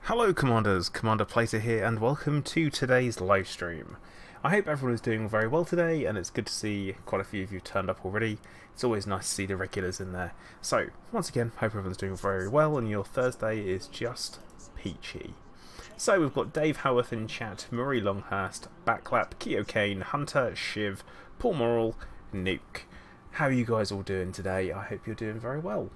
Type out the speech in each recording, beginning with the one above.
Hello Commanders, Commander Plater here and welcome to today's live stream. I hope everyone is doing very well today and it's good to see quite a few of you turned up already. It's always nice to see the regulars in there. So, once again, hope everyone's doing very well and your Thursday is just peachy. So we've got Dave Howarth in chat, Murray Longhurst, Backlap, Keo Kane, Hunter, Shiv, Paul Morrill, Nuke. How are you guys all doing today? I hope you're doing very well.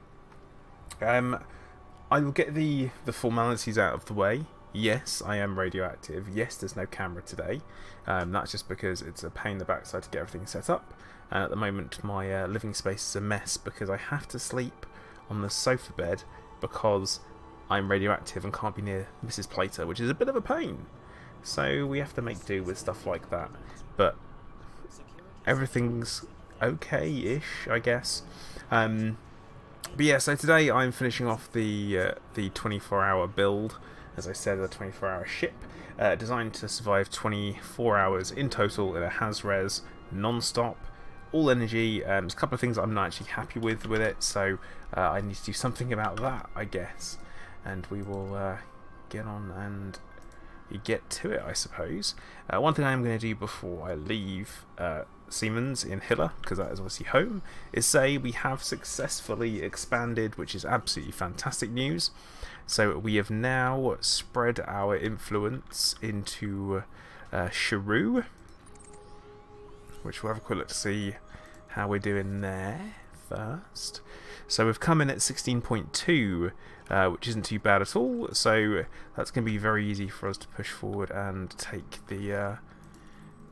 I will get the formalities out of the way. Yes, I am radioactive. Yes, there's no camera today. That's just because it's a pain in the backside to get everything set up. And at the moment, my living space is a mess because I have to sleep on the sofa bed because I'm radioactive and can't be near Mrs. Plater, which is a bit of a pain. So we have to make do with stuff like that. But everything's okay-ish, I guess. But yeah, so today I'm finishing off the 24-hour build, as I said, a 24-hour ship, designed to survive 24 hours in total in a Has-Res, non-stop, all energy. There's a couple of things I'm not actually happy with it, so I need to do something about that, I guess. And we will get on and get to it, I suppose. One thing I am going to do before I leave Siemens in Hiller, because that is obviously home, is say we have successfully expanded, which is absolutely fantastic news. So we have now spread our influence into Sharu, which we'll have a quick look to see how we're doing there first. So we've come in at 16.2, which isn't too bad at all, so that's going to be very easy for us to push forward and take the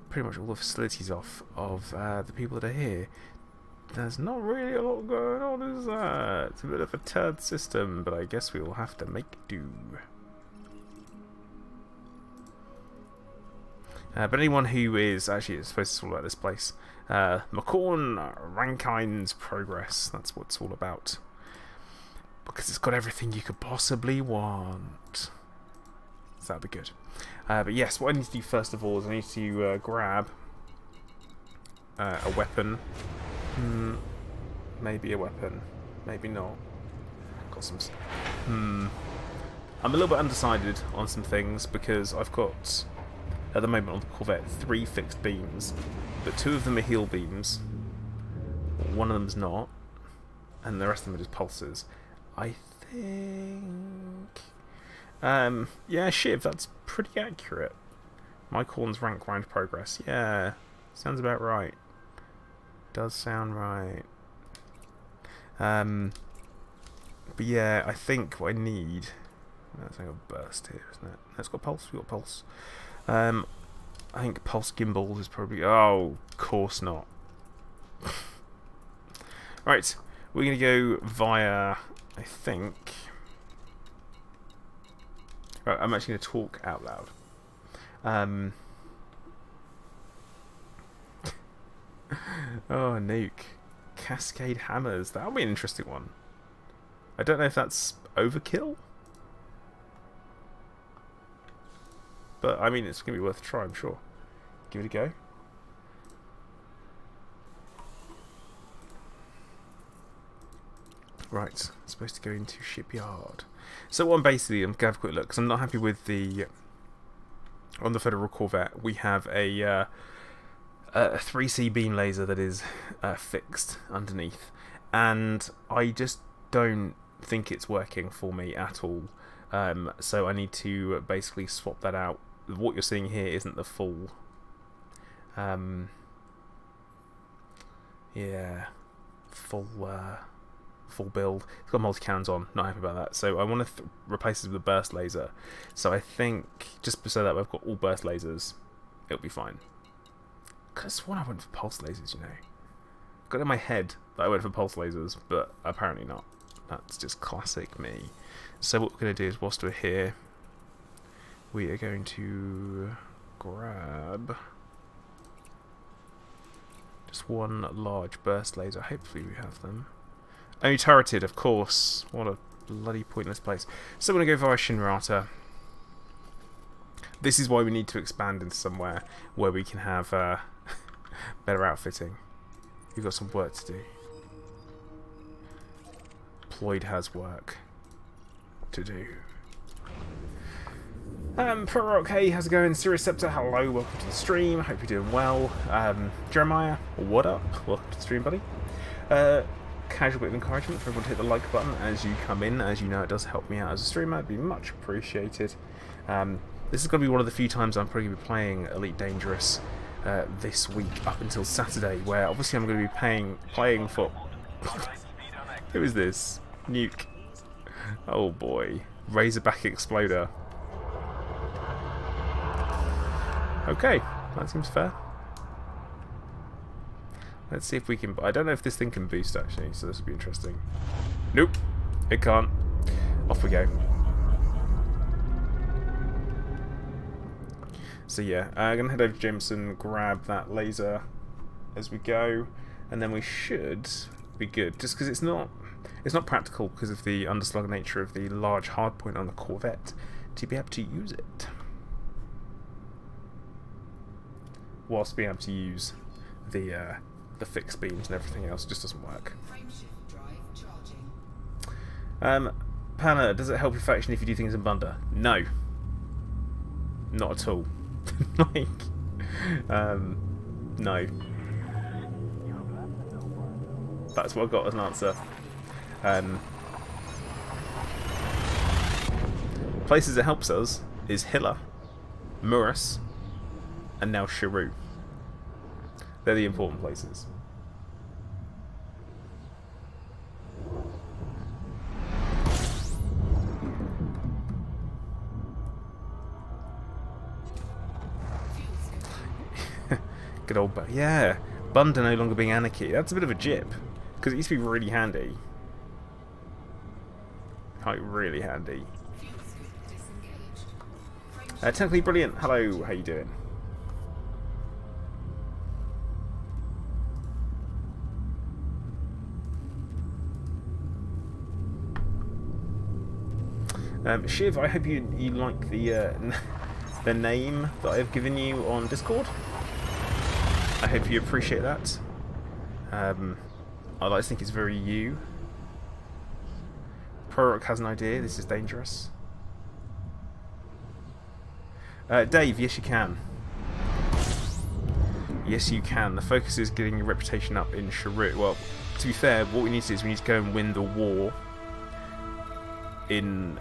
pretty much all the facilities off of the people that are here. There's not really a lot going on, is there? It's a bit of a turd system, but I guess we will have to make do. But anyone who is actually supposed to talk about this place, McCorn Rankine's Progress, that's what it's all about. Because it's got everything you could possibly want. So that'd be good. But yes, what I need to do first of all is I need to grab a weapon. Maybe a weapon, maybe not. Got some. I'm a little bit undecided on some things because I've got, at the moment on the Corvette, 3 fixed beams, but 2 of them are heal beams. One of them's not, and the rest of them are just pulses. I think. Yeah, Shiv, that's pretty accurate. Mike Horn's rank round progress. Yeah, sounds about right. Does sound right. But yeah, I think what I need. That's like a burst here, isn't it? That's got pulse. We got pulse. I think pulse gimbals is probably. Oh, of course not. Right, we're gonna go via. I think. Right, I'm actually going to talk out loud. Oh, Nuke. Cascade hammers. That'll be an interesting one. I don't know if that's overkill. But, I mean, it's going to be worth a try, I'm sure. Give it a go. Right, I'm supposed to go into shipyard. So what I'm basically, I'm going to have a quick look, because I'm not happy with the, on the Federal Corvette, we have a 3C beam laser that is fixed underneath, and I just don't think it's working for me at all, so I need to basically swap that out. What you're seeing here isn't the full, yeah, full build. It's got multi-cannons on, not happy about that. So I want to replace it with a burst laser. So I think, just so that we've got all burst lasers, it'll be fine. Because what I went for pulse lasers, you know. I've got in my head that I went for pulse lasers, but apparently not. That's just classic me. So what we're going to do is, whilst we're here, we are going to grab just one large burst laser. Hopefully we have them. Only turreted, of course. What a bloody pointless place. So we're going to go via Shinrata. This is why we need to expand into somewhere where we can have better outfitting. We've got some work to do. Ployd has work to do. Prorock, hey, how's it going? Siriceptor, hello, welcome to the stream. Hope you're doing well. Jeremiah, what up? Welcome to the stream, buddy. Casual bit of encouragement for everyone to hit the like button as you come in. As you know, it does help me out as a streamer. It'd be much appreciated. This is going to be one of the few times I'm probably going to be playing Elite Dangerous this week up until Saturday, where obviously I'm going to be playing for... Who is this? Nuke. Oh boy. Razorback Exploder. Okay, that seems fair. Let's see if we can... I don't know if this thing can boost actually, so this will be interesting. Nope, it can't. Off we go. So yeah, I'm going to head over to Jameson, grab that laser as we go, and then we should be good. Just because it's not practical because of the underslung nature of the large hardpoint on the Corvette to be able to use it. Whilst being able to use the fixed beams and everything else, just doesn't work. Panna, does it help your faction if you do things in Bunda? No. Not at all. Like, no. That's what I got as an answer. Places it helps us is Hilla, Muris, and now Shiru. They're the important places. Good old yeah, Bunda no longer being anarchy. That's a bit of a jip, because it used to be really handy. Like, really handy. Technically brilliant. Hello, how you doing? Shiv, I hope you like the the name that I've given you on Discord. I hope you appreciate that. I like to think it's very you. Prorock has an idea. This is dangerous. Dave, yes you can. Yes you can. The focus is getting your reputation up in Shiru. Well, to be fair, what we need to do is we need to go and win the war,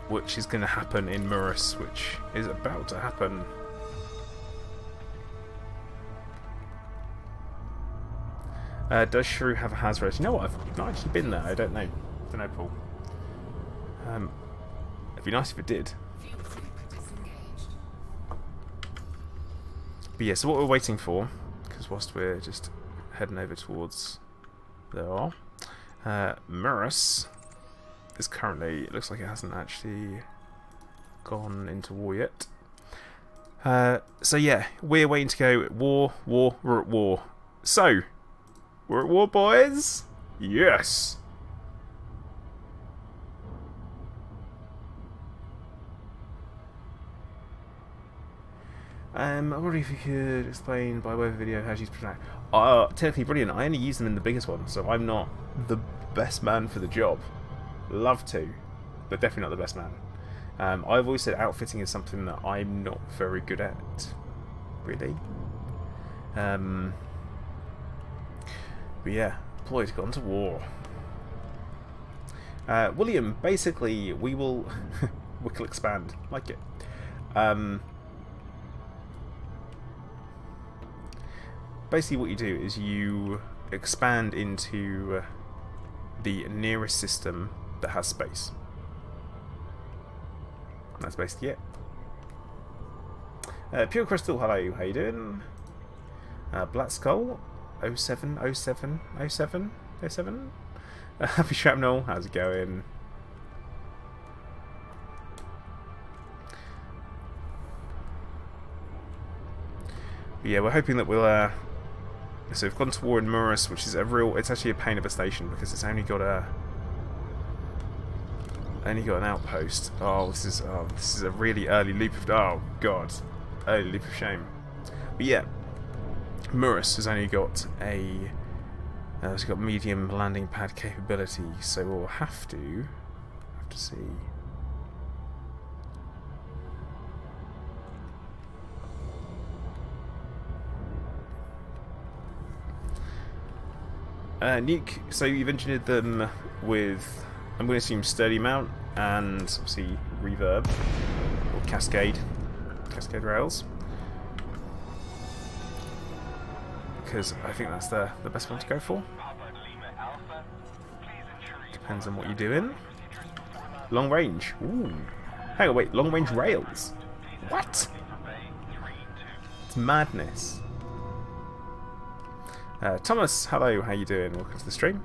which is going to happen in Muris, which is about to happen. Does Shiru have a Hazard? You know what? I've not actually been there. I don't know. Don't know, Paul. It'd be nice if it did. But yeah, so what we're waiting for, because whilst we're just heading over towards there, Muris is currently, it looks like it hasn't actually gone into war yet. So yeah, we're waiting to go we're at war. So, we're at war, boys? Yes! I wonder if you could explain by way of video how she's pronounced. Technically brilliant. I only use them in the biggest one, so I'm not the best man for the job. Love to, but definitely not the best man. I've always said outfitting is something that I'm not very good at, really. But yeah, deployed, gone to war. William, basically, we will expand, like it. Basically, what you do is you expand into the nearest system that has space. That's basically it. Pure Crystal, hello, how you doing? Black Skull, 07, 07, 07, 07. Happy Shrapnel, how's it going? But yeah, we're hoping that we'll so we've gone to war in Muris, which is it's actually a pain of a station because it's only got an outpost. Oh, this is a really early leap of, oh god, early leap of shame. But yeah, Muris has only got it's got medium landing pad capability, so we'll have to see. Nuke, so you've engineered them with, I'm going to assume sturdy mount and obviously reverb or cascade rails, because I think that's the best one to go for. Depends on what you're doing. Long range. Ooh. Hang on, wait, long range rails. What? It's madness. Thomas, hello, how you doing? Welcome to the stream.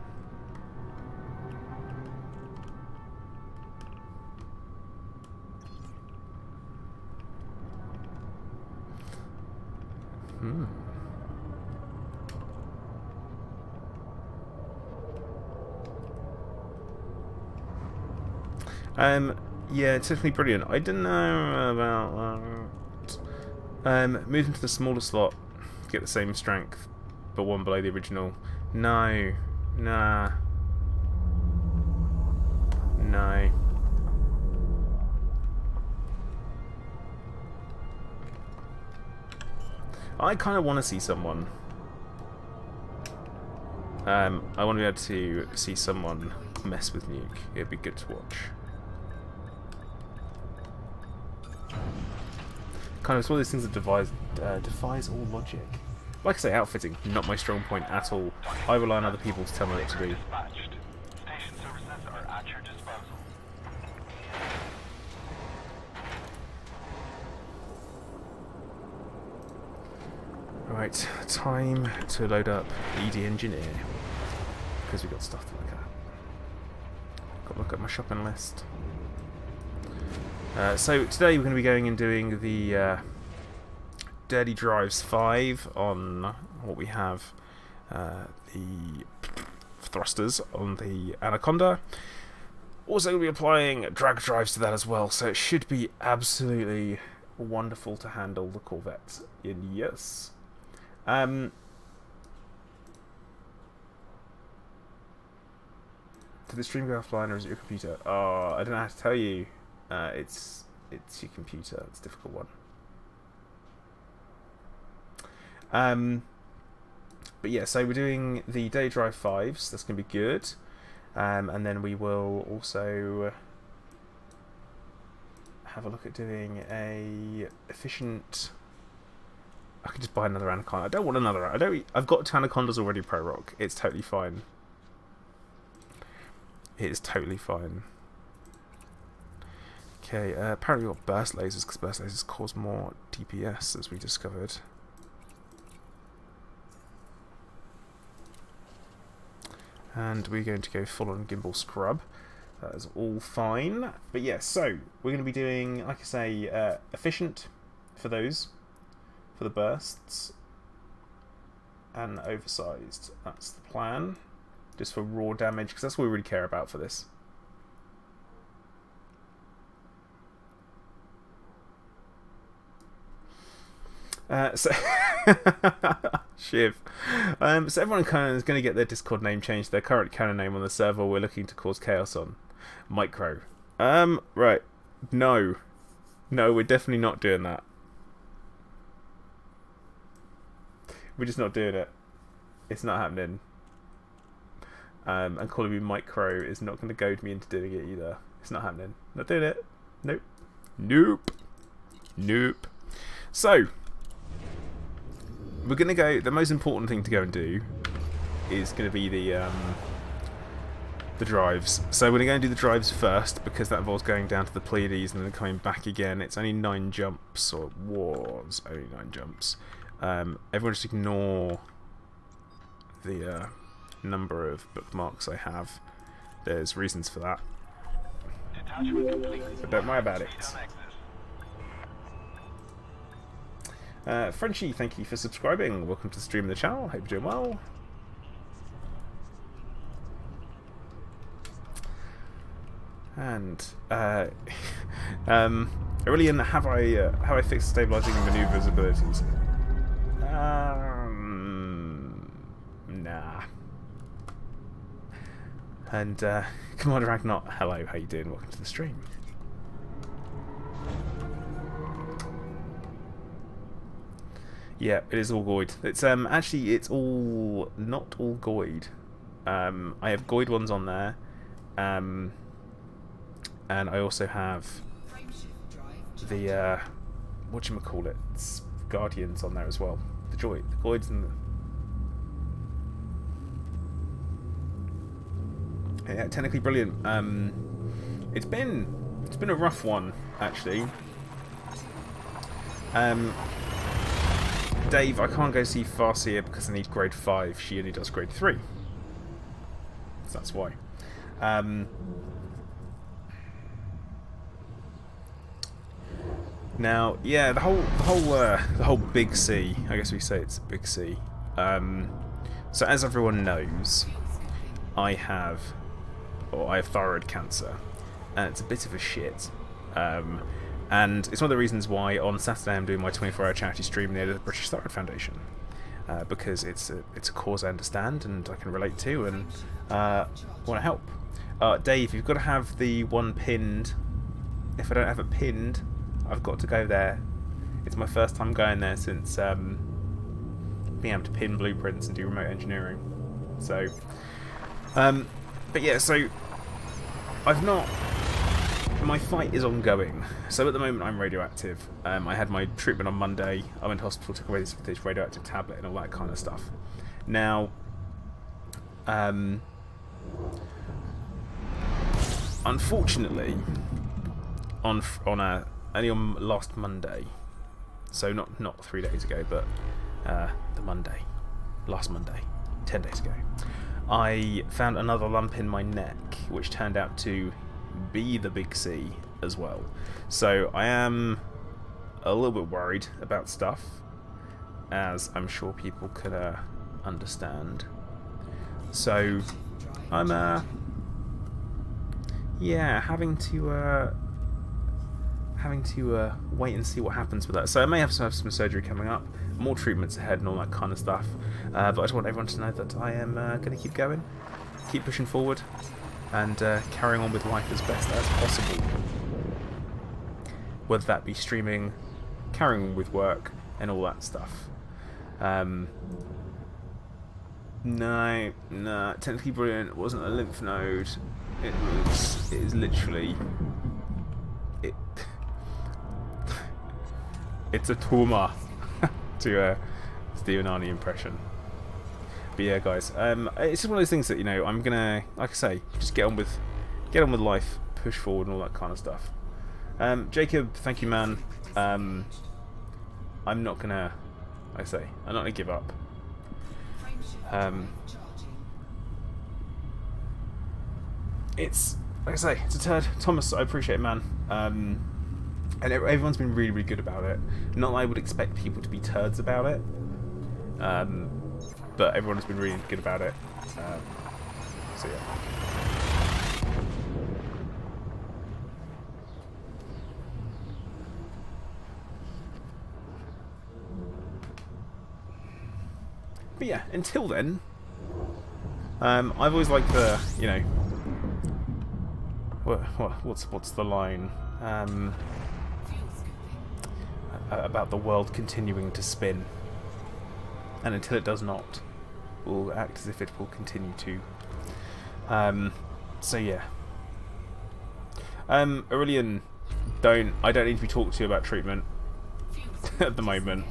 Yeah, it's definitely brilliant. I don't know about that. Move into the smaller slot, get the same strength, but one below the original. No. Nah. No. I kind of want to see someone. I want to be able to see someone mess with Nuke. It'd be good to watch. Kind of, it's one of those things that defies all logic. Like I say, outfitting, not my strong point at all. I rely on other people to tell me what to do. Right, time to load up ED Engineer, because we've got stuff to look at. Got to look at my shopping list. So today we're going to be going and doing the Dirty Drives 5 on what we have, the thrusters on the Anaconda. Also going to be applying drag drives to that as well, so it should be absolutely wonderful to handle the Corvette in use. Did the stream go offline or is it your computer? Oh, I don't know how to tell you. It's your computer. It's a difficult one. But yeah, so we're doing the Day Drive 5s. That's going to be good. And then we will also have a look at doing a efficient. I could just buy another Anaconda. I don't want another. I've got 2 Anacondas already pro rock. It's totally fine. It is totally fine. Okay, apparently we've got burst lasers, because burst lasers cause more DPS, as we discovered. And we're going to go full on gimbal scrub. That is all fine. But yeah, so we're going to be doing, like I say, efficient for those, for the bursts, and oversized. That's the plan. Just for raw damage, because that's what we really care about for this. Shiv. So everyone kind of is going to get their Discord name changed to their current canon name on the server we're looking to cause chaos on. Micro. Right. No, we're definitely not doing that. We're just not doing it. It's not happening. And calling me Micro is not going to goad me into doing it either. It's not happening. Not doing it. Nope. Nope. Nope. So we're going to go. The most important thing to go and do is going to be the drives. So we're going to go and do the drives first, because that involves going down to the Pleiades and then coming back again. It's only 9 jumps, or it was only 9 jumps. Everyone just ignore the number of bookmarks I have. There's reasons for that. But don't worry about it. Frenchie, thank you for subscribing. Welcome to the stream of the channel. Hope you're doing well. And Aurelian, have I fixed stabilizing and maneuvers abilities? Nah. And Commander Ragnarok, hello, how you doing? Welcome to the stream. Yeah, it is all goid. It's actually it's all not all goid. I have Goid ones on there, and I also have the whatchamacallit, Guardians on there as well. The Goids and the... Yeah, technically brilliant. It's been a rough one actually. Dave, I can't go see Farseer because I need grade 5. She only does grade 3. So that's why. Now, yeah, the whole big C. I guess we say it's a big C. So as everyone knows, I have thyroid cancer, and it's a bit of a shit. And it's one of the reasons why on Saturday I'm doing my 24-hour charity stream near the British Thyroid Foundation, because it's a cause I understand and I can relate to, and want to help. Dave, you've got to have the one pinned. If I don't have it pinned, I've got to go there. It's my first time going there since being able to pin blueprints and do remote engineering. So, but yeah, so I've not. My fight is ongoing. So at the moment I'm radioactive. I had my treatment on Monday. I went to hospital, took away this radioactive tablet and all that kind of stuff. Now, unfortunately, only on last Monday, so not 3 days ago, but last Monday, 10 days ago, I found another lump in my neck, which turned out to be the big C as well. So I am a little bit worried about stuff, as I'm sure people could understand. So I'm yeah, having to wait and see what happens with that. So I may have some surgery coming up, more treatments ahead and all that kind of stuff, but I just want everyone to know that I am going to keep going, keep pushing forward, and carrying on with life as best as possible. Whether that be streaming, carrying on with work, and all that stuff. No, technically brilliant. It wasn't a lymph node. It is literally... It's a tumour, to Stephen Arnie impression. But yeah, guys, it's just one of those things that, you know, I'm gonna, like I say, just get on with life, push forward, and all that kind of stuff. Jacob, thank you, man. I'm not gonna, like I say, I'm not gonna give up. It's, like I say, it's a turd. Thomas, I appreciate it, man. And everyone's been really, really good about it. Not that I would expect people to be turds about it, but everyone has been really good about it. So yeah. But yeah, until then, I've always liked the, you know, what's the line? About the world continuing to spin, and until it does not, we'll act as if it will continue to. So yeah. Aurelian, I don't need to be talked to about treatment at the moment.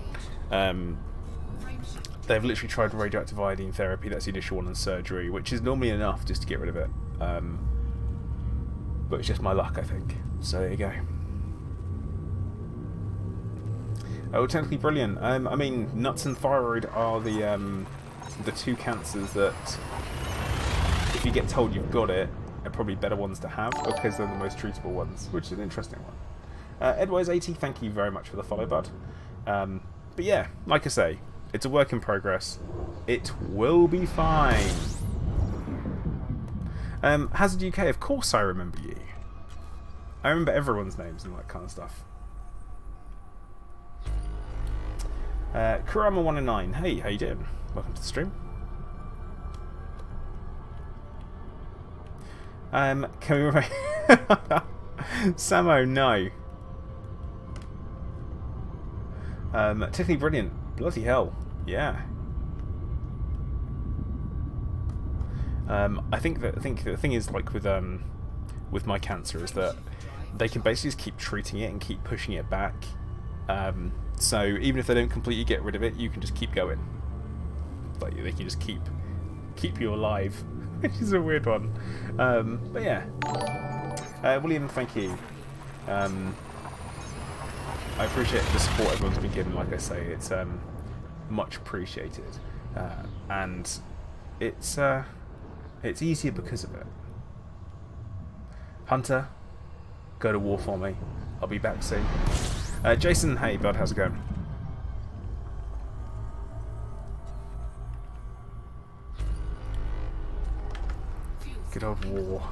They've literally tried radioactive iodine therapy. That's the initial one, and surgery, which is normally enough just to get rid of it. But it's just my luck, I think. So there you go. Oh, technically brilliant. I mean, nuts and thyroid are the two cancers that, if you get told you've got it, are probably better ones to have, because they're the most treatable ones, which is an interesting one. Edwise80, thank you very much for the follow, bud. But yeah, like I say, it's a work in progress. It will be fine. Hazard UK, of course I remember you. I remember everyone's names and that kind of stuff. Kurama109, hey, how you doing? Welcome to the stream. Can we Samo, no. Technically brilliant. Bloody hell. Yeah. I think the thing is, like with my cancer, is that they can basically just keep treating it and keep pushing it back. So even if they don't completely get rid of it, you can just keep going. Like they can just keep you alive, which is a weird one. But yeah, William, thank you. I appreciate the support everyone's been giving. Like I say, it's much appreciated, and it's easier because of it. Hunter, go to war for me. I'll be back soon. Jason, hey bud, how's it going? Good old war.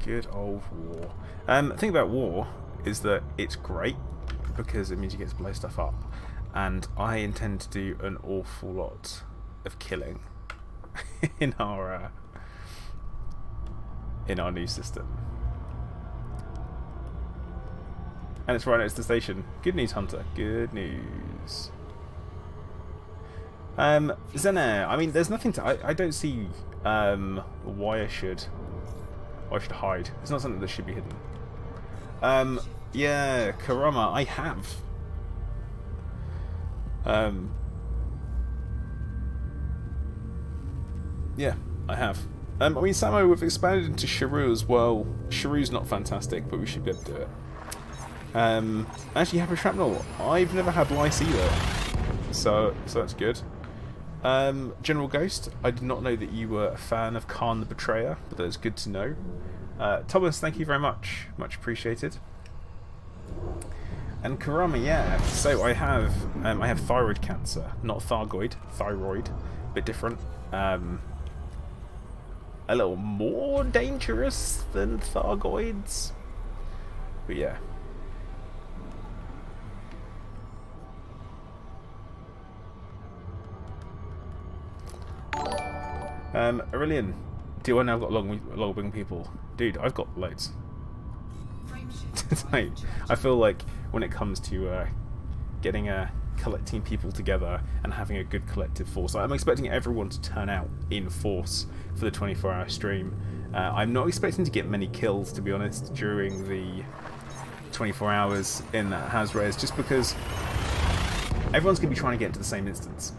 Good old war. The thing about war is that it's great because it means you get to blow stuff up, and I intend to do an awful lot of killing in our new system. And it's right next to the station. Good news, Hunter. Good news. Zenair, I mean, there's nothing to... I don't see why I should hide. It's not something that should be hidden. Yeah, Karama, I have. Yeah, I have. I mean, Samo, we've expanded into Shrew as well. Shrew's not fantastic, but we should be able to do it. Actually, Happy Shrapnel, I've never had lice either, so that's good. General Ghost, I did not know that you were a fan of Khan the Betrayer, but that's good to know. Thomas, thank you very much. Much appreciated. And Karama, yeah. So I have thyroid cancer, not Thargoid, thyroid, a bit different. A little more dangerous than Thargoids, but yeah. Aurelian, do I now got long-wing people? Dude, I've got loads. I feel like when it comes to collecting people together and having a good collective force, I'm expecting everyone to turn out in force for the 24-hour stream. I'm not expecting to get many kills, to be honest, during the 24 hours in that Hazres, just because everyone's going to be trying to get into the same instance.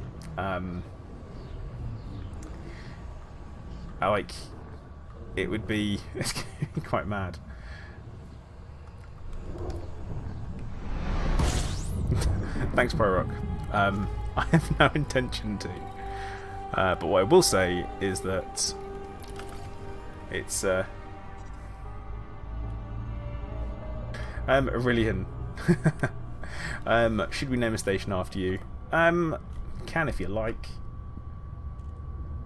It would be it's gonna be quite mad. Thanks, Pyrock. I have no intention to. But what I will say is that it's Aurelian. Should we name a station after you? Can if you like.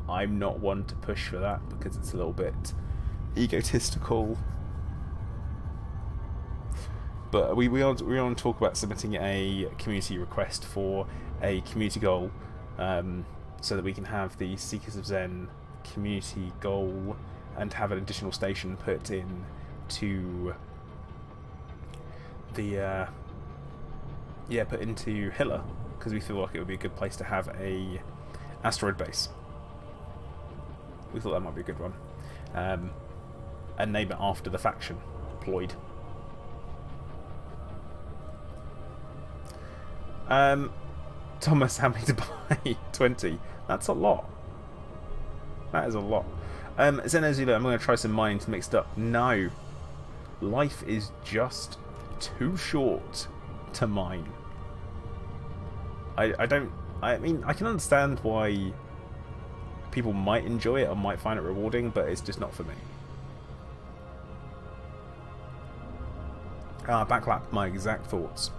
I'm not one to push for that because it's a little bit egotistical. But we want to talk about submitting a community request for a community goal, so that we can have the Seekers of Zen community goal and have an additional station put in to the put into Hilla, because we feel like it would be a good place to have a asteroid base. We thought that might be a good one, and name it after the faction, Ployd. Thomas, how many to buy? 20. That's a lot. That is a lot. Zenozula, I'm going to try some mining to mix it up. No. Life is just too short to mine. I mean, I can understand why people might enjoy it or might find it rewarding, but it's just not for me. Backlap, my exact thoughts.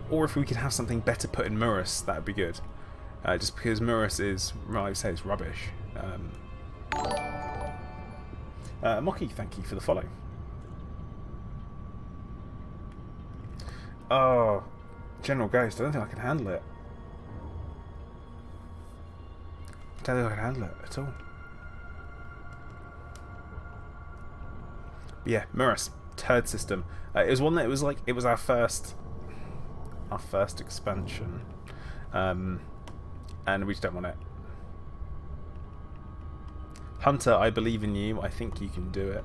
Or if we could have something better put in Murus, that would be good. Just because Murus is, well, I would say it's rubbish. Mocky, thank you for the follow. Oh, General Ghost, I don't think I can handle it. I don't think I can handle it at all. But yeah, Murus. turd system. It was one that was like, it was our first expansion, and we just don't want it. Hunter, I believe in you. I think you can do it.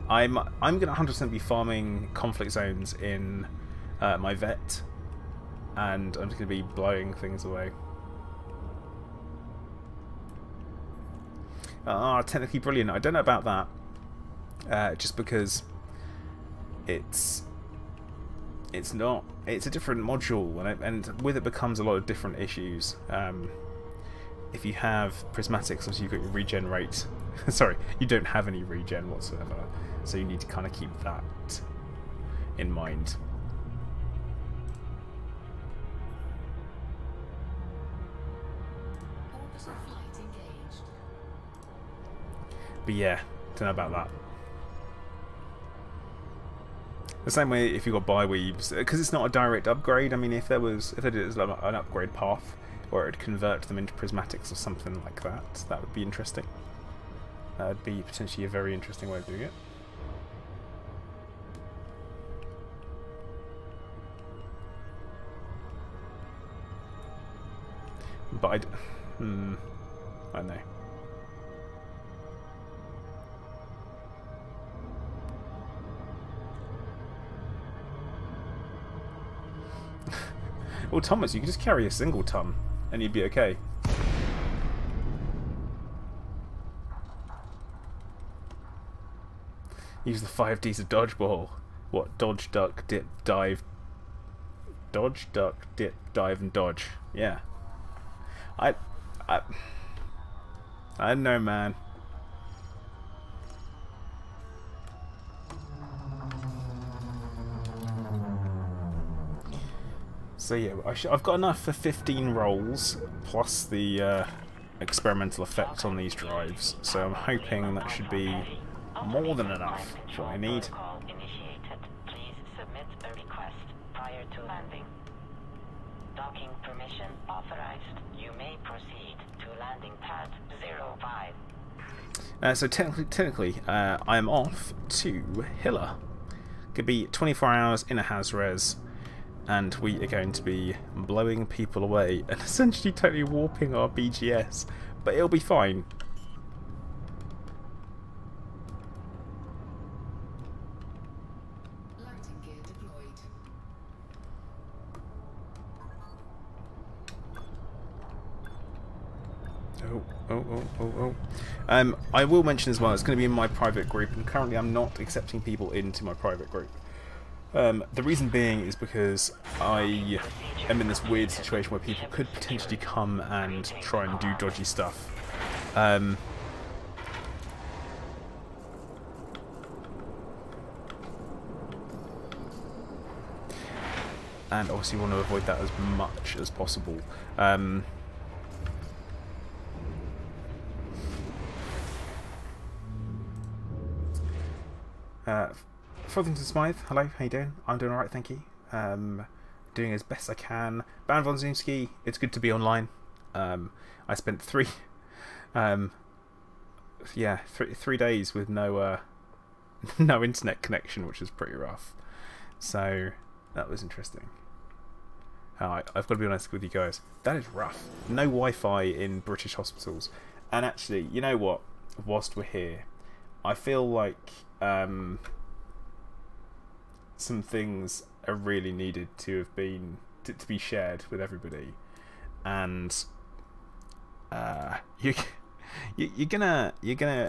I'm gonna 100% be farming conflict zones in my vet, and I'm just gonna be blowing things away. Ah, technically brilliant. I don't know about that. Just because it's not. It's a different module, and with it becomes a lot of different issues. If you have prismatics, obviously you've got your regen rate. Sorry, you don't have any regen whatsoever, so you need to kind of keep that in mind. But yeah, don't know about that. The same way if you got bi-weaves, because it's not a direct upgrade. I mean, if they did it as like an upgrade path, or it would convert them into prismatics or something like that, that would be interesting. That would be potentially a very interesting way of doing it. But I don't know. Well, Thomas, you could just carry a single ton and you'd be okay. Use the 5Ds of dodgeball. What? Dodge, duck, dip, dive. Dodge, duck, dip, dive, and dodge. Yeah. I don't know, man. So yeah, I've got enough for 15 rolls, plus the experimental effect on these drives, so I'm hoping that should be more than enough for what I need. Please submit a request prior to landing. Docking permission authorized. You may proceed to landing pad 05. So technically, I am off to Hilla. Could be 24 hours in a Hazres, and we are going to be blowing people away and essentially totally warping our BGS, but it'll be fine. Lighting gear deployed. Oh. I will mention as well, it's going to be in my private group, and currently I'm not accepting people into my private group. The reason being is because I am in this weird situation where people could potentially come and try and do dodgy stuff. And obviously want to avoid that as much as possible. Fothington Smythe, hello, how you doing? I'm doing alright, thank you. Doing as best I can. Baron von Zumski, it's good to be online. I spent three days with no no internet connection, which was pretty rough. So that was interesting. I've got to be honest with you guys, that is rough. No Wi-Fi in British hospitals. And actually, you know what? Whilst we're here, I feel like some things are really needed to have been to be shared with everybody, and you're gonna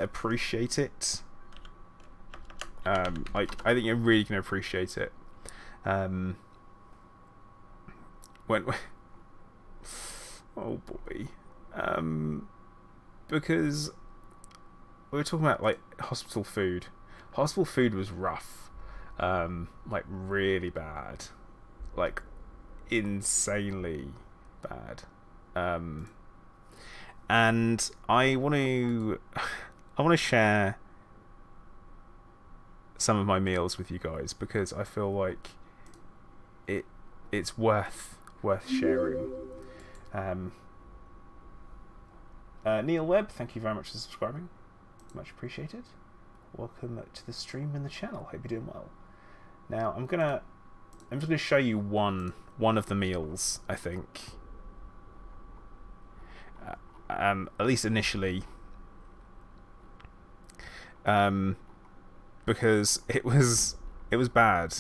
appreciate it. Like, I think you're really gonna appreciate it. When oh boy, because we were talking about like hospital food. Hospital food was rough, like really bad, like insanely bad, and I want to share some of my meals with you guys, because I feel like it's worth sharing. Neil Webb, thank you very much for subscribing, much appreciated. welcome to the stream and the channel. Hope you're doing well. Now I'm just gonna show you one of the meals, I think. At least initially, because it was bad.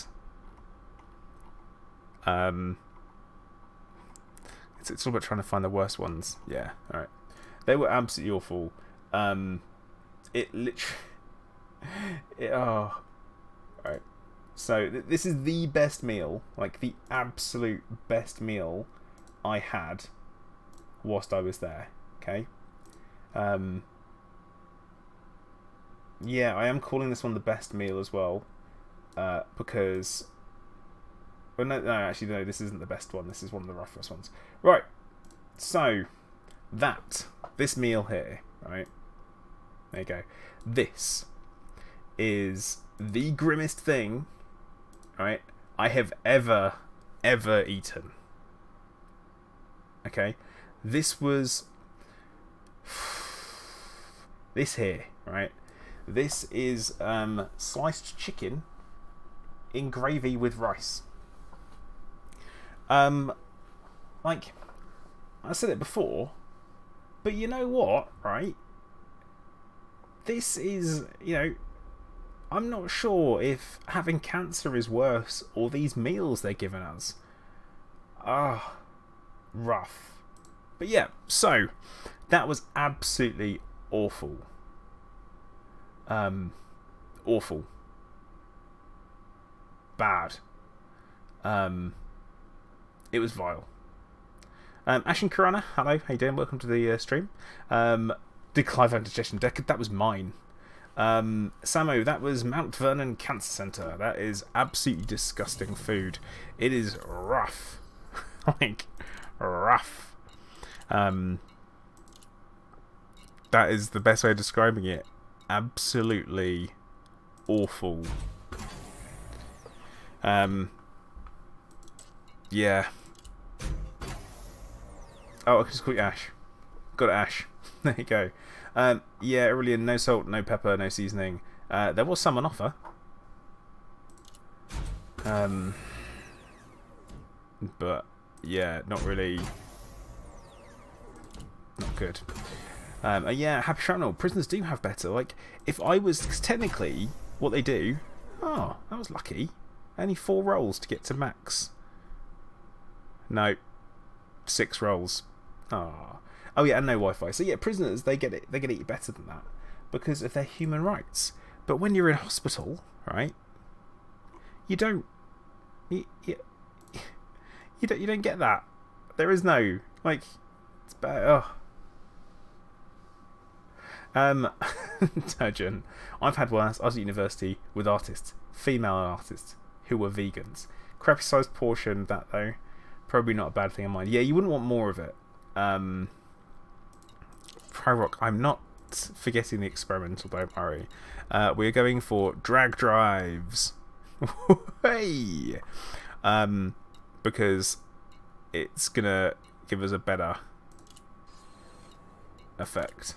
It's all about trying to find the worst ones. Yeah, all right. They were absolutely awful. It literally. Oh, right. So this is the best meal, like the absolute best meal I had whilst I was there. Okay. Yeah, I am calling this one the best meal as well, because. Well, no, actually, no. This isn't the best one. This is one of the roughest ones. Right. So, this meal here, right? There you go. This is the grimmest thing, right, I have ever eaten. Okay, this was this here, right? This is sliced chicken in gravy with rice. Like I said it before, but you know what, right? This is, you know, I'm not sure if having cancer is worse or these meals they're giving us. Ah, rough. But yeah, so that was absolutely awful. Awful. Bad. It was vile. Ash and Karana, hello, how you doing? Welcome to the stream. Did Clive have digestion? That was mine. Samo, that was Mount Vernon Cancer Centre. That is absolutely disgusting food. It is rough. Like, rough. That is the best way of describing it. Absolutely awful. Yeah. Oh, I can just call you Ash. Got it, Ash. There you go. Yeah, Aurelian, no salt, no pepper, no seasoning. There was some on offer. But yeah, not really. Not good. Yeah, Happy Shrapnel. Prisoners do have better. Like, if I was, cause technically, what they do. Oh, that was lucky. Only 4 rolls to get to max. No, 6 rolls. Ah. Oh yeah, and no Wi-Fi. So yeah, prisoners they get it better than that because of their human rights. But when you're in hospital, right? You don't get that. There is no like it's bad. Oh. Turgeon. I've had worse. I was at university with artists, female artists who were vegans. Crappy sized portion that though. Probably not a bad thing in mind. Yeah, you wouldn't want more of it. Pro-Rock, I'm not forgetting the experimental, don't worry. We're going for drag drives. Hey! Because it's gonna give us a better effect.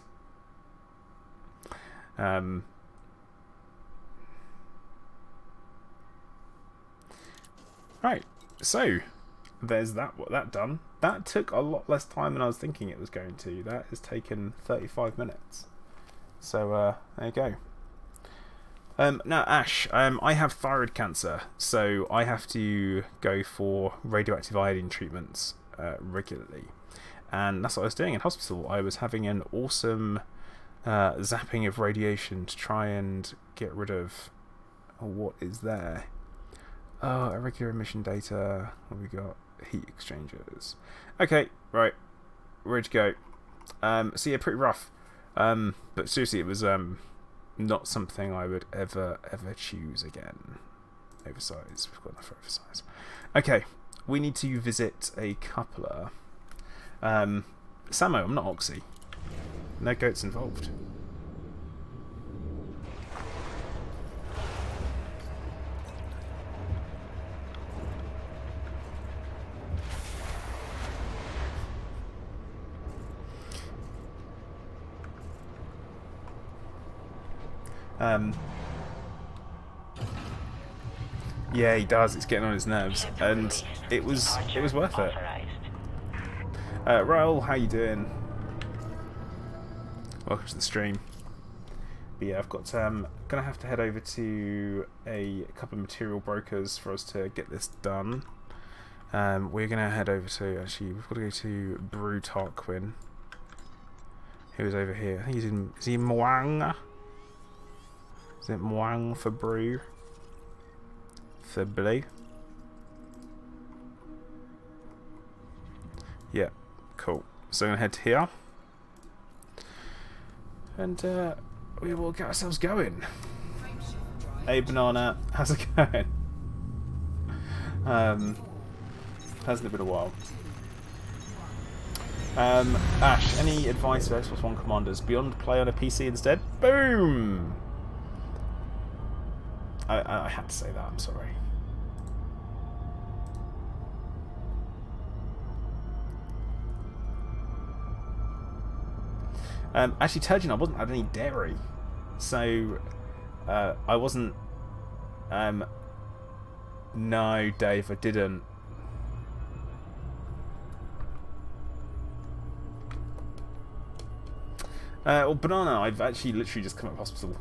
Right, so there's that done. That took a lot less time than I was thinking it was going to. That has taken 35 minutes. So there you go. Now Ash, I have thyroid cancer, so I have to go for radioactive iodine treatments regularly, and that's what I was doing in hospital. I was having an awesome zapping of radiation to try and get rid of what is there. Oh, irregular emission data. What have we got? Heat exchangers. Okay, right. Ready to go. So yeah, pretty rough. But seriously, it was not something I would ever choose again. Oversize. We've got enough for oversize. Okay, we need to visit a coupler. Samo, I'm not Oxy. No goats involved. Yeah, he does. It's getting on his nerves, and it was worth it. Raoul, how you doing? Welcome to the stream. But yeah, I've got gonna have to head over to a couple of material brokers for us to get this done. We're gonna head over to, actually, we've got to go to Brew Tarquin, who is over here. I think is he in Mwang? Is it Mwang for brew? For blue? Yeah, cool. So I'm gonna head here, and we will get ourselves going. Hey Banana, how's it going? Hasn't it been a while? Ash, any advice for Xbox One commanders? Beyond play on a PC instead? Boom! I had to say that, I'm sorry. Actually, Turgeon, I wasn't had any dairy, so I wasn't. No, Dave, I didn't. Well, Banana, I've actually literally just come out of hospital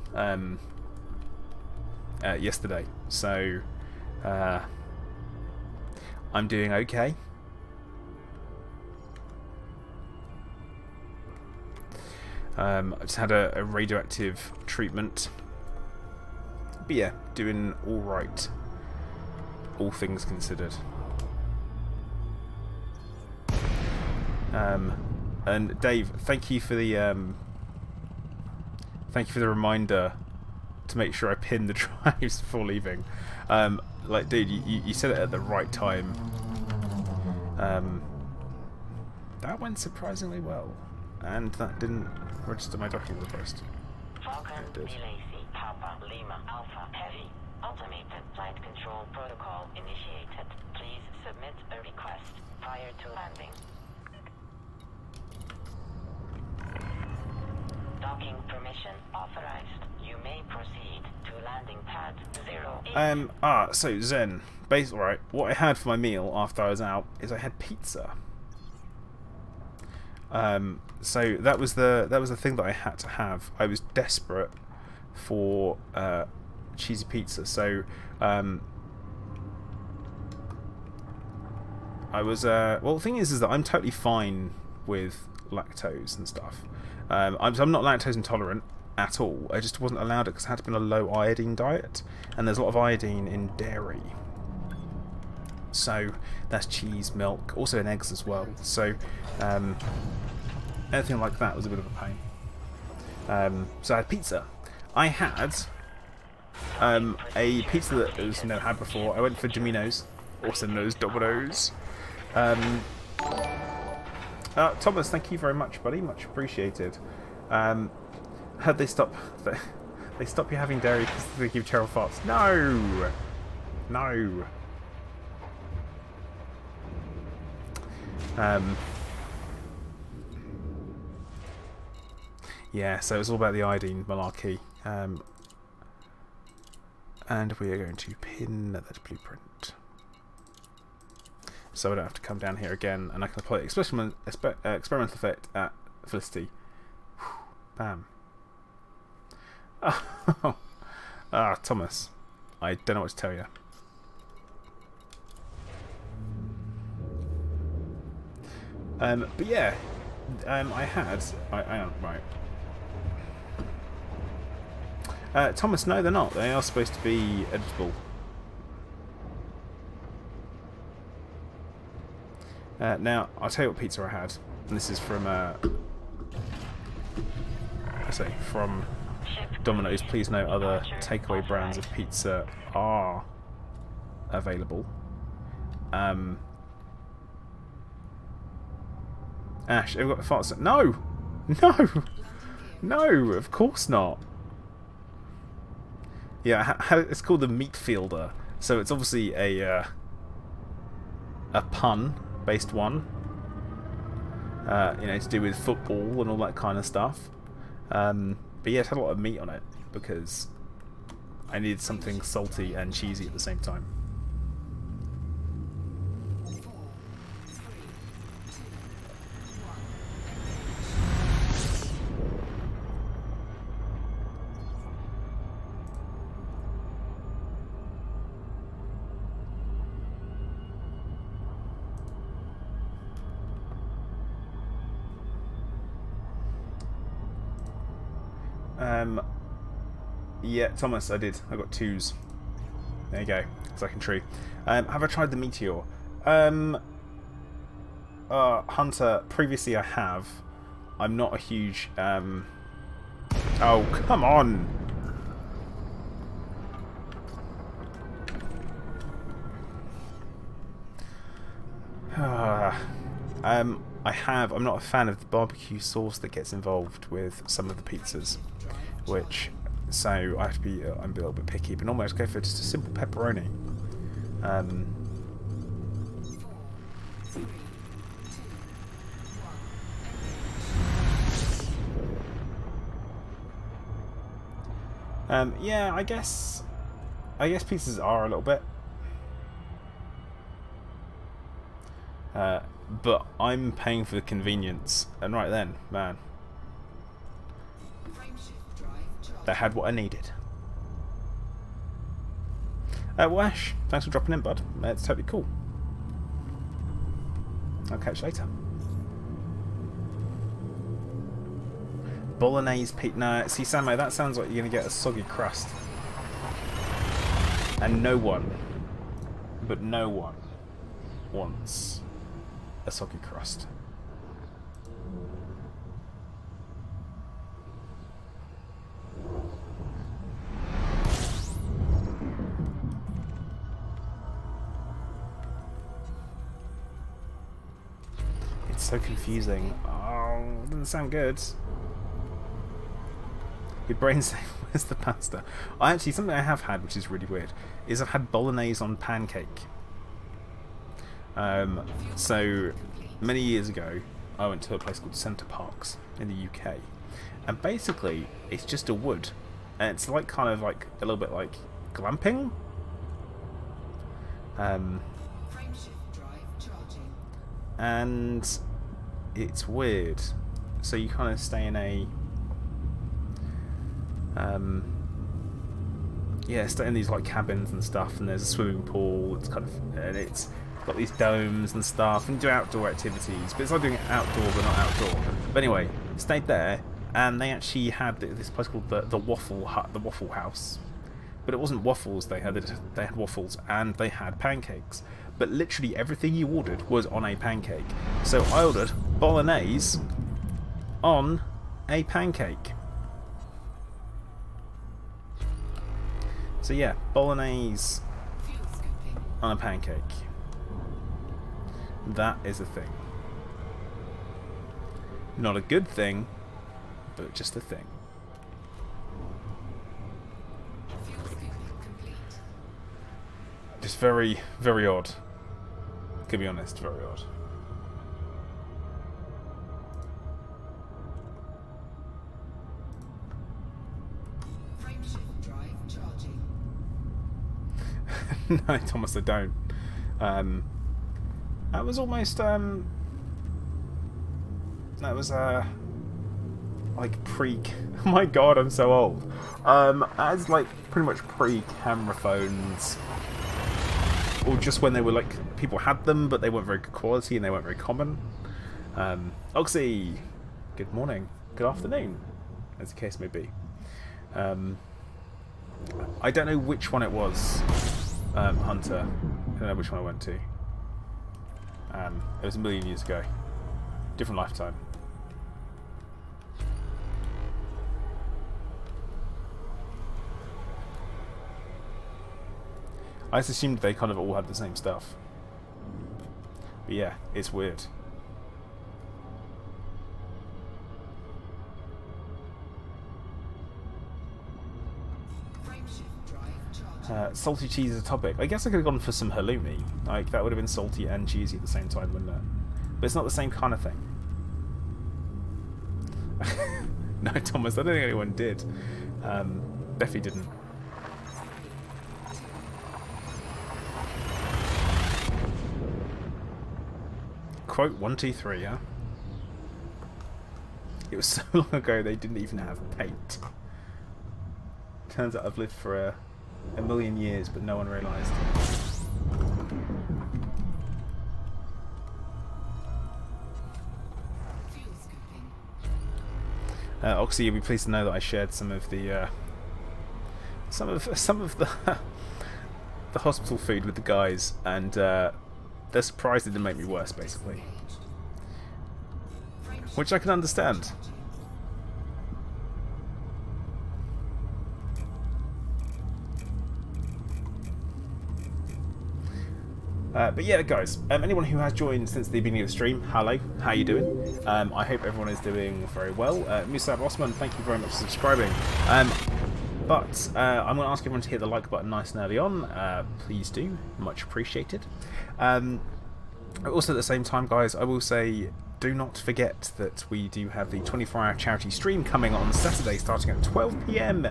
yesterday, so I'm doing okay. I just had a radioactive treatment, but yeah, doing all right, all things considered. And Dave, thank you for the reminder to make sure I pin the drives before leaving. Like, dude, you said it at the right time. That went surprisingly well, and that didn't register my document request. Falcon, Milesi, Papa, Lima, Alpha, Heavy. Automated flight control protocol initiated. Please submit a request prior to landing. Docking permission authorized. You may proceed to landing pad 08. So Zen, right, what I had for my meal after I was out is I had pizza. So that was the thing that I had to have. I was desperate for cheesy pizza, so I was well, the thing is that I'm totally fine with lactose and stuff. I'm not lactose intolerant at all. I just wasn't allowed it because it had to be on a low iodine diet, and there's a lot of iodine in dairy. So that's cheese, milk, also in eggs as well. So anything like that was a bit of a pain. So I had pizza. I had a pizza that I was never had before. I went for Domino's, also known as Domino's. Thomas, thank you very much, buddy. Much appreciated. Heard they stop you having dairy because they give terrible farts. No, no. Yeah, so it's all about the iodine malarkey. And we are going to pin that blueprint, so I don't have to come down here again, and I can apply experimental effect at Felicity. Bam. Thomas, I don't know what to tell you. But yeah, I had. Right. Thomas, no, they're not. They are supposed to be edible. Now, I'll tell you what pizza I had. And this is from, from Domino's. Please note other takeaway brands of pizza are available. Ash, have we got the farts? No! No! No, of course not. Yeah, it's called the Meat Fielder. So it's obviously a pun-based one. You know, to do with football and all that kind of stuff. But yeah, it had a lot of meat on it. because I needed something salty and cheesy at the same time. Yeah, Thomas, I did. I got 2s. There you go. Second tree. Have I tried the meteor? Hunter, previously I have. I'm not a huge... Oh, come on! I have. I'm not a fan of the barbecue sauce that gets involved with some of the pizzas, which... So I have to be, I'm a little bit picky, but normally I just go for just a simple pepperoni. Yeah, I guess pizzas are a little bit. But I'm paying for the convenience, and right then, man. They had what I needed. Well, Ash, thanks for dropping in, bud. It's totally cool. I'll catch you later. Bolognese pizza. No, see, Samo, that sounds like you're going to get a soggy crust. And no one, but no one, wants a soggy crust. So confusing. Oh, doesn't sound good. Your brain's saying, where's the pasta? Something I have had, which is really weird, is I've had bolognese on pancake. So, many years ago, I went to a place called Parcs in the UK. And basically, it's just a wood. And it's like kind of like a little bit like glamping. And it's weird. So you kind of stay in a yeah, stay in these like cabins and stuff, and there's a swimming pool. It's kind of, and it's got these domes and stuff, and do outdoor activities. But it's like doing it outdoor but not outdoor. But anyway, stayed there, and they actually had this place called the Waffle Hut, the Waffle House. But it wasn't waffles they had waffles, and they had pancakes. But literally everything you ordered was on a pancake. So I ordered bolognese on a pancake. So yeah, bolognese on a pancake. That is a thing. Not a good thing, but just a thing. Just very, very odd. To be honest, very odd. Frameshift drive charging. No, Thomas, I don't. That was almost that was like pre. Oh my god, I'm so old. As like pretty much pre-camera phones. Or just when they were like, people had them, but they weren't very good quality and they weren't very common. Oxy, good morning, good afternoon, as the case may be. I don't know which one it was, Hunter. I don't know which one I went to. It was a million years ago. Different lifetime. I just assumed they kind of all had the same stuff. But yeah, it's weird. Salty cheese is a topic. I guess I could have gone for some halloumi. Like, that would have been salty and cheesy at the same time, wouldn't it? But it's not the same kind of thing. No, Thomas, I don't think anyone did. Definitely didn't. Quote 123, huh? It was so long ago they didn't even have paint. Turns out I've lived for a million years, but no one realised. Oxy, you'll be pleased to know that I shared some of the some of the the hospital food with the guys, and they're surprised it didn't make me worse, basically, which I can understand. But yeah, guys, anyone who has joined since the beginning of the stream, hello, how you doing? I hope everyone is doing very well. Musab Osman, thank you very much for subscribing. But I'm going to ask everyone to hit the like button nice and early on. Please do, much appreciated. Also at the same time, guys, I will say, do not forget that we do have the 24-hour charity stream coming on Saturday starting at 12 PM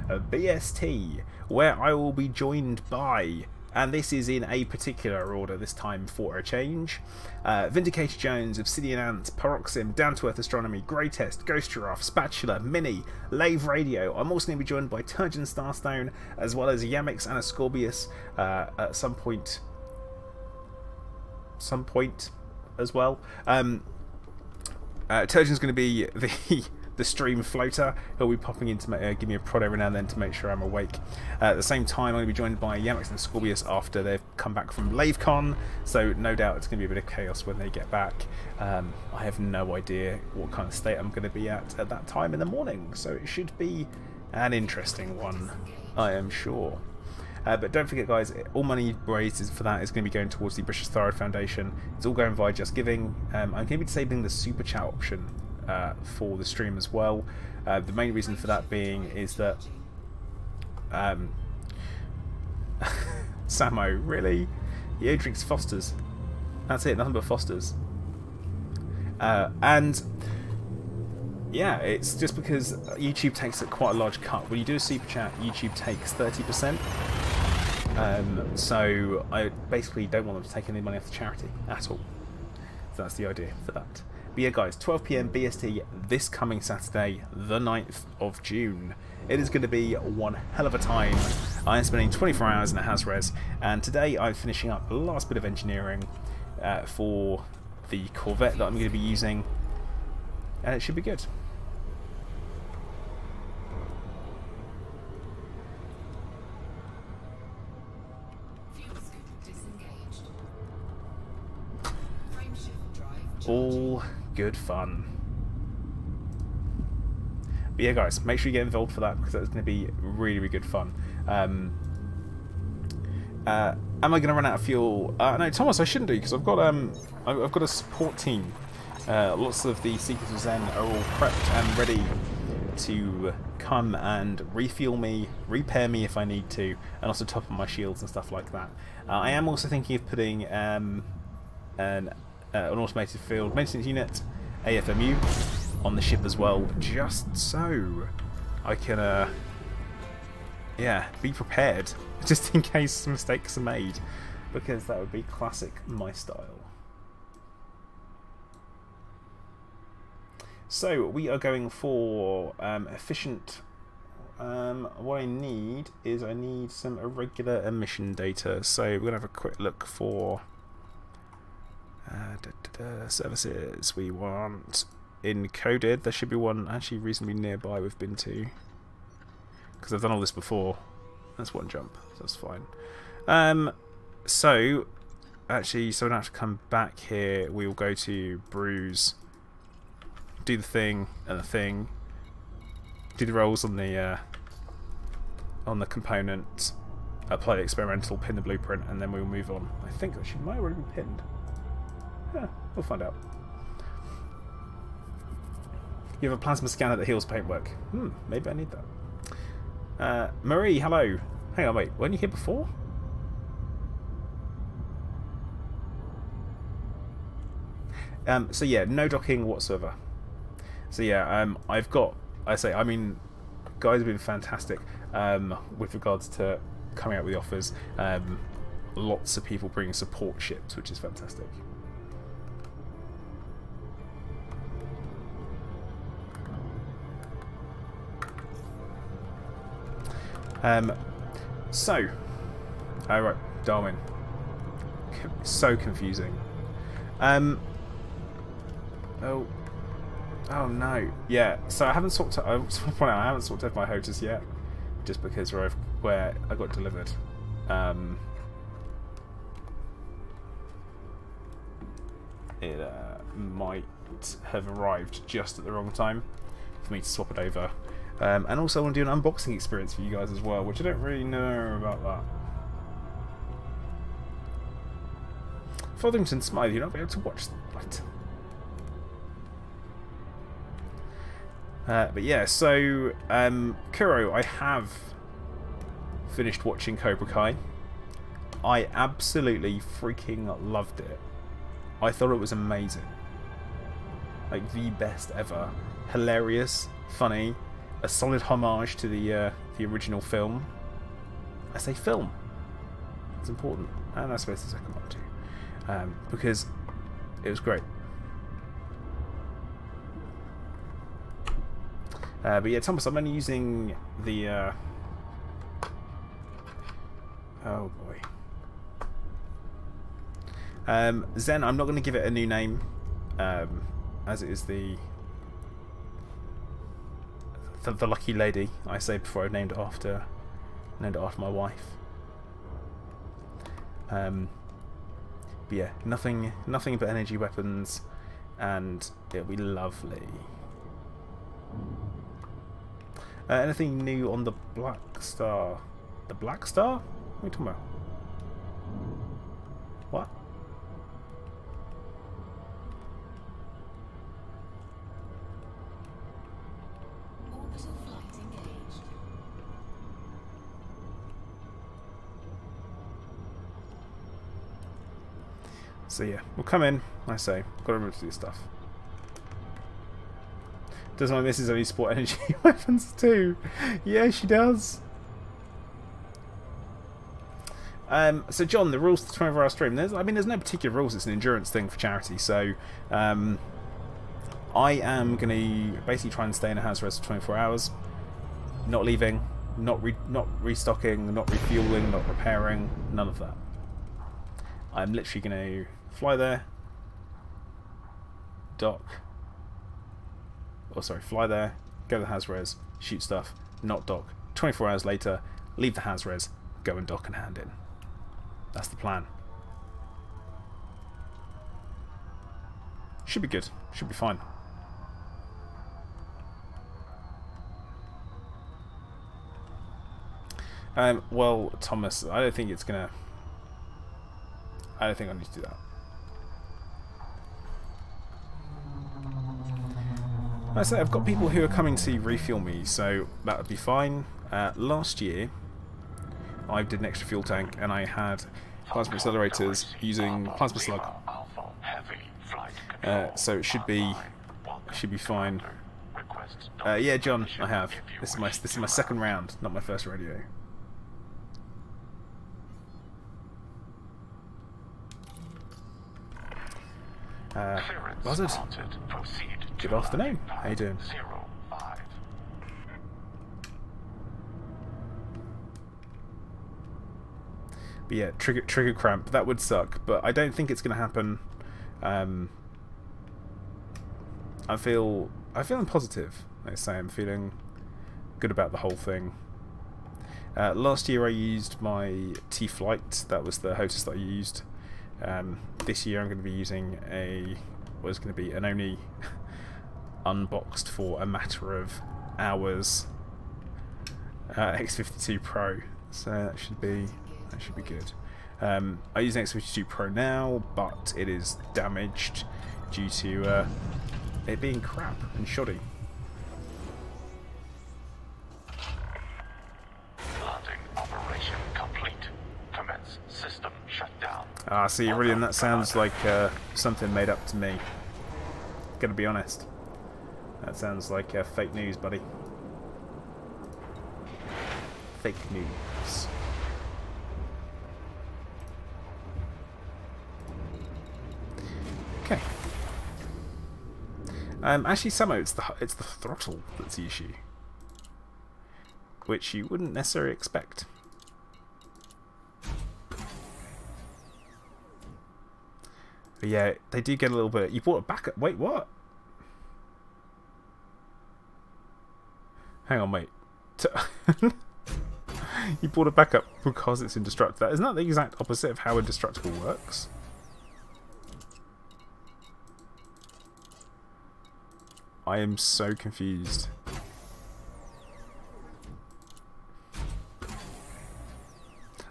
BST, where I will be joined by, and this is in a particular order this time for a change, Vindicator Jones, Obsidian Ant, Paroxym, Down to Earth Astronomy, Grey Test, Ghost Giraffe, Spatula, Mini, Lave Radio. I'm also going to be joined by Turgeon Starstone, as well as Yamix and Ascorbius at some point as well. Turgeon's going to be the stream floater. He'll be popping in to give me a prod every now and then to make sure I'm awake. At the same time, I'm going to be joined by Yamix and Scorbius after they've come back from LaveCon, so no doubt it's going to be a bit of chaos when they get back. I have no idea what kind of state I'm going to be at that time in the morning, so it should be an interesting one, I am sure. But don't forget, guys, all money raised for that is going to be going towards the British Thyroid Foundation. It's all going via Just Giving. I'm going to be disabling the super chat option for the stream as well. The main reason for that being is that Samo, really? He only drinks Fosters. That's it, nothing but Fosters. And yeah, it's just because YouTube takes quite a large cut. When you do a super chat, YouTube takes 30%. So I basically don't want them to take any money off the charity at all. So that's the idea for that. But yeah, guys, 12 PM BST this coming Saturday, the 9th of June. It is going to be one hell of a time. I am spending 24 hours in a house res, and today I'm finishing up the last bit of engineering for the Corvette that I'm going to be using, and it should be good. All good fun. But yeah, guys, make sure you get involved for that, because that's going to be really, really good fun. Am I going to run out of fuel? No, Thomas, I shouldn't do, because I've got a support team. Lots of the Seekers of Zen are all prepped and ready to come and refuel me, repair me if I need to, and also top up my shields and stuff like that. I am also thinking of putting an automated field maintenance unit, AFMU, on the ship as well, just so I can yeah, be prepared just in case mistakes are made, because that would be classic my style. So we are going for efficient. What I need is some irregular emission data, so we're going to have a quick look for services. We want encoded. There should be one actually reasonably nearby we've been to, because I've done all this before. That's one jump, so that's fine. So actually, so we don't have to come back here. We will go to Bruise, do the thing and the thing, do the rolls on the component, apply the experimental, pin the blueprint, and then we'll move on. I think that might already be pinned. Yeah, we'll find out. You have a plasma scanner that heals paintwork. Maybe I need that. Marie, hello. Hang on, wait. Weren't you here before? So yeah, no docking whatsoever. So yeah, I've got. I mean, guys have been fantastic with regards to coming out with the offers. Lots of people bringing support ships, which is fantastic. So, right, Darwin. So confusing. Oh no. Yeah. So I haven't sorted. I haven't sorted out my HOTAS yet, just because where I got delivered. It might have arrived just at the wrong time for me to swap it over. And also I want to do an unboxing experience for you guys as well, which I don't really know about that. Fotherington Smythe, you're not able to watch that. But yeah, so Kuro, I have finished watching Cobra Kai. I absolutely freaking loved it. I thought it was amazing. Like the best ever. Hilarious, funny, a solid homage to the original film. I say film. It's important. And I suppose the second one too. Because it was great. But yeah, Thomas, I'm only using the oh boy. Zen, I'm not going to give it a new name, as it is the lucky lady I say before I named it after my wife. But yeah, nothing but energy weapons, and it'll be lovely. Anything new on the Black Star? The Black Star? What are you talking about? What? Orbital flight engaged. So yeah, we'll come in, I say. Got to remember to do stuff. Does my missus only sport energy weapons too? Yeah, she does. So John, the rules to the 24-hour stream. There's no particular rules. It's an endurance thing for charity. So I am going to basically try and stay in a house arrest for 24 hours. Not leaving, not restocking, not refueling, not repairing, none of that. I'm literally going to fly there, dock. Oh, sorry, fly there, go to the Hazres, shoot stuff, not dock. 24 hours later, leave the Hazres, go and dock and hand in. That's the plan. Should be good. Should be fine. Well, Thomas, I don't think it's gonna... I don't think I need to do that. I say I've got people who are coming to refuel me, so that would be fine. Last year, I did an extra fuel tank, and I had plasma accelerators using plasma slug. So it should be fine. Yeah, John, I have. This is my second round, not my first radio. Buzzard. Good afternoon. How you doing? But yeah, trigger cramp. That would suck, but I don't think it's going to happen. I'm feeling positive. Let's say I'm feeling good about the whole thing. Last year I used my T-Flight. That was the HOTAS that I used. This year I'm going to be using an only unboxed for a matter of hours X52 Pro, so that should be good. I use an X52 Pro now, but it is damaged due to it being crap and shoddy. Landing operation complete. Commence system shutdown. Ah, see, Aurelian, that sounds like something made up to me. Gotta be honest. That sounds like fake news, buddy. fake news. Okay. Actually, Samo, it's the throttle that's the issue, which you wouldn't necessarily expect. But yeah, they do get a little bit. You bought a backup. Wait, what? Hang on, wait. You bought a backup because it's indestructible. Isn't that the exact opposite of how indestructible works? I am so confused.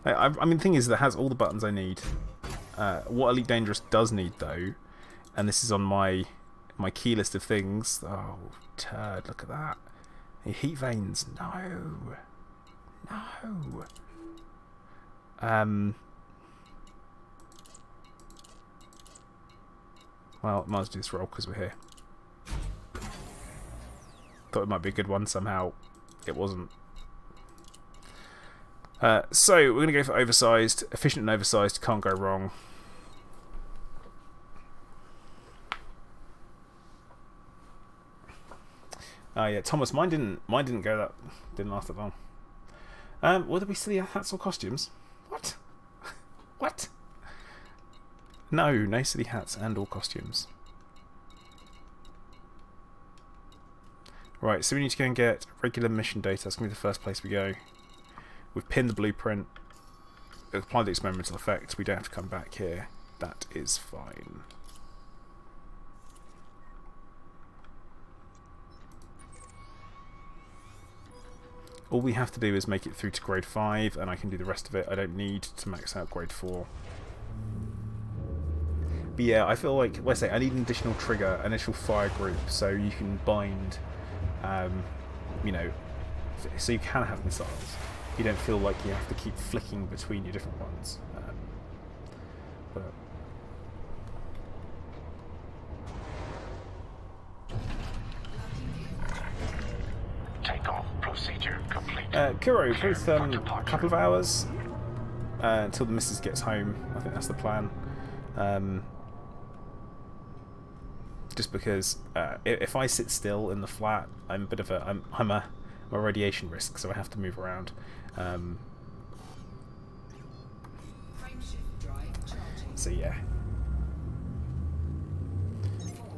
I mean, the thing is, that has all the buttons I need. What Elite Dangerous does need, though, and this is on my key list of things. Oh, turd! Look at that. Heat vanes. No. No. Well, might as well do this roll because we're here. Thought it might be a good one. Somehow, it wasn't. So we're going to go for oversized, efficient and oversized. Can't go wrong. Oh yeah, Thomas, mine didn't go that, didn't last that long. Will there be silly hats or costumes? What? What? No silly hats and or costumes. Right, so we need to go and get regular mission data. That's going to be the first place we go. We've pinned the blueprint. Applied the experimental effect. We don't have to come back here. That is fine. All we have to do is make it through to grade 5 and I can do the rest of it. I don't need to max out grade 4. But yeah, I feel like, let's say, I need an additional trigger, initial fire group, so you can bind, you know, so you can have missiles. You don't feel like you have to keep flicking between your different ones. But Takeoff procedure complete. Kuro, please a couple of hours until the missus gets home. I think that's the plan. Just because if I sit still in the flat, I'm a bit of a I'm a radiation risk, so I have to move around. So yeah,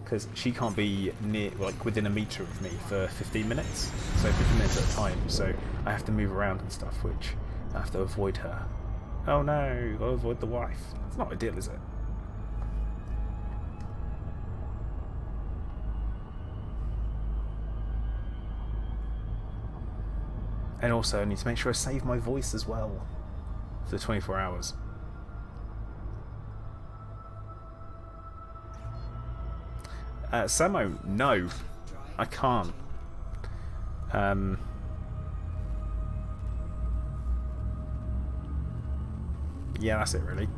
because she can't be near, like within a meter of me for 15 minutes, so 15 minutes at a time. So I have to move around and stuff, which I have to avoid her. Oh no, I'll avoid the wife. It's not ideal, is it? And also, I need to make sure I save my voice as well for 24 hours. Samo, no, I can't. Yeah, that's it really.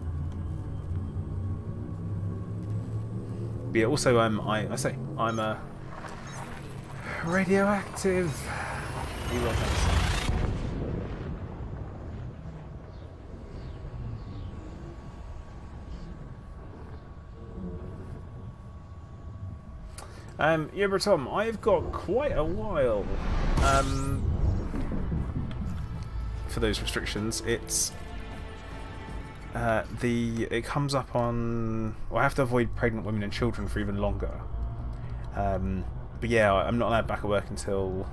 But yeah, also, I say I'm a radioactive. You will have yeah, but Tom, I've got quite a while for those restrictions. It's it comes up on, well, I have to avoid pregnant women and children for even longer. But yeah, I'm not allowed back at work until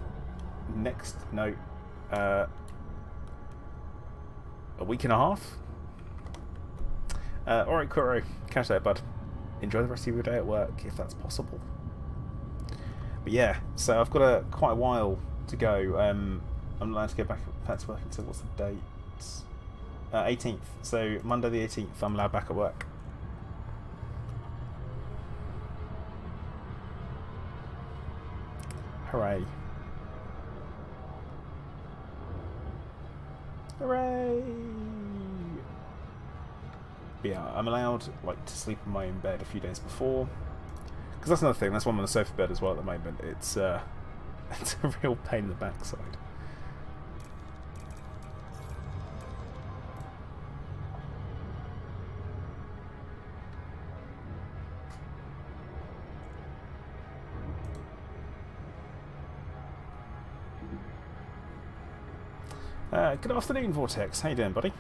a week and a half. Alright, Kuro, catch that, bud. Enjoy the rest of your day at work if that's possible. But yeah, so I've got quite a while to go. I'm not allowed to go back to work until, what's the date? 18th. So Monday the 18th, I'm allowed back at work. Hooray! Hooray! But yeah, I'm allowed like to sleep in my own bed a few days before. Because that's another thing, that's why I'm on the sofa bed as well at the moment. It's a real pain in the backside. Good afternoon, Vortex. How you doing, buddy?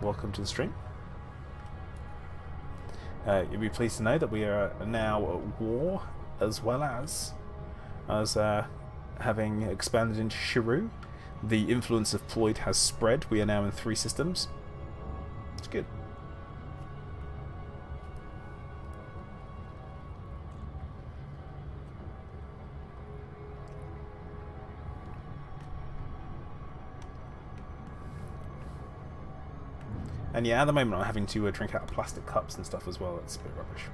Welcome to the stream. You'll be pleased to know that we are now at war, as well as having expanded into Shiru. The influence of Ployd has spread. We are now in 3 systems. It's good. And yeah, at the moment I'm having to drink out of plastic cups and stuff as well. It's a bit rubbish.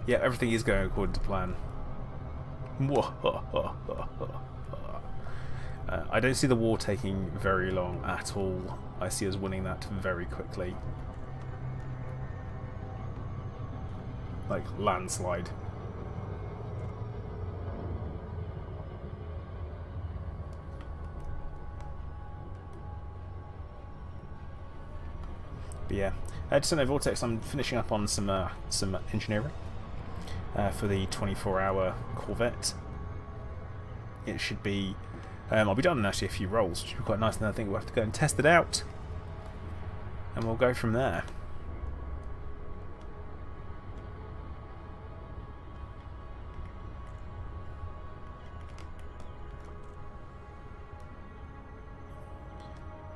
Yeah, everything is going according to plan. I don't see the war taking very long at all. I see us winning that very quickly. Like, landslide. But yeah, just know, Vortex, I'm finishing up on some engineering for the 24-hour Corvette. It should be, I'll be done in actually a few rolls, which should be quite nice, and I think we'll have to go and test it out, and we'll go from there.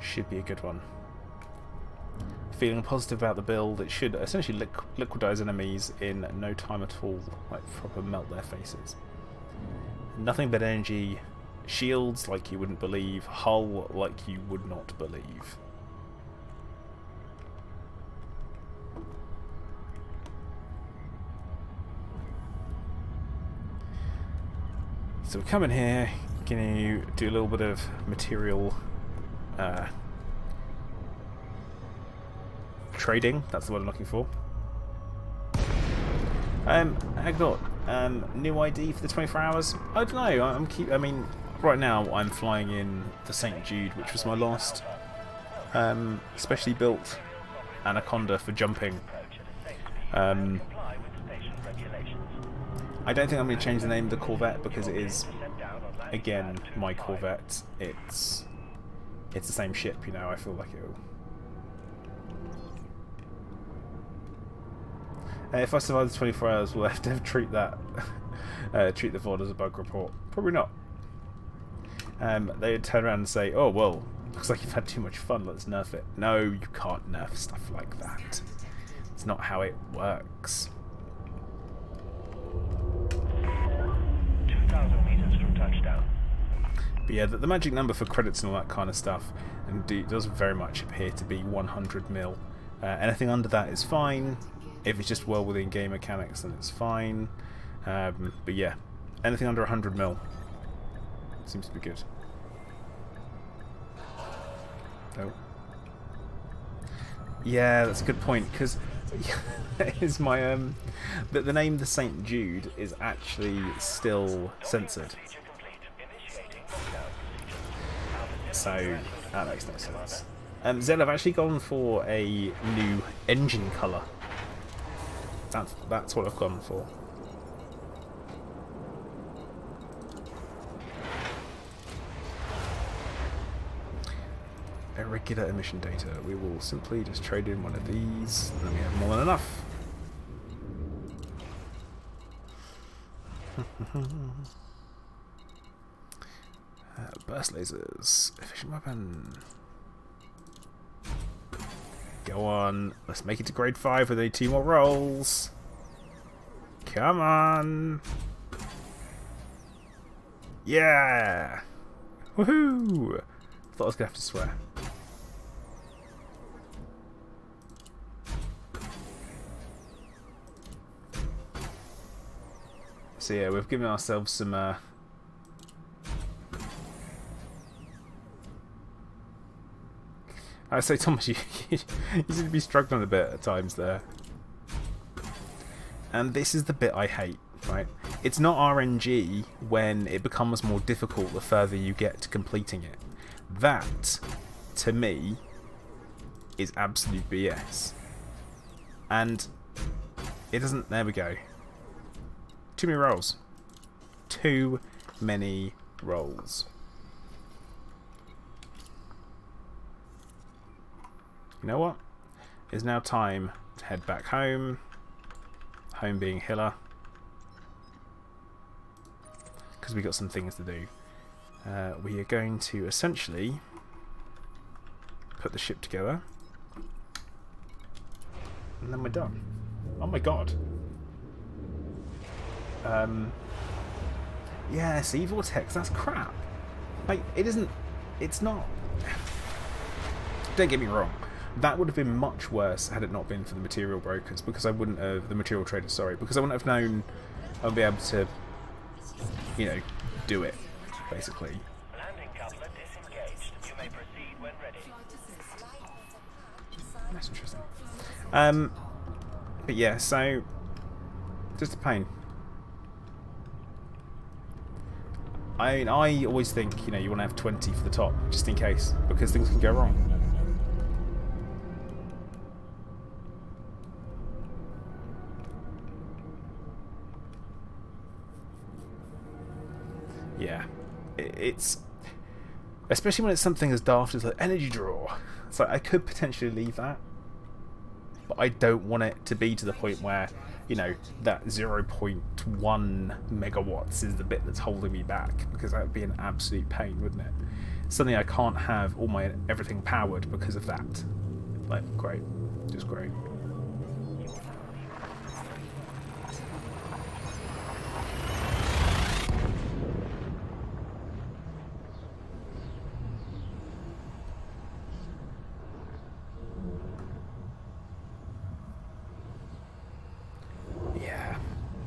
Should be a good one. Feeling positive about the build. It should essentially liquidize enemies in no time at all, like proper melt their faces. Nothing but energy, shields like you wouldn't believe, hull like you would not believe. So we come in here, going to do a little bit of material trading. That's the word I'm looking for. Agnot, new ID for the 24 hours? I don't know. I mean, right now I'm flying in the St. Jude, which was my last specially built Anaconda for jumping. I don't think I'm going to change the name of the Corvette because it is, again, my Corvette. It's the same ship, you know. I feel like it'll. If I survive the 24 hours, we'll have to treat that, treat the VOD as a bug report. Probably not. They'd turn around and say, "Oh well, looks like you've had too much fun. Let's nerf it." No, you can't nerf stuff like that. It's not how it works. 2,000 meters from touchdown. But yeah, the magic number for credits and all that kind of stuff, indeed, does very much appear to be 100 mil. Anything under that is fine. If it's just well within game mechanics, then it's fine. But yeah, anything under 100 mil seems to be good. Oh. Yeah, that's a good point, because is my the name the St. Jude is actually still censored. So that makes no sense. Zed, I've actually gone for a new engine colour. That's what I've gone for. Irregular emission data. We will simply just trade in one of these, and then we have more than enough. Burst lasers. Efficient weapon. Go on. Let's make it to grade 5 with 2 more rolls. Come on. Yeah. Woohoo. Thought I was going to have to swear. So yeah, we've given ourselves some I say, Thomas, you seem to be struggling a bit at times there. And this is the bit I hate, right? It's not RNG when it becomes more difficult the further you get to completing it. That, to me, is absolute BS. And It doesn't... There we go. Too many rolls. Too many rolls. You know what? It's now time to head back home. Home being Hiller. Because we got some things to do. We are going to essentially put the ship together. And then we're done. Oh my god. Yeah, see, Vortex, that's crap. Like, it isn't... It's not... Don't get me wrong. That would have been much worse had it not been for the material brokers, because I wouldn't have... The material traders, sorry. Because I wouldn't have known I would be able to, you know, do it, basically. Landing coupler disengaged. You may proceed when ready. That's interesting. But yeah, so... Just a pain. I mean, I always think, you know, you want to have 20 for the top, just in case, because things can go wrong. Yeah, it's... Especially when it's something as daft as like energy draw. It's like, I could potentially leave that, but I don't want it to be to the point where, you know, that 0.1 megawatts is the bit that's holding me back, because that would be an absolute pain, wouldn't it? Suddenly I can't have all my everything powered because of that. Like, great. Just great.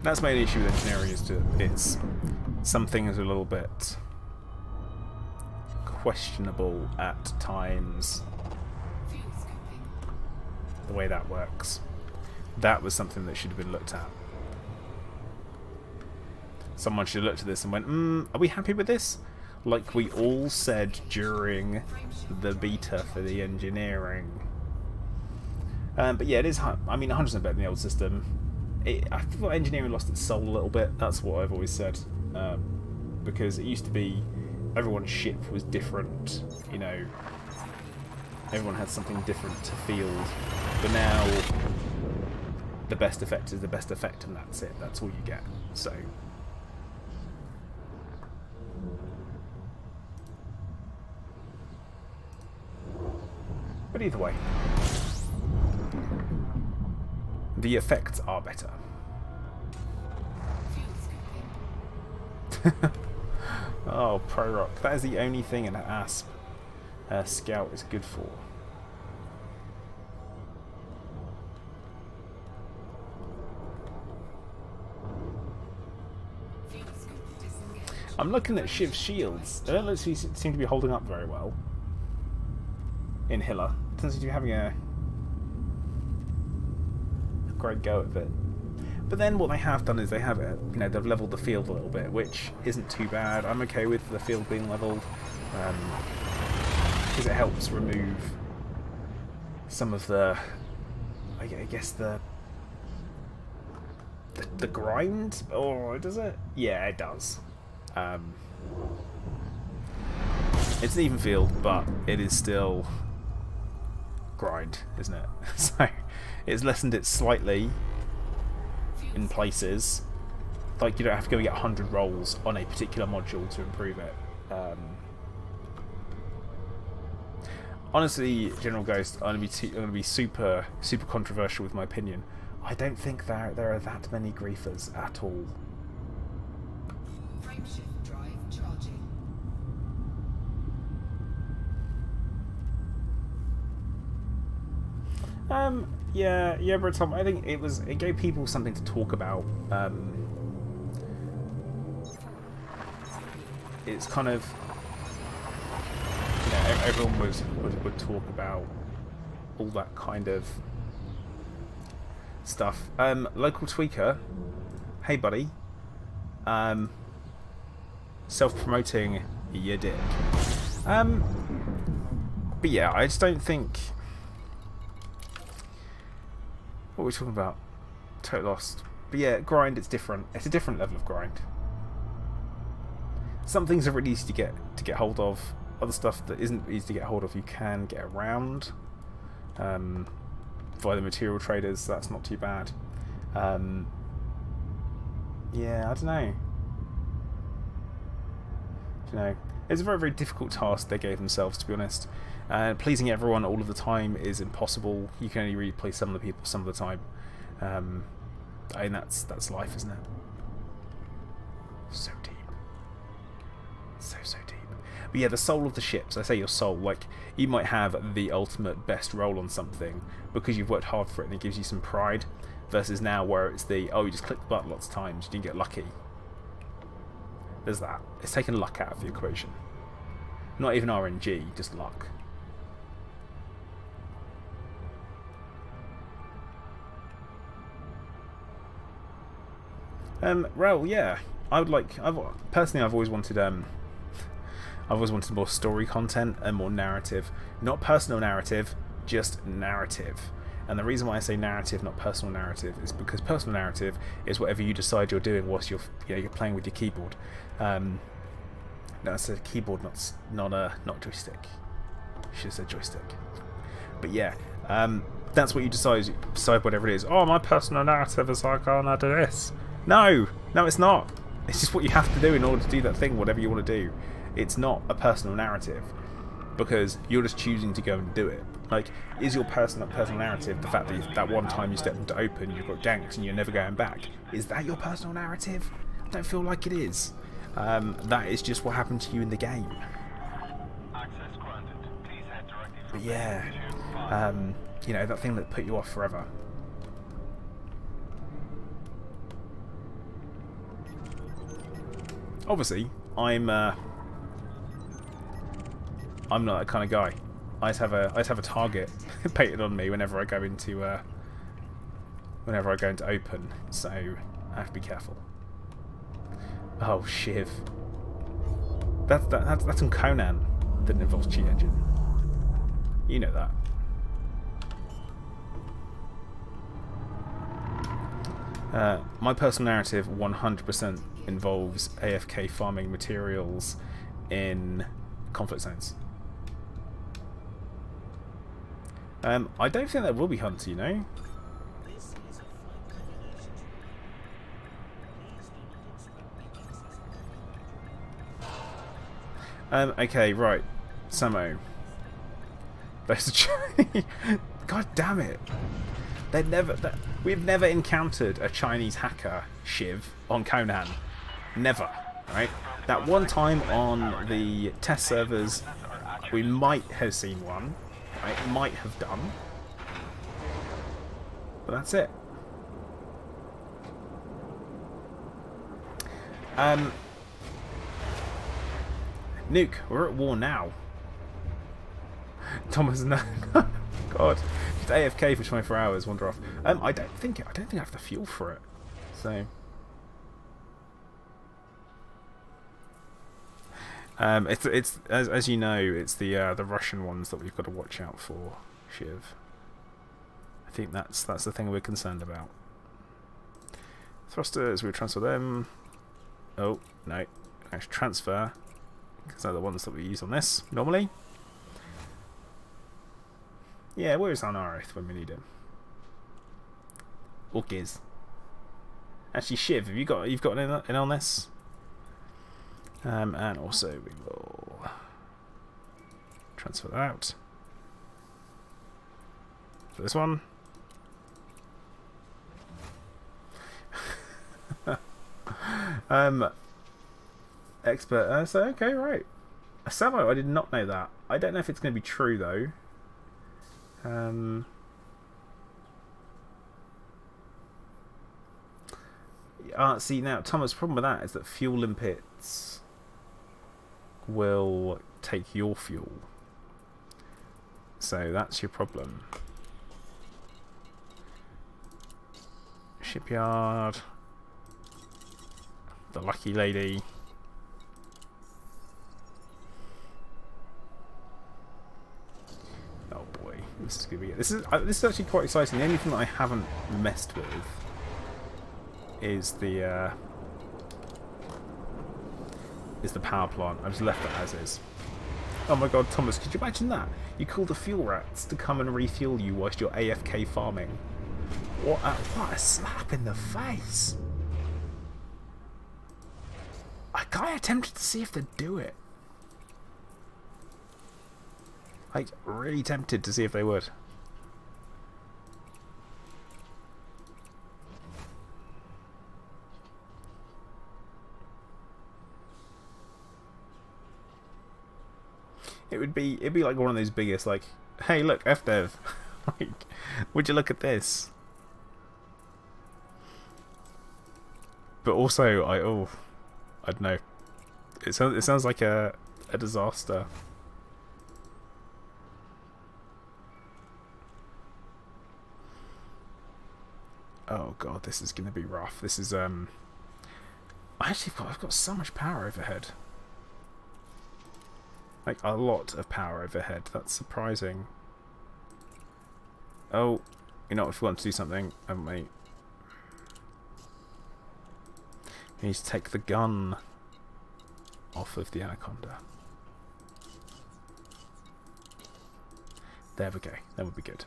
That's my only issue with engineering, is that it's some things are a little bit questionable at times. The way that works. That was something that should have been looked at. Someone should have looked at this and went, are we happy with this? Like we all said during the beta for the engineering. But yeah, it is, I mean, 100% better than the old system. I thought engineering lost its soul a little bit. That's what I've always said, because it used to be everyone's ship was different, you know, everyone had something different to field, but now the best effect is the best effect, and that's it, that's all you get. So but either way, the effects are better. Oh, Pro Rock. That is the only thing an ASP Scout is good for. I'm looking at Shiv's shields. They don't seem to be holding up very well in Hiller. Doesn't seem to be having a great go at it. But then what they have done is they have it, you know, they've leveled the field a little bit, which isn't too bad. I'm okay with the field being leveled, because it helps remove some of the, I guess the grind, or does it? Yeah, it does. It's an even field, but it is still grind, isn't it? So it's lessened it slightly in places. Like, you don't have to go get 100 rolls on a particular module to improve it. Honestly, General Ghost, I'm going to be super controversial with my opinion. I don't think there are that many griefers at all. Frameshift drive charging. Yeah, but Tom, I think it gave people something to talk about. It's kind of, you know, everyone would talk about all that kind of stuff. Local tweaker, hey buddy, self-promoting, you did. But yeah, I just don't think. What are we talking about? Total lost. But yeah, grind, it's different. It's a different level of grind. Some things are really easy to get hold of. Other stuff that isn't easy to get hold of, you can get around via the material traders. So that's not too bad. Yeah, I don't know. It's a very, very difficult task they gave themselves, to be honest. Pleasing everyone all of the time is impossible. You can only really please some of the people some of the time. I mean, that's life, isn't it? So deep. So deep. But yeah, the soul of the ships. I say your soul. Like, you might have the ultimate best roll on something because you've worked hard for it and it gives you some pride. Versus now where it's the, oh, you just click the button lots of times, you didn't get lucky. There's that. It's taken luck out of the equation. Not even RNG, just luck. Well, yeah. I would like. Personally, I've always wanted more story content and more narrative. Not personal narrative, just narrative. And the reason why I say narrative, not personal narrative, is because personal narrative is whatever you decide you're doing whilst you're playing with your keyboard. No, it's a keyboard, not joystick. Should have said joystick. But yeah, that's what you decide whatever it is. Oh, my personal narrative is like, oh, no, do this. No, it's not. It's just what you have to do in order to do that thing, whatever you want to do. It's not a personal narrative because you're just choosing to go and do it. Like, is your personal narrative the fact that that one time you stepped into open, you've got ganked and you're never going back? Is that your personal narrative? I don't feel like it is. That is just what happened to you in the game. But yeah, you know, that thing that put you off forever. Obviously, I'm not that kind of guy. I just have a target painted on me whenever I go into open, so I have to be careful. Oh, Shiv. That's on Conan that involves cheat engine. You know that. My personal narrative 100% involves AFK farming materials in conflict zones. I don't think there will be hunter, you know. Okay, right. Samo. God damn it. We've never encountered a Chinese hacker, Shiv, on Conan. Never, right? That one time on the test servers, we might have seen one. Right? Might have done. But that's it. Nuke, we're at war now. Thomas, no. God, just AFK for 24 hours, wander off. I don't think I have the fuel for it. So, it's as you know, it's the Russian ones that we've got to watch out for, Shiv. I think that's the thing we're concerned about. Thrusters, we transfer them. Oh no, actually transfer. Because they're the ones that we use on this normally. Yeah, where is Arnareth when we need him? Or Giz. Actually, Shiv, have you've got in on this? And also we will transfer that out. For this one. Expert. So okay, right. A Samo, I did not know that. I don't know if it's going to be true though. See now, Thomas, the problem with that is that fuel limpets will take your fuel. So that's your problem. Shipyard. The lucky lady. Oh boy, this is gonna be. This is actually quite exciting. The only thing that I haven't messed with is the power plant. I've just left it as is. Oh my god, Thomas, could you imagine that? You call the fuel rats to come and refuel you whilst you're AFK farming. What a slap in the face. I kind of tempted to see if they'd do it. Like, really tempted to see if they would. It'd be like one of those biggest, like, hey look, FDev, like, would you look at this? But also, I don't know. It sounds like a disaster. Oh god, this is gonna be rough. This is I've got so much power overhead. Like, a lot of power overhead. That's surprising. Oh, you know, if we want to do something, haven't we? We need to take the gun off of the Anaconda. There we go. That would be good.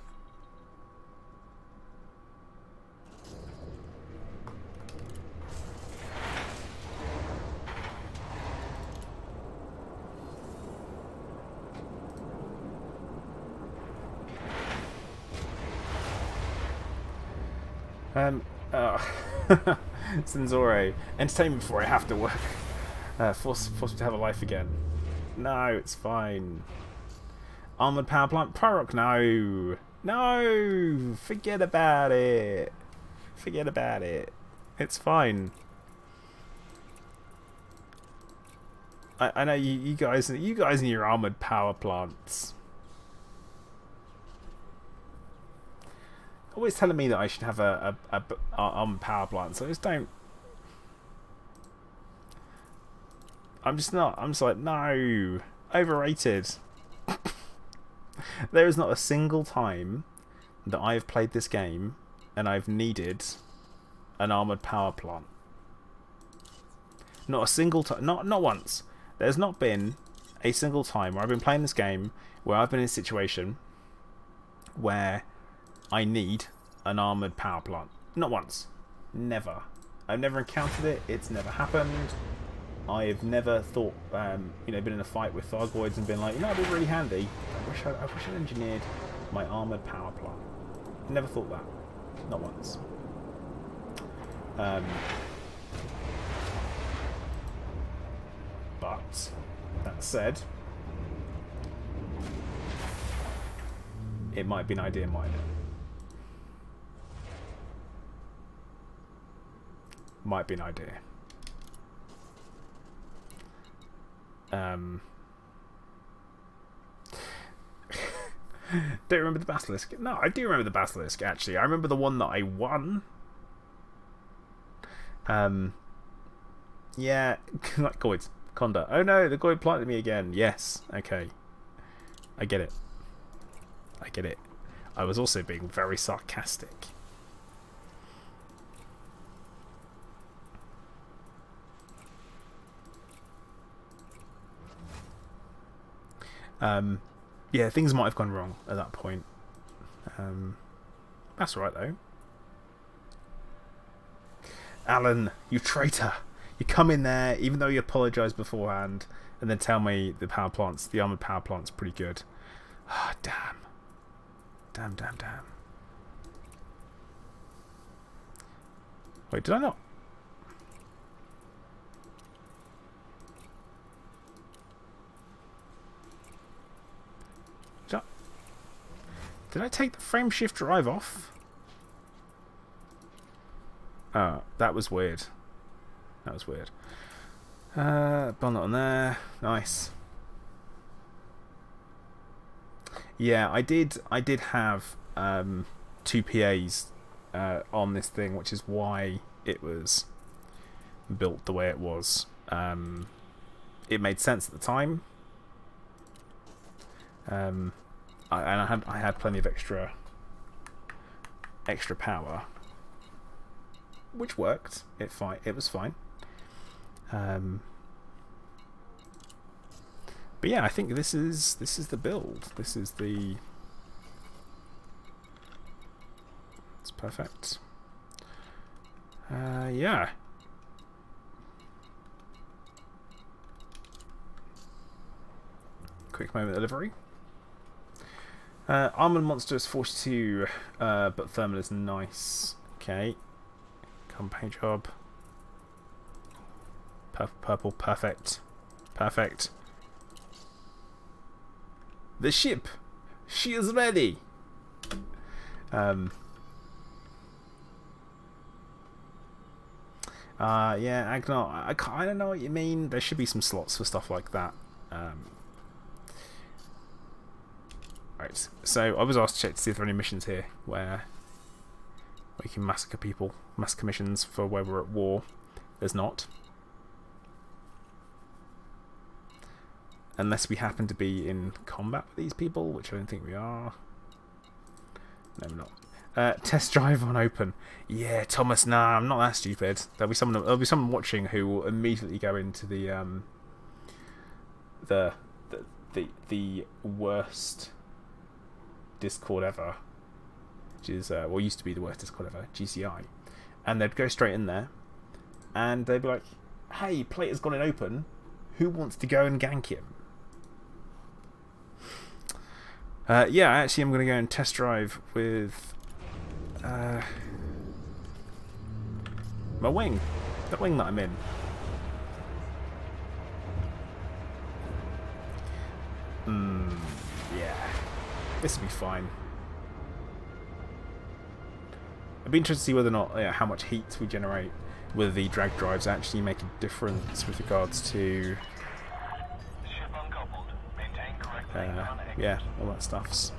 Senzore, entertain me before I have to work. Force me to have a life again. No, it's fine. Armored power plant, Pyrock, no, no, forget about it. Forget about it. It's fine. I know you guys and your armored power plants. Always telling me that I should have a power plant, so I just don't. I'm just like, no, overrated. There is not a single time that I have played this game and I've needed an armored power plant. Not a single time, not once. There's not been a single time where I've been playing this game where I've been in a situation where I need an armoured power plant. Not once. Never. I've never encountered it. It's never happened. I've never thought, you know, been in a fight with Thargoids and been like, you know, it'd be really handy. I wish I'd engineered my armoured power plant. Never thought that. Not once. But, that said, it might be an idea, mightn't it? Might be an idea. Don't remember the Basilisk. No, I do remember the Basilisk, actually. I remember the one that I won. Yeah, like Goids. Conda. Oh no, the Goid planted me again. Yes, okay. I get it. I get it. I was also being very sarcastic. Yeah, things might have gone wrong at that point. That's right though. Alan, you traitor! You come in there, even though you apologise beforehand, and then tell me the armoured power plant's pretty good. Ah, damn. Damn. Wait, did I not? Did I take the frame shift drive off? Oh, that was weird. That was weird. Bond that on there. Nice. Yeah, I did have 2 PAs on this thing, which is why it was built the way it was. It made sense at the time. And I had plenty of extra power. which worked. It was fine. But yeah, I think this is the build. This is the. It's perfect. Yeah. Quick moment of delivery. Armored monster is 42, but thermal is nice. Okay. Campaign job. Purple, perfect. Perfect. The ship! She is ready! Yeah, Agnar, I don't know what you mean. There should be some slots for stuff like that. Right, so I was asked to check to see if there are any missions here where we can massacre people. Massacre missions for where we're at war. There's not. Unless we happen to be in combat with these people, which I don't think we are. No, we're not. Test drive on open. Yeah, Thomas. Nah, I'm not that stupid. There'll be someone watching who will immediately go into the worst Discord ever, which is well, used to be the worst Discord ever, GCI, and they'd go straight in there, and they'd be like, "Hey, plate has gone in open. Who wants to go and gank him?" Yeah, actually, I'm going to go and test drive with my wing, the wing that I'm in. Yeah, this will be fine. I'd be interested to see whether or not, how much heat we generate, whether the drag drives actually make a difference with regards to yeah, all that stuffs.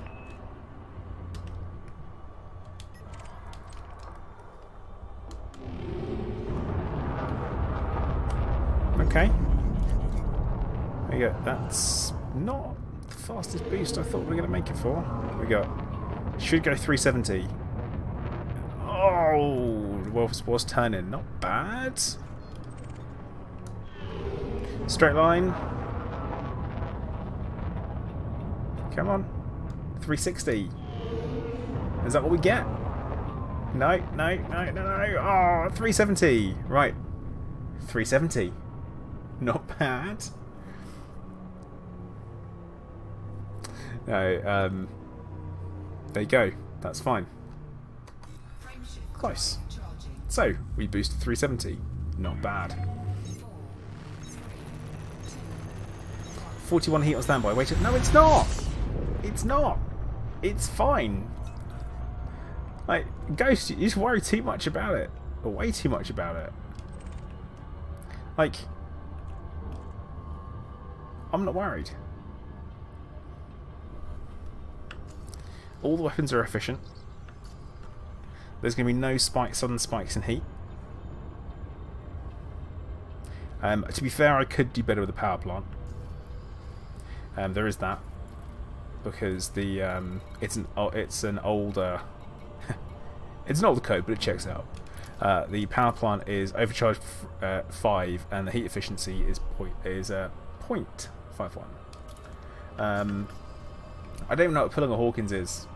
Okay. There you go. That's not the fastest boost I thought we were going to make it for. We got. Should go 370. Oh, was turning. Not bad. Straight line. Come on. 360. Is that what we get? No. Oh, 370. Right. 370. Not bad. No, there you go. That's fine. Close. So, we boosted 370. Not bad. 41 heat on standby. Wait, no, it's not! It's not! It's fine. Like, Ghost, you just worry too much about it. Or way too much about it. Like, I'm not worried. All the weapons are efficient. There's going to be no sudden spikes in heat. To be fair, I could do better with the power plant. There is that, because the it's an older it's an older code, but it checks out. The power plant is overcharged 5, and the heat efficiency is 0.51. I don't even know what pulling a Hawkins is.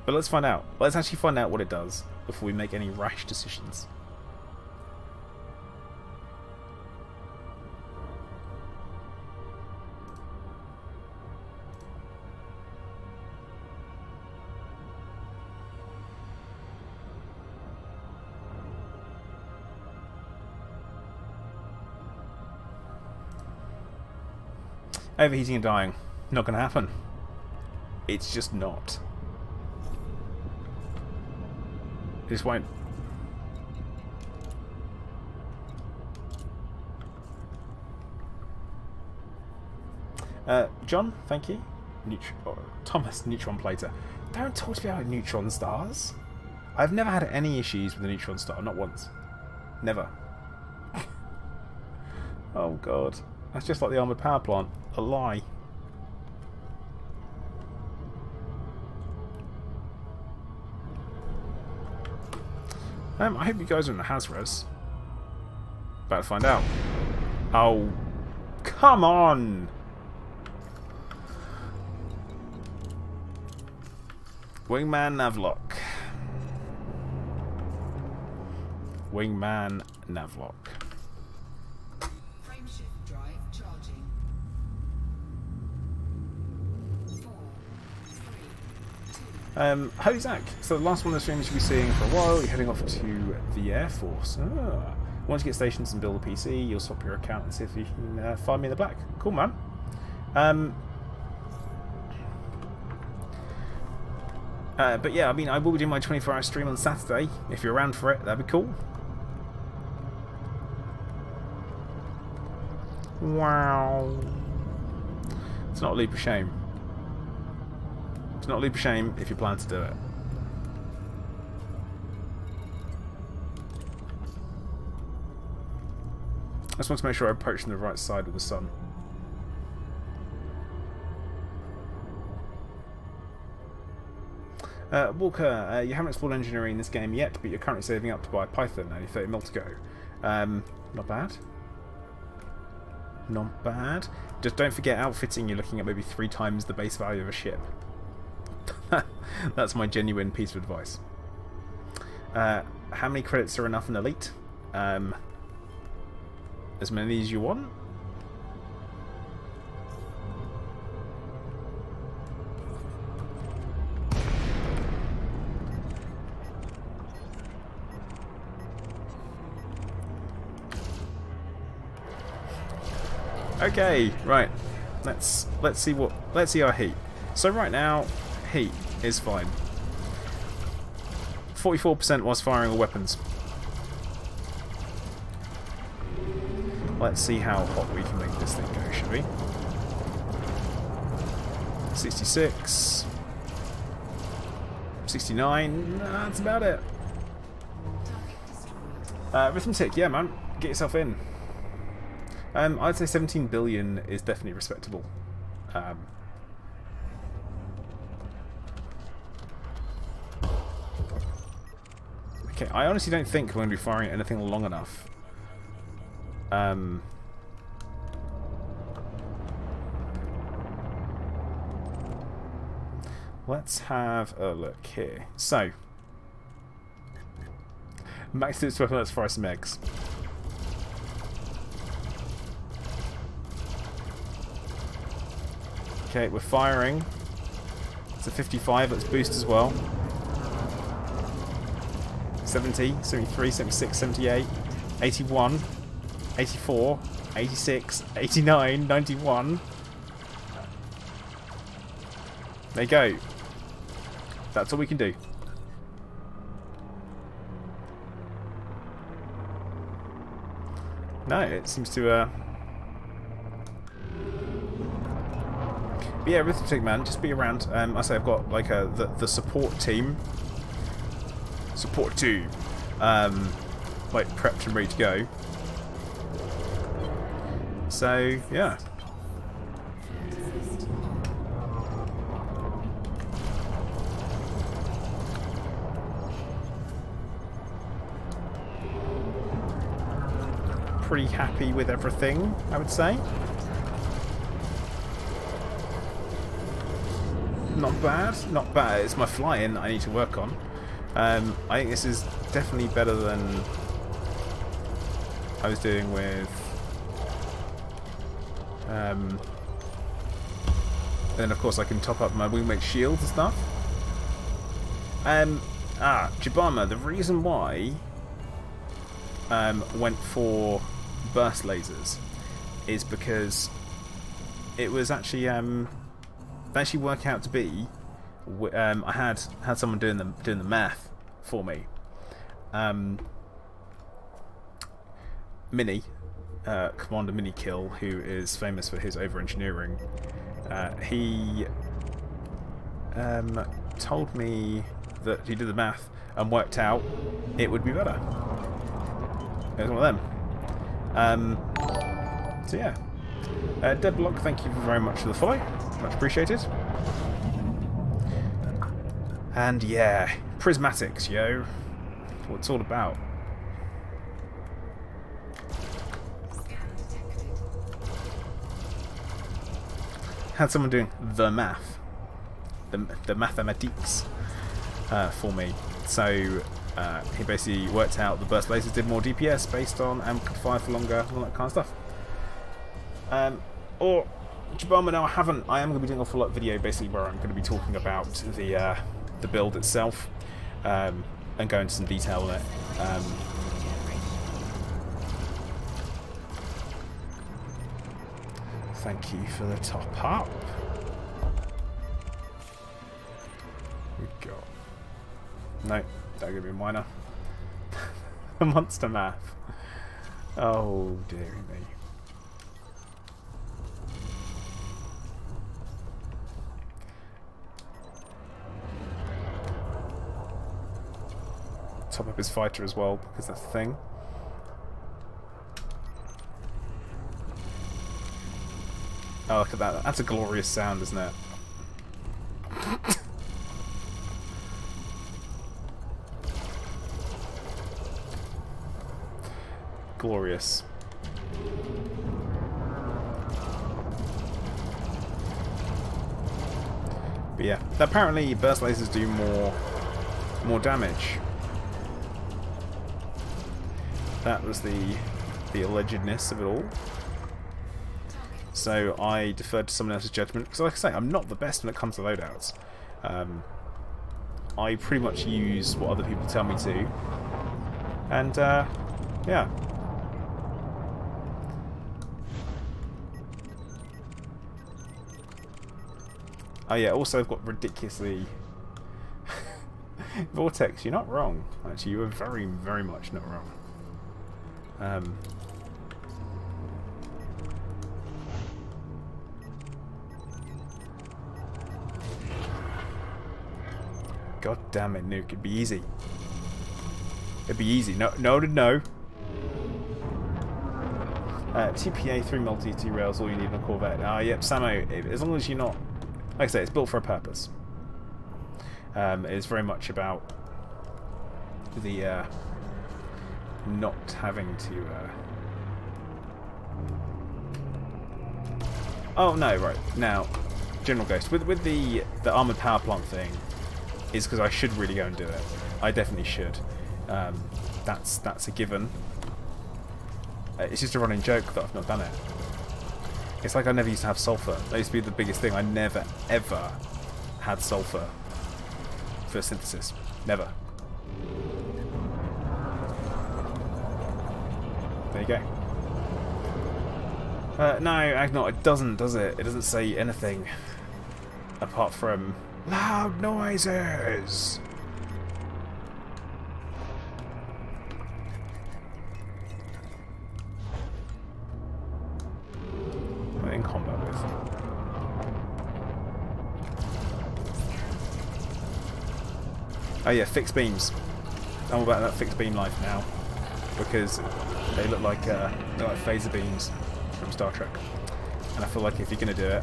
But let's find out. Let's actually find out what it does before we make any rash decisions. Overheating and dying. Not going to happen. It's just not. It just won't. John, thank you. Thomas, neutron plater. Don't talk to me about neutron stars. I've never had any issues with a neutron star. Not once. Never. Oh god. That's just like the armoured power plant. A lie. I hope you guys are in the Hazres. About to find out. Oh, come on! Wingman Navlock. Wingman Navlock. Frameshift drive charging. 4, 3, 2. Hello Zach. So the last one of the streams you'll be seeing for a while, you're heading off to the Air Force. Once you get stations and build a PC, you'll swap your account and see if you can find me in the black. Cool, man. But yeah, I mean, I will be doing my 24-hour stream on Saturday. If you're around for it, that'd be cool. Wow. It's not a leap of shame. It's not a leap of shame if you plan to do it. I just want to make sure I approach from the right side of the sun. Walker, you haven't explored engineering in this game yet, but you're currently saving up to buy Python, only 30 mil to go. Not bad. Not bad. Just don't forget outfitting, you're looking at maybe 3 times the base value of a ship. That's my genuine piece of advice. How many credits are enough in Elite? As many as you want. Okay, right. Let's see our heat. So right now, heat is fine. 44% whilst firing all weapons. Let's see how hot we can make this thing go, shall we? 66. 69. That's about it. Arithmetic, yeah, man. Get yourself in. I'd say 17 billion is definitely respectable. Okay, I honestly don't think we're going to be firing at anything long enough. Let's have a look here. So, max this weapon, let's fry some eggs. Okay, we're firing. It's a 55, let's boost as well. 70, 73, 76, 78, 81, 84, 86, 89, 91. There you go. That's all we can do. No, it seems to But yeah, arithmetic, man, just be around. I say I've got like the support team. Like prepped and ready to go. So yeah. Pretty happy with everything, I would say. Not bad, not bad. It's my flying that I need to work on. I think this is definitely better than I was doing with then of course I can top up my wingmate shields and stuff. Jabama, the reason why went for burst lasers is because it was actually work out to be I had someone doing the math for me. Mini, Commander Mini Kill, who is famous for his over-engineering, he told me that he did the math and worked out it would be better. It was one of them. So yeah. Deblock, thank you very much for the follow. Much appreciated. And yeah, prismatics, yo. what it's all about. Had someone doing the math, the mathematics for me. So he basically worked out the burst lasers did more DPS based on and could fire for longer, all that kind of stuff. Or Jabama, no, I haven't. I am going to be doing a follow-up video basically where I'm going to be talking about the build itself and go into some detail on it. Thank you for the top up. We got no, don't give me a minor. The monster math. Oh dear me. Top up his fighter as well because that's the thing. Oh, look at that. That's a glorious sound, isn't it? Glorious. But yeah, apparently burst lasers do more damage. That was the allegedness of it all. So I deferred to someone else's judgment, because like I say, I'm not the best when it comes to loadouts. I pretty much use what other people tell me to. And, yeah. Oh yeah, also I've got ridiculously... Vortex, you're not wrong. Actually, you are very, very much not wrong. God damn it, Nuke, it'd be easy. It'd be easy. No. TPA, 3 multi, 2 rails, all you need in a Corvette. Yep, Samo, as long as you're not... Like I say, it's built for a purpose. It's very much about the not having to... Oh, no, right. Now, General Ghost, with the armoured power plant thing, is because I should really go and do it. I definitely should. That's a given. It's just a running joke that I've not done it. It's like I never used to have sulfur. That used to be the biggest thing. I never, ever had sulfur for synthesis. Never. There you go. No, Agnot, it doesn't, does it? It doesn't say anything apart from loud noises. What are they in combat with? Oh yeah, fixed beams. I'm all about that fixed beam life now because they look like phaser beams from Star Trek, and I feel like if you're gonna do it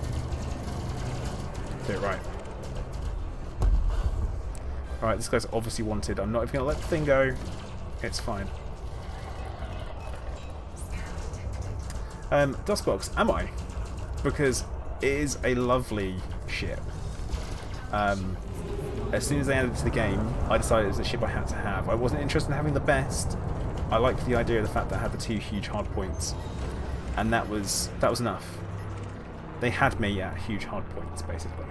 right. Alright, this guy's obviously wanted. I'm not even gonna let the thing go. It's fine. Duskbox, am I? Because it is a lovely ship. As soon as they added it to the game, I decided it was a ship I had to have. I wasn't interested in having the best. I liked the idea of the fact that I had the 2 huge hard points, and that was enough. They had me at huge hard points, basically.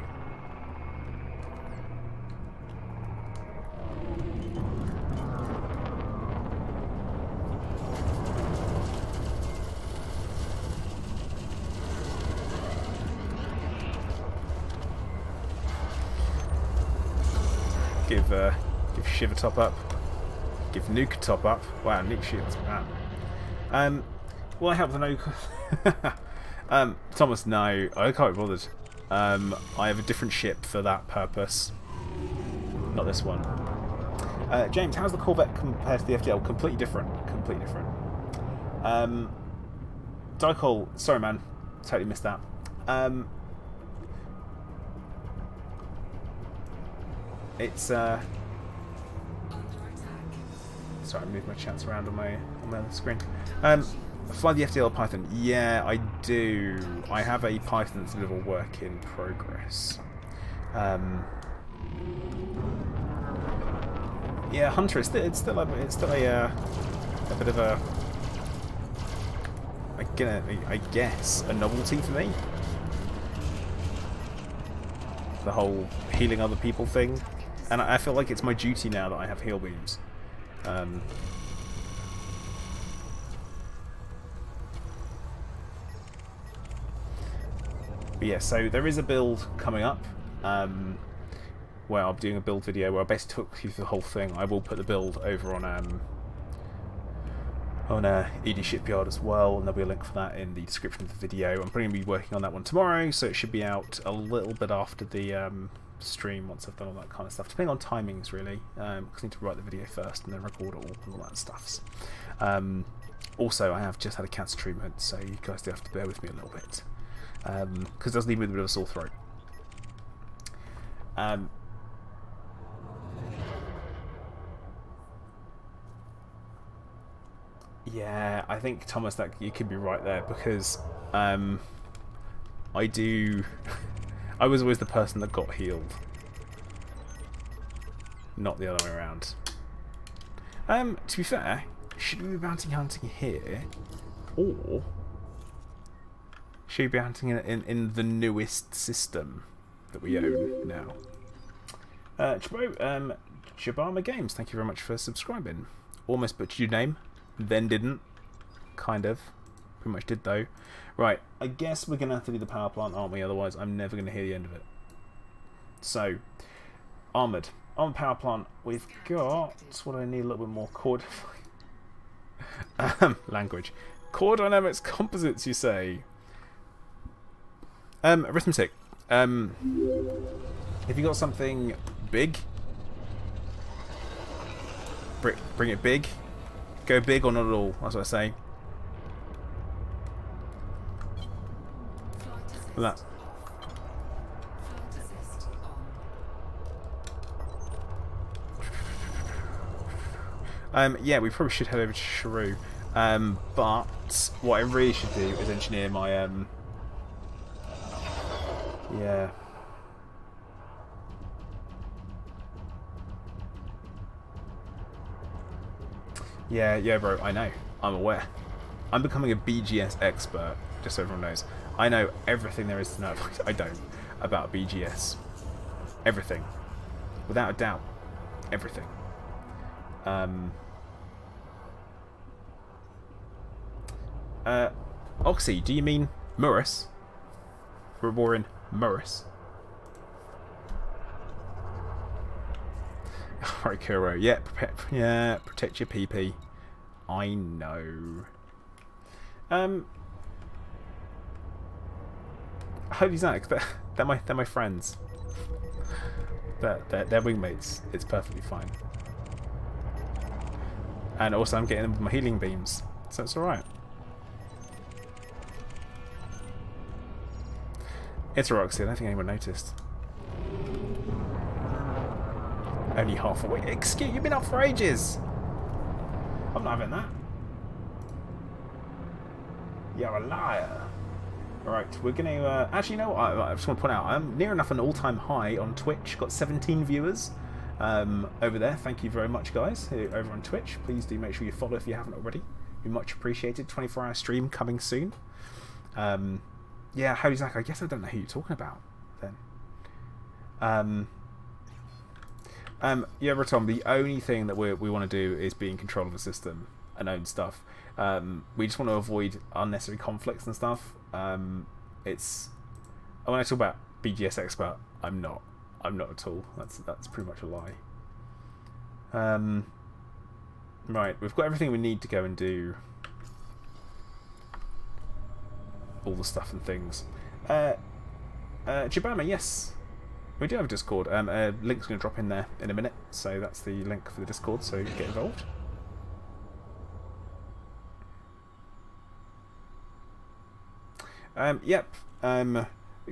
Give Shiv a top up. Give Nuke a top up. Wow, Nuke shields, man. Will I help the Nuke? Thomas, no, I can't be bothered. I have a different ship for that purpose. Not this one. James, how's the Corvette compared to the FDL? Completely different. Completely different. Dicol, sorry man, totally missed that. It's Sorry, I moved my chats around on my other screen. Fly the FDL Python. Yeah, I do. I have a Python that's a bit of a work in progress. Yeah, Hunter. It's still a bit of a, I guess, a novelty for me. The whole healing other people thing, and I feel like it's my duty now that I have heal beams. But yeah, so there is a build coming up where I'm doing a build video where I basically took you through the whole thing. I will put the build over on ED Shipyard as well, and there'll be a link for that in the description of the video. I'm probably going to be working on that one tomorrow, so it should be out a little bit after the stream once I've done all that kind of stuff, depending on timings really, because I need to write the video first and then record it all and all that stuff. Also, I have just had a cancer treatment, so you guys do have to bear with me a little bit, because it does leave me with a bit of a sore throat. Yeah, I think, Thomas, that you could be right there, because I was always the person that got healed, not the other way around. To be fair, should we be bounty hunting here, or should we be hunting in the system that we own now? Jabama Games, thank you very much for subscribing. Almost butchered your name, then didn't. Kind of. Pretty much did though. Right, I guess we're going to have to do the power plant, aren't we? Otherwise I'm never going to hear the end of it. So, Armoured. On power plant, we've got... what do I need? A little bit more core... language. Core dynamics composites, you say? Arithmetic. Have you got something big? Bring it big. Go big or not at all, that's what I say. That. Yeah, we probably should head over to Shrew. But what I really should do is engineer my yeah. Yeah, bro, I know. I'm aware. I'm becoming a BGS expert, just so everyone knows. I know everything there is to know. I don't. About BGS. Everything. Without a doubt. Everything. Oxy, do you mean Murris? We're more in Murris. Alright, Kuro. Yeah, protect your PP. I know. Holy Zach, they're my friends. They're wingmates. It's perfectly fine. And also I'm getting them with my healing beams, so it's alright. It's alright, I don't think anyone noticed. Only half away. Excuse, you've been up for ages. I'm not having that. You're a liar. Alright, we're going to... actually, you know what? I just want to point out, I'm near enough an all-time high on Twitch. Got 17 viewers over there. Thank you very much, guys, over on Twitch. Please do make sure you follow if you haven't already. Be much appreciated. 24-hour stream coming soon. Yeah, holy Zach, I guess I don't know who you're talking about, then. Yeah, Rotom, the only thing that we want to do is be in control of the system and own stuff. We just want to avoid unnecessary conflicts and stuff. It's... when I talk about BGS expert, I'm not at all. That's pretty much a lie. Right, we've got everything we need to go and do all the stuff and things. Jabama, yes. We do have a Discord. Link's going to drop in there in a minute, so that's the link for the Discord, so get involved. Yep.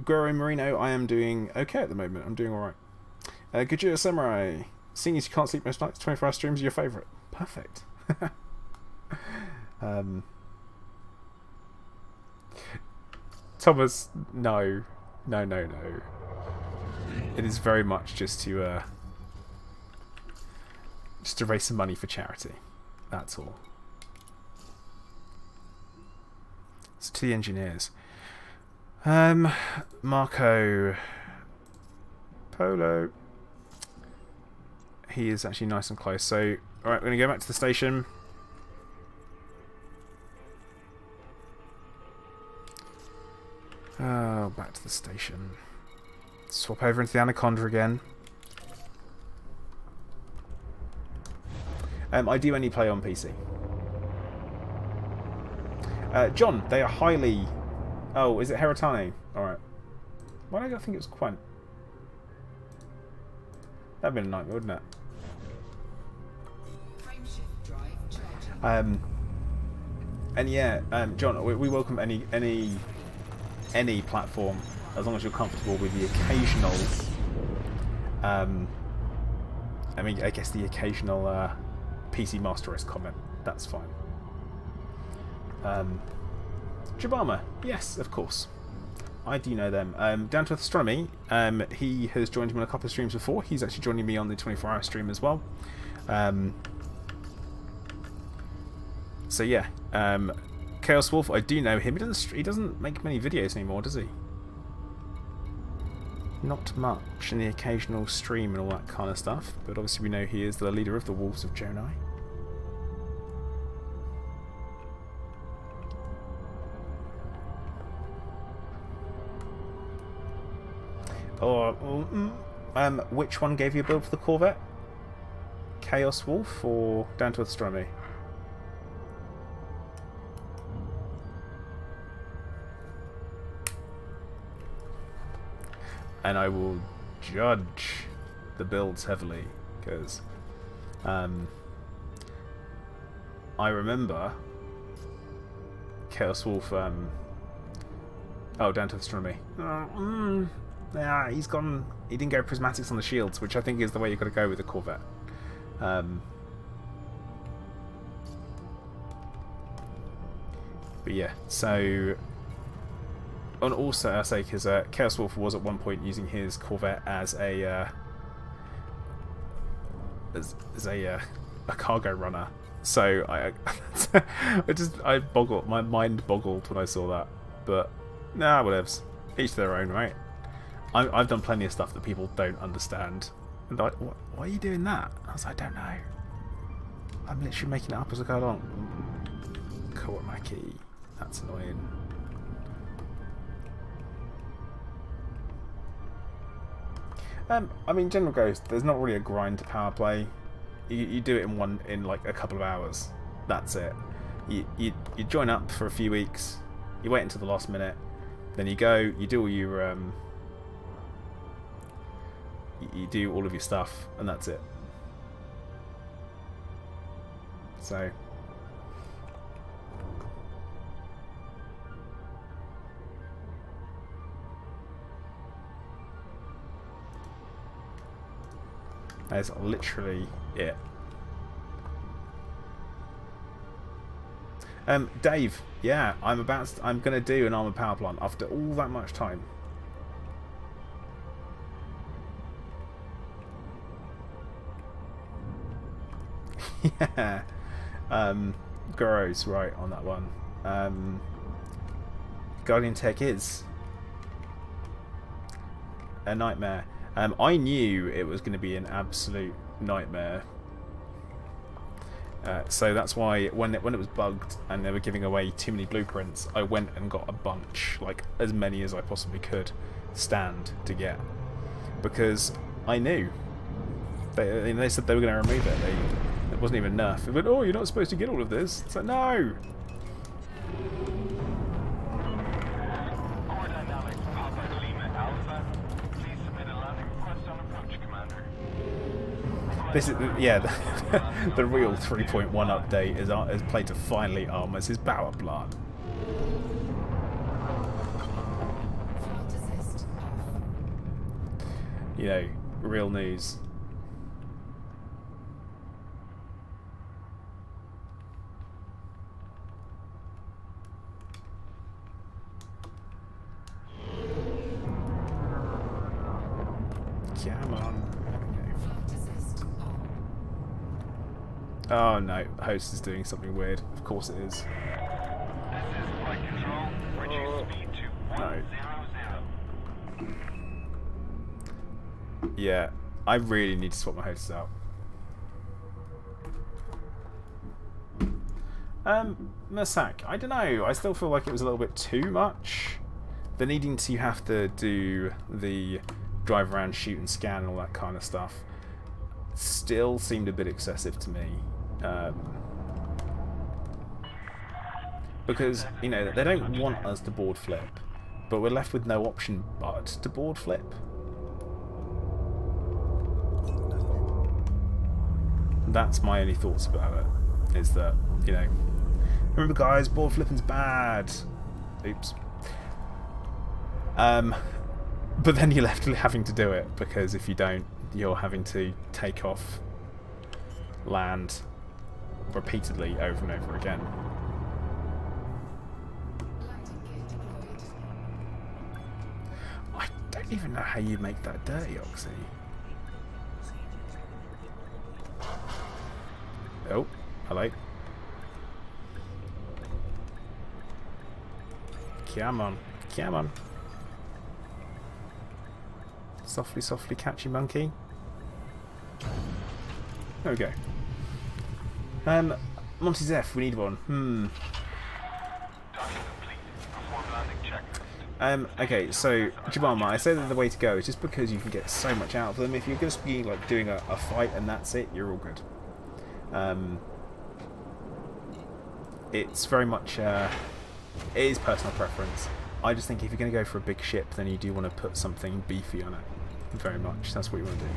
Guerrero Marino, I am doing okay at the moment. I'm doing alright. Gajira Samurai, seeing as you can't sleep most nights, 24-hour streams are your favourite. Perfect. Thomas, no. It is very much just to raise some money for charity. That's all. So to the engineers. Marco Polo. He is actually nice and close. So, alright, we're going to go back to the station. Oh, back to the station. Swap over into the Anaconda again. I do only play on PC. John, they are highly... Oh, is it Heratani? Alright. Why did I think it was Quent? That'd been a nightmare, wouldn't it? And yeah, John, we welcome any platform as long as you're comfortable with the occasional. I mean, I guess the occasional PC Master Race comment. That's fine. Jabama, yes, of course. I do know them. Down to Astronomy, he has joined me on a couple of streams before. He's actually joining me on the 24-hour stream as well. So yeah, Chaos Wolf, I do know him. He doesn't make many videos anymore, does he? Not much, in the occasional stream and all that kind of stuff. But obviously we know he is the leader of the Wolves of Jonai. Which one gave you a build for the Corvette? Chaos Wolf or Down to Astronomy? And I will judge the builds heavily because I remember Chaos Wolf. Oh, Down to Astronomy. Yeah, he's gone. He didn't go prismatics on the shields, which I think is the way you've got to go with the Corvette. But yeah, so. And also, I say because Chaos Wolf was at one point using his Corvette as a cargo runner. So I my mind boggled when I saw that. But nah, whatevs. Each to their own, right? I've done plenty of stuff that people don't understand. And like, why are you doing that? I was like, I don't know. I'm literally making it up as I go along. Kawamaki. That's annoying. I mean, General Ghost, there's not really a grind to power play. You do it in like a couple of hours. That's it. You join up for a few weeks. You wait until the last minute. Then you go. You do all your you do all of your stuff, and that's it. So. That's literally it. Dave, yeah, I'm gonna do an armored power plant after all that much time. Yeah. Gross, right on that one. Guardian Tech is a nightmare. I knew it was going to be an absolute nightmare. So that's why when it was bugged and they were giving away too many blueprints, I went and got a bunch, like as many as I possibly could stand to get, because I knew they said they were going to remove it. It wasn't even enough. They went, oh, you're not supposed to get all of this. It's like, no. This is, yeah, the real 3.1 update is played to finally armors his power plant. You know, real news. Oh no, host is doing something weird. Of course it is. This is flight control. Reduce speed to 100. Yeah, I really need to swap my hosts out. Mursak, I don't know. I still feel like it was a little bit too much. The needing to have to do the drive around, shoot and scan and all that kind of stuff still seemed a bit excessive to me. Because, you know, they don't want us to board flip, but we're left with no option but to board flip. That's my only thoughts about it, is that, you know, remember guys, board flipping's bad. Oops. But then you're left having to do it, because if you don't, you're having to take off land repeatedly over and over again. I don't even know how you make that dirty, Oxy. Oh, hello. Come on, come on. Softly, softly, catchy monkey. There we go. Monty Zeph, we need one. Docking complete. Perform landing checklist. Okay, so Jabama, I say that the way to go is just because you can get so much out of them. If you're just be like doing a fight and that's it, you're all good. It's very much it is personal preference. I just think if you're going to go for a big ship, then you do want to put something beefy on it. Very much. That's what you want to do.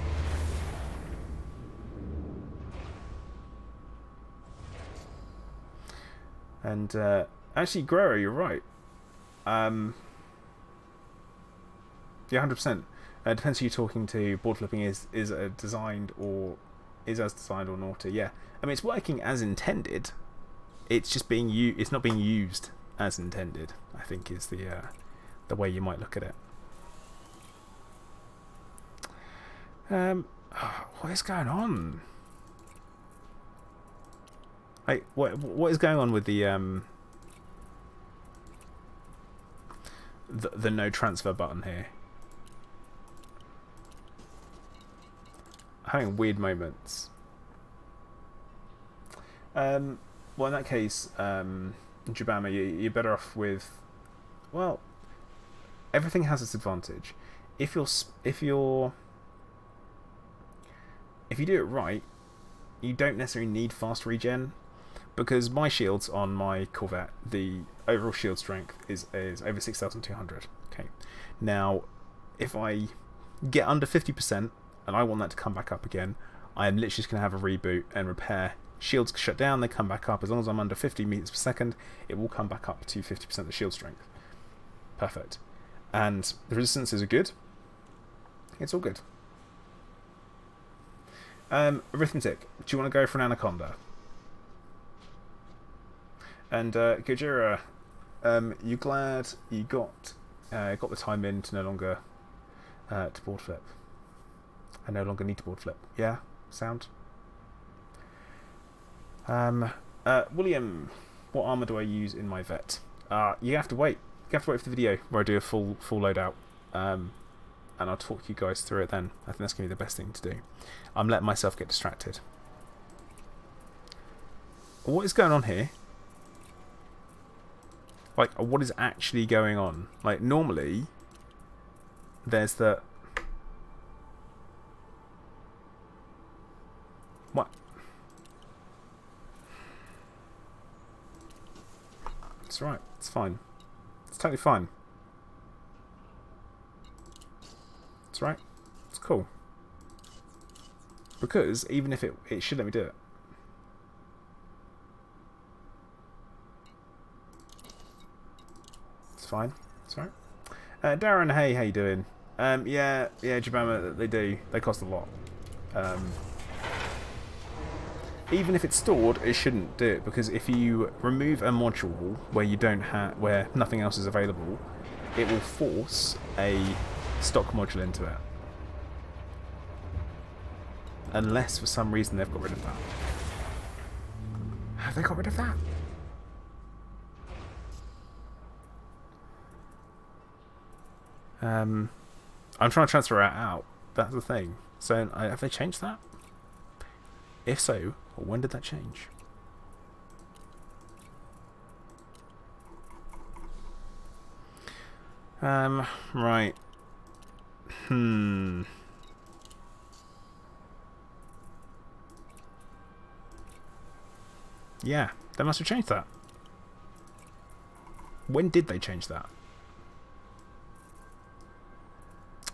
And actually, Guerrero, you're right. Yeah, 100%. Depends who you're talking to. Board flipping is designed or is as designed or naughty. Yeah, I mean it's working as intended. It's just being it's not being used as intended, I think, is the way you might look at it. What is going on? Like, what is going on with the no transfer button here? Having weird moments. Well, in that case, Jabama, you're better off with. Well, everything has its advantage. If you do it right, you don't necessarily need fast regen, because my shields on my Corvette, the overall shield strength is over 6,200. Okay, now if I get under 50% and I want that to come back up again, I am literally just going to have a reboot and repair. Shields shut down, they come back up. As long as I'm under 50 meters per second, it will come back up to 50% of the shield strength. Perfect. And the resistances are good. It's all good. Arithmetic. Do you want to go for an anaconda? And Gojira, you glad you got the time in to no longer to board flip? I no longer need to board flip. Yeah, sound. William, what armor do I use in my vet? You have to wait. You have to wait for the video where I do a full loadout. And I'll talk you guys through it then. I think that's going to be the best thing to do. I'm letting myself get distracted. What is going on here? Like, what is actually going on? Like, normally, there's the... What? It's right. It's fine. It's totally fine. It's right. It's cool. Because even if it should let me do it. It's fine. It's right. Darren, hey, how you doing? Yeah, Jabama, they do. They cost a lot. Even if it's stored, it shouldn't do it, because if you remove a module where you don't have, where nothing else is available, it will force a stock module into it. Unless for some reason they've got rid of that. Have they got rid of that? I'm trying to transfer it out. That's the thing. So have they changed that? If so, when did that change? Right. Yeah, they must have changed that. When did they change that?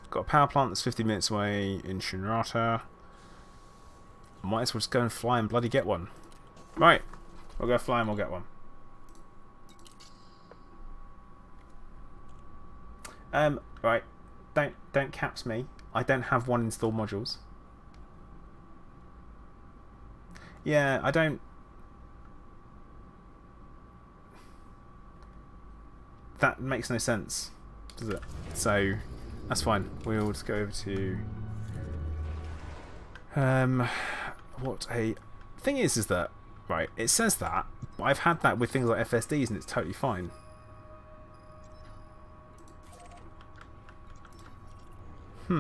Got a power plant that's 50 minutes away in Shinrata. Might as well just go and fly and bloody get one. Right, we'll go fly and we'll get one. Right, don't caps me. I don't have one installed modules. Yeah, I don't. That makes no sense, does it? So that's fine. We'll just go over to what a thing is that right, it says that, but I've had that with things like FSDs and it's totally fine. Ship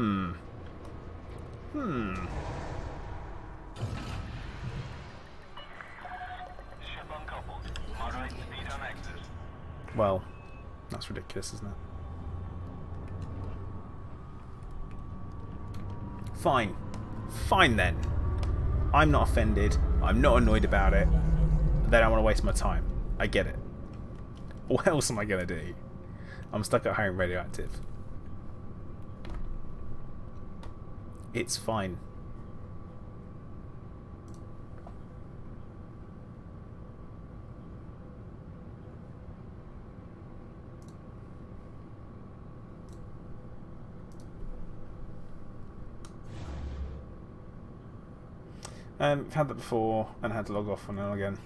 uncoupled. Moderate speed on exit. Well, that's ridiculous, isn't it? Fine. Fine then. I'm not offended. I'm not annoyed about it. They don't want to waste my time. I get it. What else am I going to do? I'm stuck at home radioactive. It's fine. I've had that before and had to log off and then again.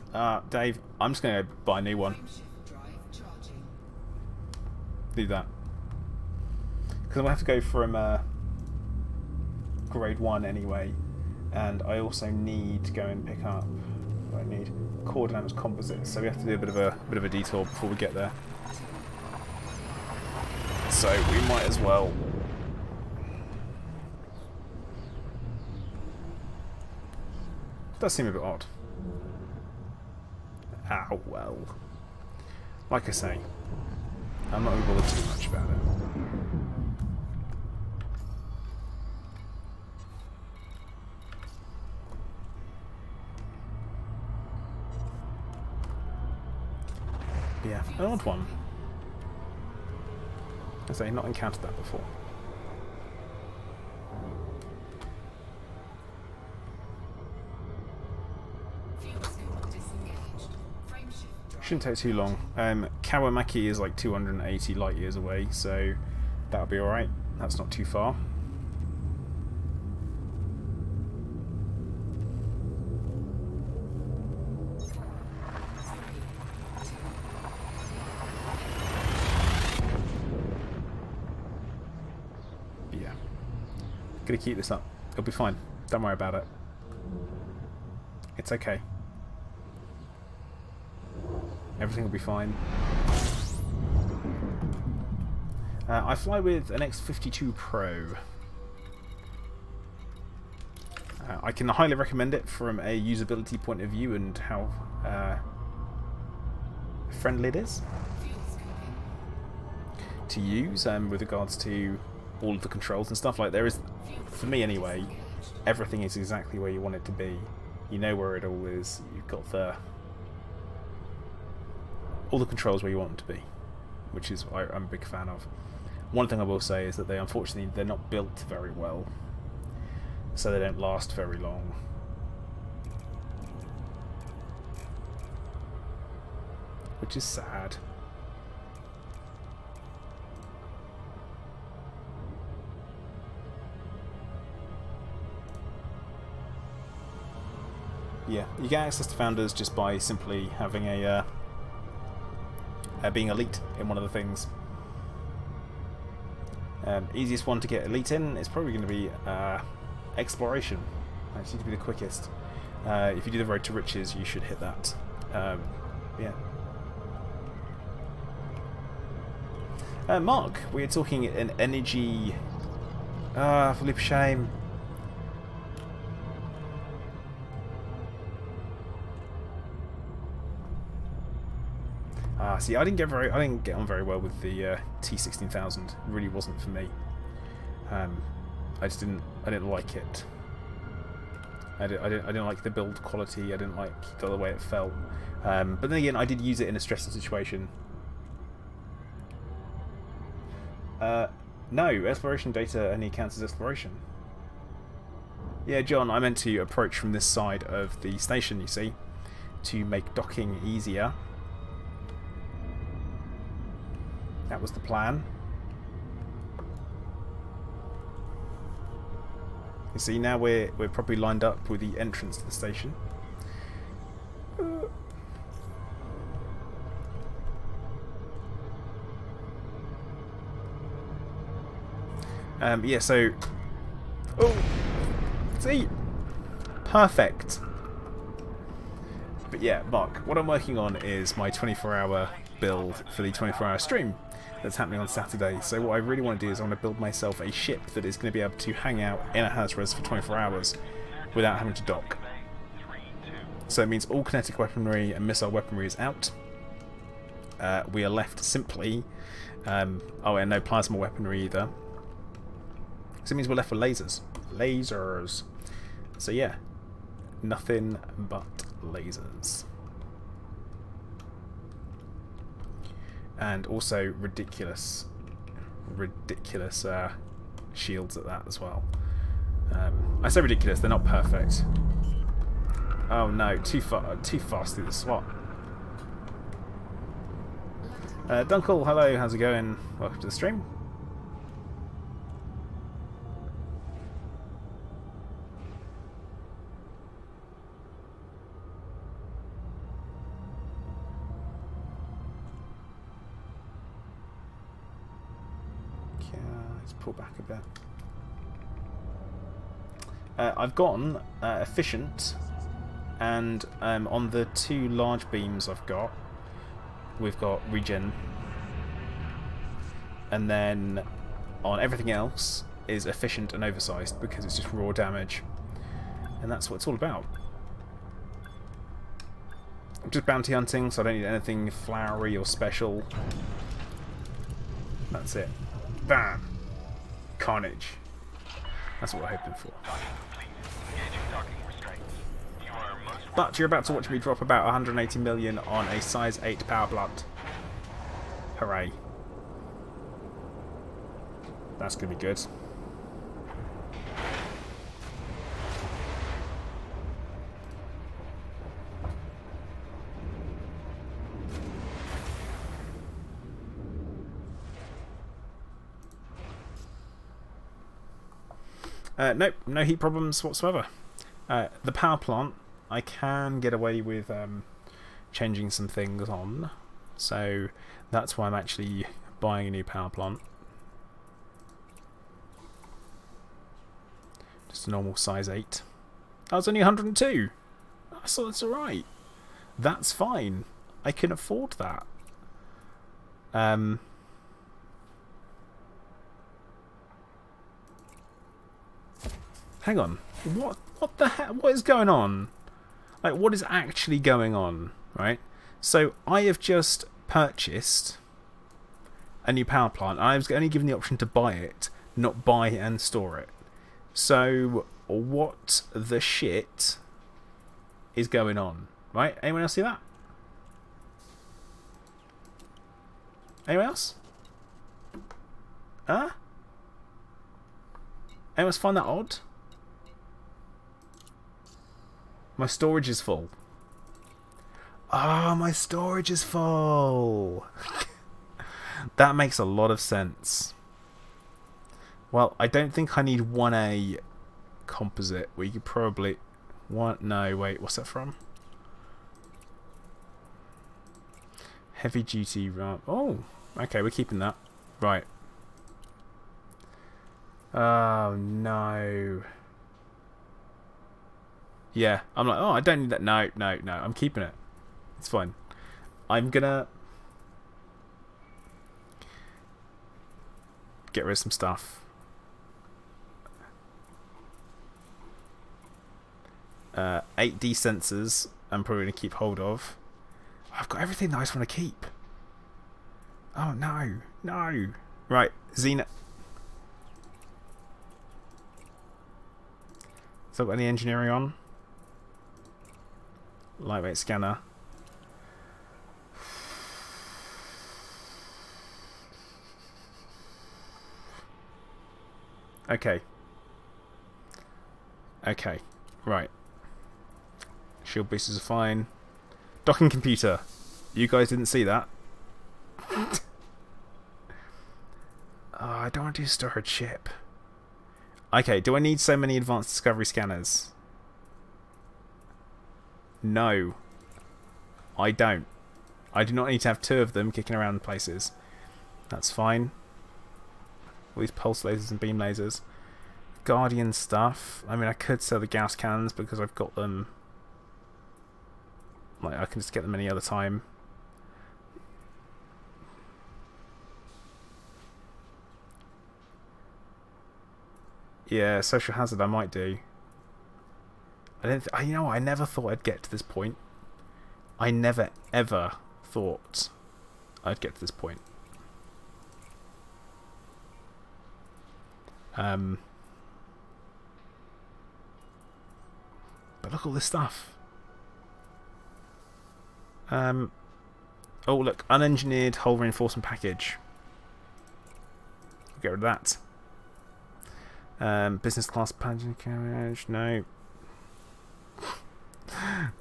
Dave, I'm just going to buy a new one. Do that. Because I'm going to have to go from grade 1 anyway, and I also need to go and pick up what I need, core dynamics composites, so we have to do a bit of a detour before we get there. So we might as well. Does seem a bit odd. Oh well. Like I say, I'm not going to bother too much about it. Yeah, an odd one. I say, not encountered that before. Shouldn't take too long. Kawamaki is like 280 light years away, so that'll be alright. That's not too far. Yeah. Gonna keep this up. It'll be fine. Don't worry about it. It's okay. Everything will be fine. I fly with an X52 Pro. I can highly recommend it from a usability point of view and how friendly it is to use with regards to all of the controls and stuff. Like, there is, for me anyway, everything is exactly where you want it to be. You know where it all is. You've got all the controls where you want them to be, which is I'm a big fan of. One thing I will say is that unfortunately they're not built very well, so they don't last very long. Which is sad. Yeah, you get access to Founders just by simply having a being elite in one of the things. Easiest one to get elite in is probably going to be exploration. That seems to be the quickest. If you do the Road to Riches, you should hit that Yeah. Mark, we're talking an energy... Ah, flip shame. See, I didn't get on very well with the T16000. It really wasn't for me. I didn't like it. I didn't like the build quality. I didn't like the way it felt. But then again, I did use it in a stressful situation. No, exploration data only counts as exploration. Yeah, John, I meant to approach from this side of the station, you see, to make docking easier. That was the plan. You see, now we're probably lined up with the entrance to the station. Yeah, so... Oh! See? Perfect! But yeah, Mark, what I'm working on is my 24-hour build for the 24-hour stream that's happening on Saturday. So what I really want to do is I want to build myself a ship that is going to be able to hang out in a Hazres for 24 hours without having to dock. So it means all kinetic weaponry and missile weaponry is out. We are left simply... oh, and no plasma weaponry either. So it means we're left with lasers. Lasers. So yeah, nothing but lasers. And also ridiculous shields at that as well. I say ridiculous, they're not perfect. Oh no, too fast through the slot. Dunkel, hello, how's it going? Welcome to the stream. Pull back a bit. I've gone efficient, and on the two large beams we've got regen, and then on everything else is efficient and oversized because it's just raw damage, and that's what it's all about. I'm just bounty hunting, so I don't need anything flowery or special. That's it. Bam! Carnage. That's what we're hoping for. But you're about to watch me drop about 180 million on a size 8 power plant. Hooray. That's going to be good. Nope, no heat problems whatsoever. The power plant, I can get away with changing some things on, so that's why I'm actually buying a new power plant. Just a normal size 8. That was only 102. So that's alright. That's fine. I can afford that. Hang on. What the heck? What is going on? Like, what is actually going on? Right? So, I have just purchased a new power plant. I was only given the option to buy it, not buy and store it. So, what the shit is going on? Right? Anyone else see that? Anyone else? Huh? Anyone else find that odd? My storage is full. Ah, my storage is full. That makes a lot of sense. Well, I don't think I need 1A composite. We could probably... No, wait, what's that from? Heavy duty... Oh, okay, we're keeping that. Right. Oh, no. Yeah, I'm like, oh, I don't need that. No, I'm keeping it. It's fine. I'm gonna get rid of some stuff. 8D sensors I'm probably going to keep hold of. I've got everything that I just want to keep. Oh no, no. Right, Xena. So got any engineering on? Lightweight scanner. Okay. Okay, right. Shield boosters are fine. Docking computer. You guys didn't see that. Oh, I don't want to do storage ship. Okay, do I need so many advanced discovery scanners? No. I don't. I do not need to have 2 of them kicking around places. That's fine. All these pulse lasers and beam lasers. Guardian stuff. I mean, I could sell the Gauss cannons because I've got them. Like, I can just get them any other time. Yeah, social hazard I might do. I didn't. You know what? I never thought I'd get to this point. I never ever thought I'd get to this point. But look at all this stuff. Oh look, unengineered hull reinforcement package. Get rid of that. Business class passenger carriage, no.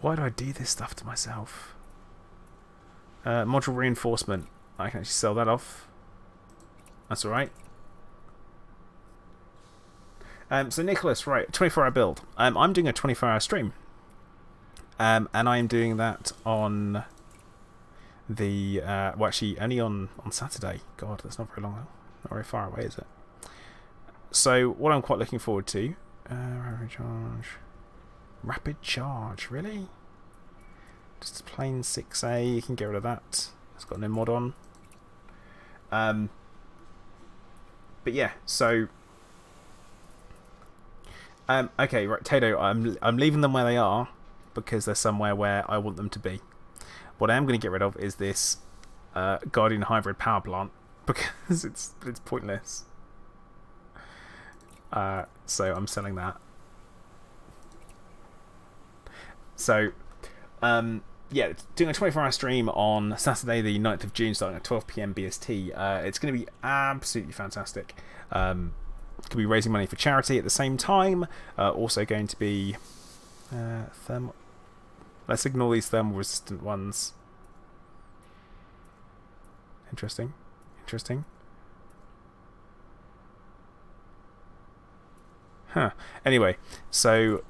Why do I do this stuff to myself? Module reinforcement. I can actually sell that off. That's alright. So Nicholas, right, 24-hour build. I'm doing a 24-hour stream. And I'm doing that on the... well, actually, only on Saturday. God, that's not very long. Not very far away, is it? So, what I'm quite looking forward to... rapid charge... Rapid charge, really? Just a plain 6A, you can get rid of that. It's got no mod on. But yeah, so... okay, right, Tato, I'm leaving them where they are because they're somewhere where I want them to be. What I am going to get rid of is this Guardian hybrid power plant because it's pointless. So I'm selling that. So, yeah, doing a 24-hour stream on Saturday the 9th of June starting at 12 PM BST. It's going to be absolutely fantastic. Could be raising money for charity at the same time. Also going to be thermal. Let's ignore these thermal resistant ones. Interesting. Interesting. Huh. Anyway, so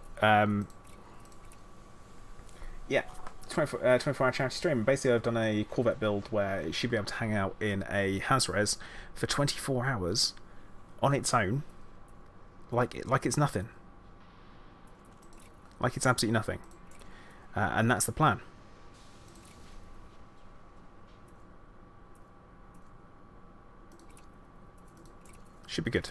yeah, 24-hour charity stream. Basically, I've done a Corvette build where it should be able to hang out in a HazRes for 24 hours on its own, like it's nothing, like it's absolutely nothing, and that's the plan. Should be good.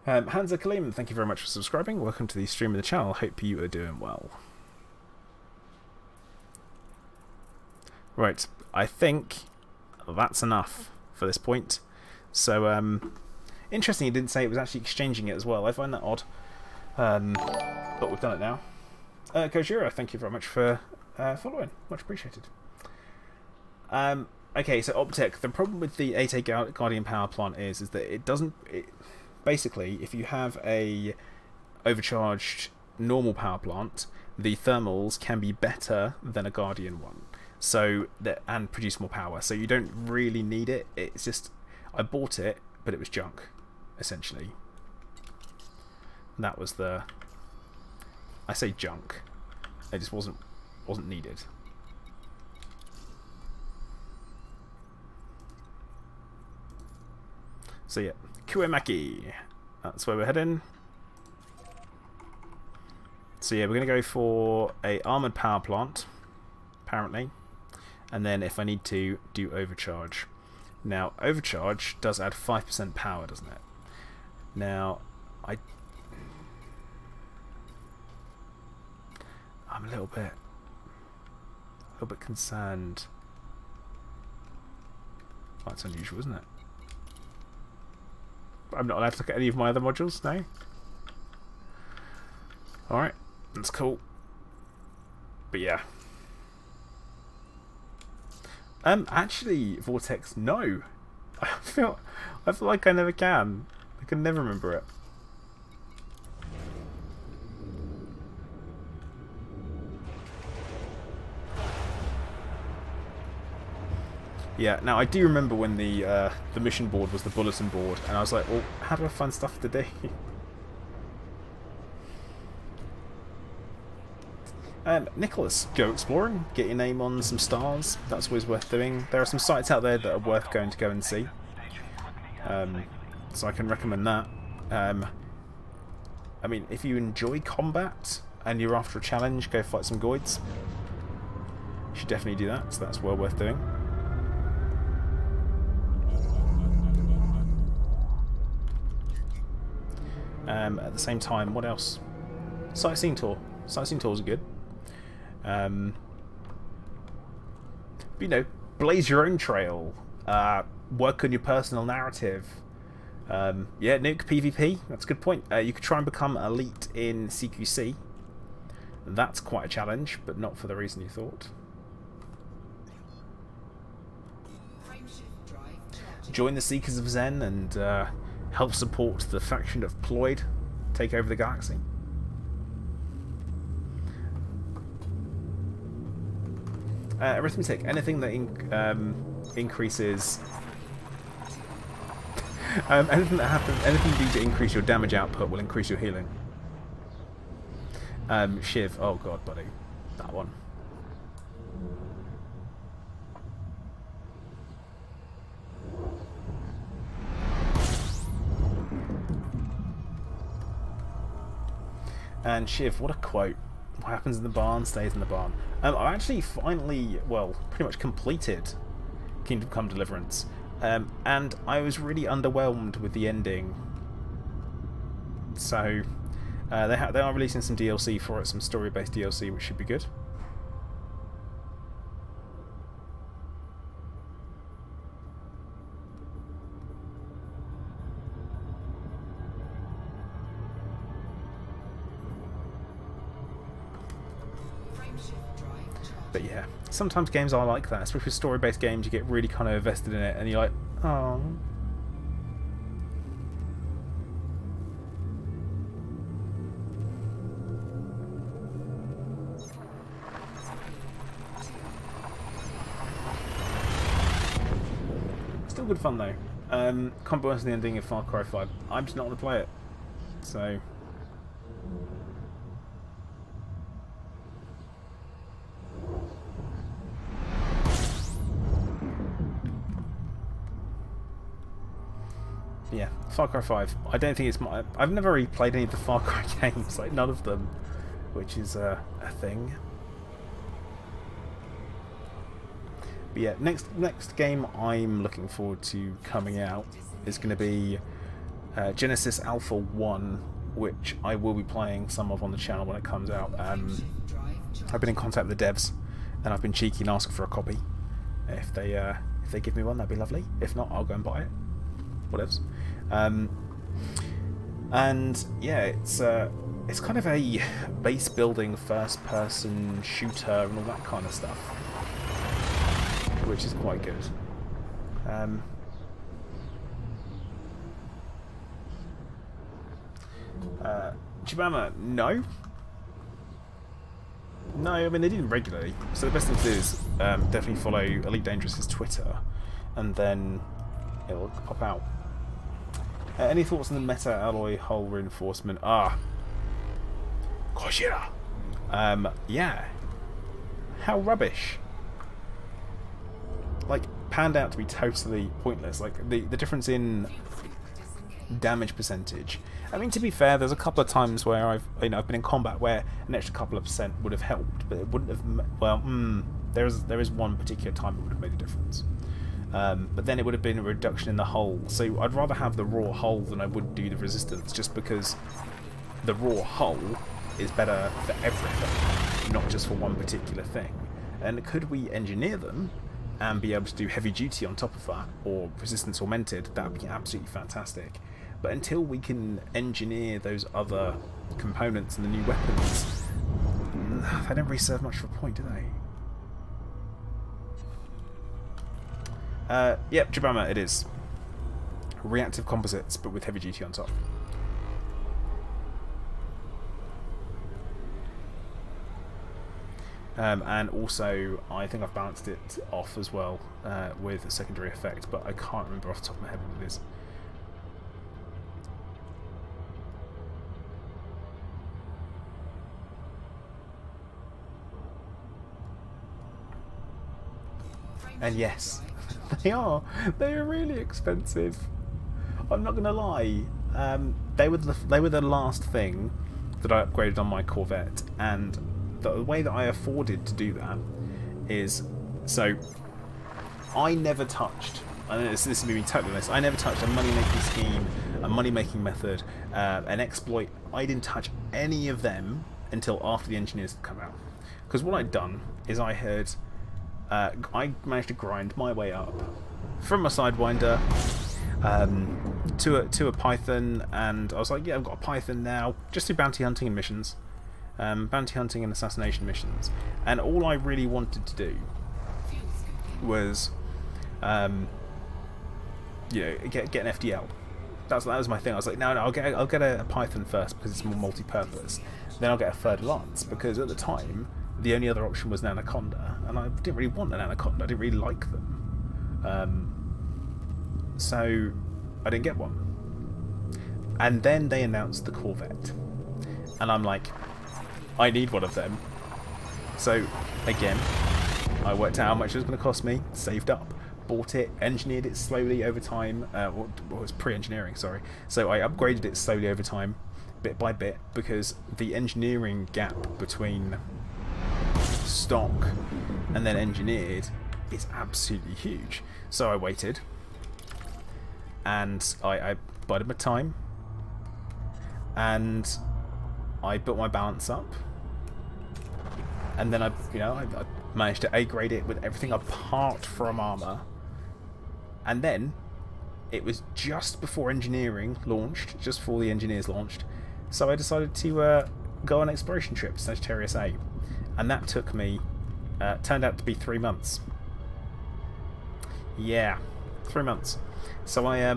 Hansa Kalim, thank you very much for subscribing. Welcome to the stream of the channel. Hope you are doing well. Right, I think that's enough for this point. So, interesting, he didn't say it was actually exchanging it as well. I find that odd. But we've done it now. Kojira, thank you very much for following. Much appreciated. Okay, so Optic, the problem with the 8A Guardian power plant is that it doesn't... basically, if you have a overcharged normal power plant, the thermals can be better than a Guardian one. So and produce more power. So you don't really need it. It's just... I bought it, but it was junk, essentially. That was the... I say junk. It just wasn't needed. So yeah, Kuemaki. That's where we're heading. So yeah, we're going to go for a armoured power plant, apparently. And then if I need to, do overcharge. Now, overcharge does add 5% power, doesn't it? Now, I'm a little bit concerned. Well, that's unusual, isn't it? I'm not allowed to look at any of my other modules, no? Alright, that's cool. But yeah. Actually, Vortex, no. I feel like I never can. I can never remember it. Yeah, now I do remember when the mission board was the bulletin board, and I was like, well, how do I find stuff to do? Nicholas, go exploring, get your name on some stars, that's always worth doing. There are some sites out there that are worth going to go and see. So I can recommend that. I mean, if you enjoy combat and you're after a challenge, go fight some Goids. You should definitely do that, so that's well worth doing. At the same time, what else? Sightseeing tour. Sightseeing tours are good. You know, blaze your own trail. Work on your personal narrative. Yeah, nuke PvP. That's a good point. You could try and become elite in CQC. That's quite a challenge, but not for the reason you thought. Join the Seekers of Zen and help support the faction of Ployd take over the galaxy. Arithmetic. Anything that increases... anything that happens, anything you do to increase your damage output will increase your healing. Shiv. Oh god, buddy. That one. And Shiv, what a quote. What happens in the barn stays in the barn. I actually finally, well, pretty much completed Kingdom Come Deliverance. And I was really underwhelmed with the ending. So, they are releasing some DLC for it, some story-based DLC, which should be good. But yeah, sometimes games are like that, especially with story-based games. You get really kind of invested in it, and you're like, oh. Still good fun though. Can't be worse than the ending of Far Cry 5. I'm just not going to play it, so. Yeah, Far Cry 5. I don't think it's my... I've never really played any of the Far Cry games, like none of them, which is a thing. But yeah, next game I'm looking forward to coming out is going to be Genesis Alpha 1, which I will be playing some of on the channel when it comes out. I've been in contact with the devs, and I've been cheeky and asked for a copy. If they give me one, that'd be lovely. If not, I'll go and buy it. Whatevs. And yeah, it's kind of a base building first person shooter and all that kind of stuff, which is quite good. Chibama, no, I mean they didn't regularly, so the best thing to do is definitely follow Elite Dangerous's Twitter, and then it'll pop out. Any thoughts on the meta alloy hull reinforcement? Kojira. Yeah. How rubbish. Like, panned out to be totally pointless. Like, the difference in damage percentage. I mean, to be fair, there's a couple of times where I've been in combat where an extra couple of percent would have helped, but it wouldn't have. Well, there is one particular time it would have made a difference. But then it would have been a reduction in the hull. So I'd rather have the raw hull than I would do the resistance, just because the raw hull is better for everything, not just for one particular thing. And could we engineer them and be able to do heavy duty on top of that, or resistance augmented, that would be absolutely fantastic. But until we can engineer those other components and the new weapons, they don't really serve much of a point, do they? Yep, Jabama, it is. Reactive composites, but with heavy duty on top. And also, I think I've balanced it off as well with a secondary effect, but I can't remember off the top of my head what it is. And yes, they are. They are really expensive. I'm not gonna lie. They were the last thing that I upgraded on my Corvette, and the way that I afforded to do that is, so I never touched, and this is me being totally honest, I never touched a money-making scheme, a money-making method, an exploit. I didn't touch any of them until after the engineers had come out. Because what I'd done is I managed to grind my way up from a Sidewinder to a Python, and I was like, yeah, I've got a Python now, just do bounty hunting and missions. Bounty hunting and assassination missions, and all I really wanted to do was, you know, get an FDL. That was my thing. I was like, no, I'll get a Python first because it's more multi-purpose. Then I'll get a third lance, because at the time the only other option was an Anaconda, and I didn't really want an Anaconda. I didn't really like them, so I didn't get one. And then they announced the Corvette, and I'm like, I need one of them. So again, I worked out how much it was going to cost me, saved up, bought it, engineered it slowly over time. Well, it was pre-engineering, sorry. So I upgraded it slowly over time, bit by bit, because the engineering gap between stock and then engineered is absolutely huge. So I waited, and I bided my time, and I built my balance up. And then I managed to A-grade it with everything apart from armor. And then it was just before engineering launched, just before the engineers launched. So I decided to go on an exploration trip to Sagittarius A, and that took me, turned out to be 3 months. Yeah, 3 months. So I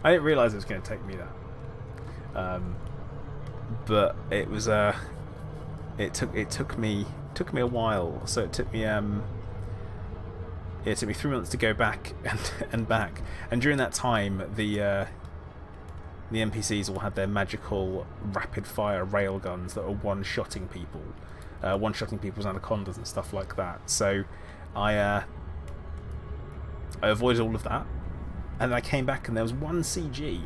didn't realise it was going to take me that. But it was it took me a while. So it took me 3 months to go back and back. And during that time, the NPCs all had their magical rapid fire railguns that are one-shotting people, one-shotting people's anacondas and stuff like that. So I avoided all of that, and I came back and there was one CG.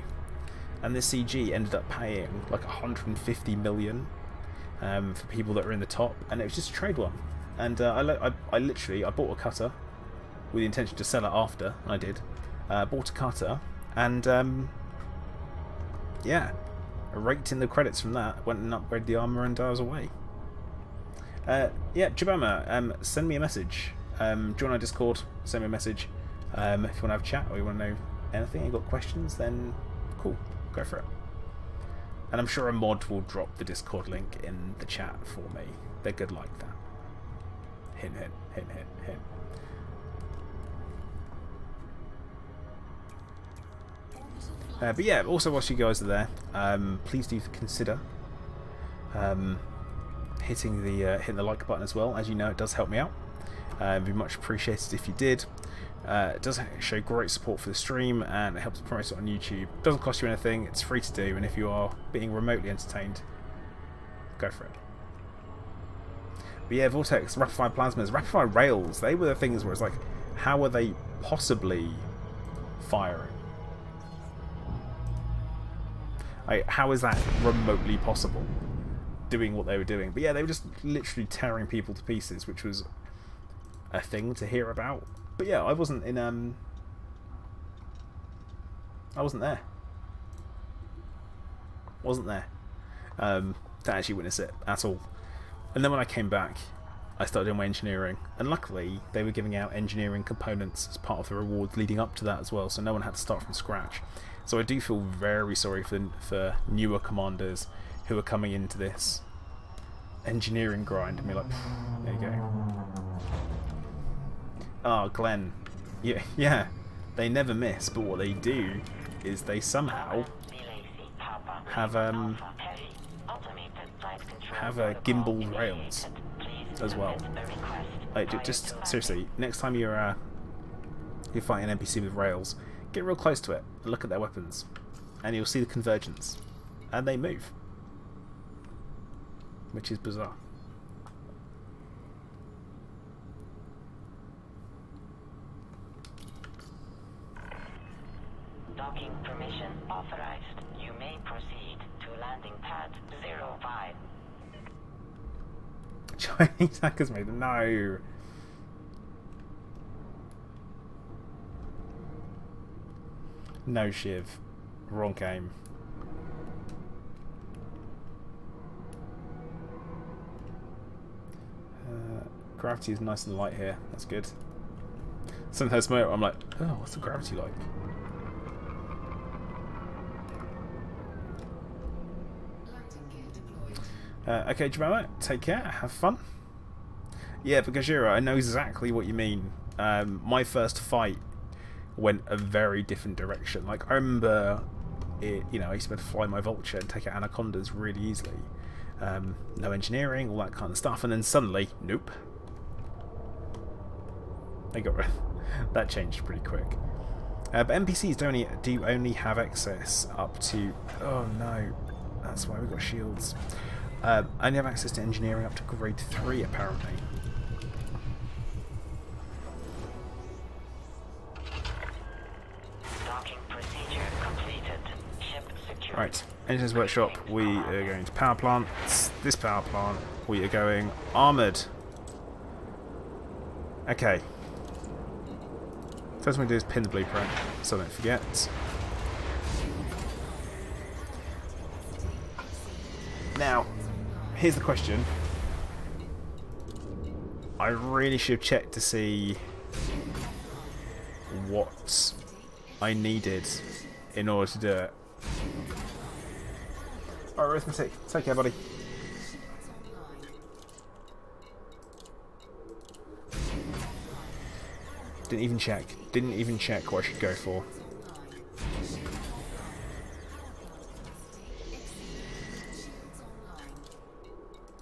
And this CG ended up paying like 150 million for people that were in the top, and it was just a trade one. And I literally bought a cutter with the intention to sell it after, and I did. Bought a cutter, and yeah, I raked in the credits from that, went and upgraded the armor, and I was away. Yeah, Jabama, send me a message. Join our Discord, send me a message. If you want to have a chat or you want to know anything, you got questions, then cool. Go for it. And I'm sure a mod will drop the Discord link in the chat for me. They're good like that. Hint, hint, hint, hint, hint. But yeah, also whilst you guys are there, please do consider hitting the like button as well. As you know, it does help me out. It'd be much appreciated if you did. It does show great support for the stream, and it helps promote it on YouTube. It doesn't cost you anything, it's free to do, and if you are being remotely entertained, go for it. But yeah, Vortex, Rapid-Fire Plasmas, Rapid-Fire Rails, they were the things where it's like, how are they possibly firing? Like, how is that remotely possible, doing what they were doing? But yeah, they were just literally tearing people to pieces, which was a thing to hear about. But yeah, I wasn't in I wasn't there. Wasn't there to actually witness it at all. And then when I came back, I started doing my engineering, and luckily they were giving out engineering components as part of the rewards leading up to that as well, so no one had to start from scratch. So I do feel very sorry for newer commanders who are coming into this engineering grind and be like, there you go. Oh, Glenn. Yeah, they never miss, but what they do is they somehow have gimbal rails as well. Like, just seriously, next time you're fighting an NPC with rails, get real close to it and look at their weapons, and you'll see the convergence, and they move, which is bizarre. Docking permission authorized. You may proceed to landing pad 05. Chinese hackers made them. No. No, Shiv. Wrong game. Gravity is nice and light here. That's good. Sometimes I'm like, oh, what's the gravity like? Okay, Jamala, take care, have fun. Yeah, but Gajira, I know exactly what you mean. My first fight went a very different direction. Like, I remember it, you know, I used to be able to fly my Vulture and take out anacondas really easily. No engineering, all that kind of stuff, and then suddenly, nope. They got rid. That changed pretty quick. But NPCs do only have access up to. Oh no, that's why we got shields. Only have access to engineering up to grade 3 apparently. Docking procedure completed. Ship secured. Right, Engineers Workshop, we are going to power plants. This power plant, we are going armoured. Okay. First thing we do is pin the blueprint, so I don't forget. Now, here's the question. I really should check to see what I needed in order to do it. Alright, arithmetic. Take care, buddy. Didn't even check. Didn't even check what I should go for.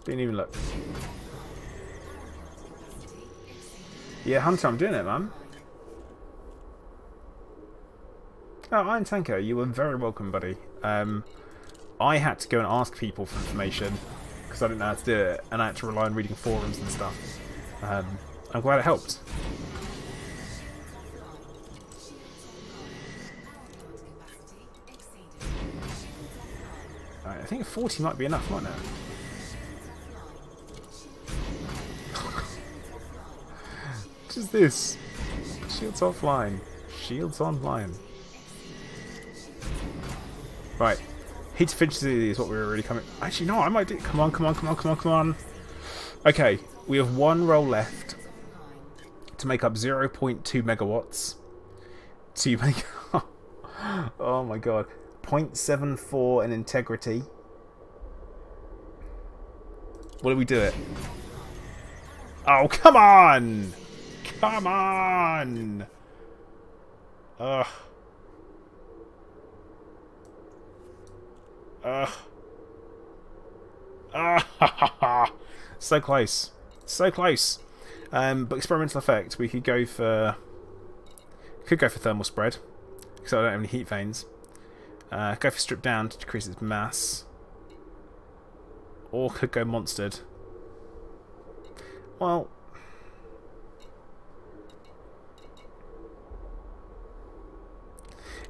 Didn't even look. Yeah, Hunter, I'm doing it, man. Oh, Iron Tanker, you were very welcome, buddy. I had to go and ask people for information because I didn't know how to do it, and I had to rely on reading forums and stuff. I'm glad it helped. Right, I think 40 might be enough, mightn't it? What is this? Shields offline. Shields online. Right. Heat efficiency is what we were really coming. Actually, no, I might do. Come on, come on, come on, come on, come on. Okay, we have one roll left to make up 0.2 megawatts. To make. Oh my god. 0.74 in integrity. What do we do it? Oh, come on! Come on! Ugh. Ugh. Ah, so close. So close. But experimental effect, we could go for thermal spread, because I don't have any heat vanes. Go for strip down to decrease its mass. Or could go monstered. Well,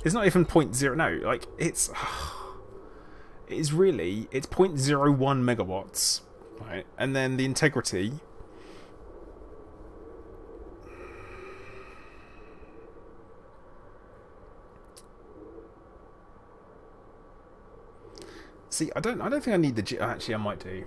it's not even 0.0. No, like it's. is really, it's 0.01 megawatts, right? And then the integrity, see, I don't think I need the actually I might do.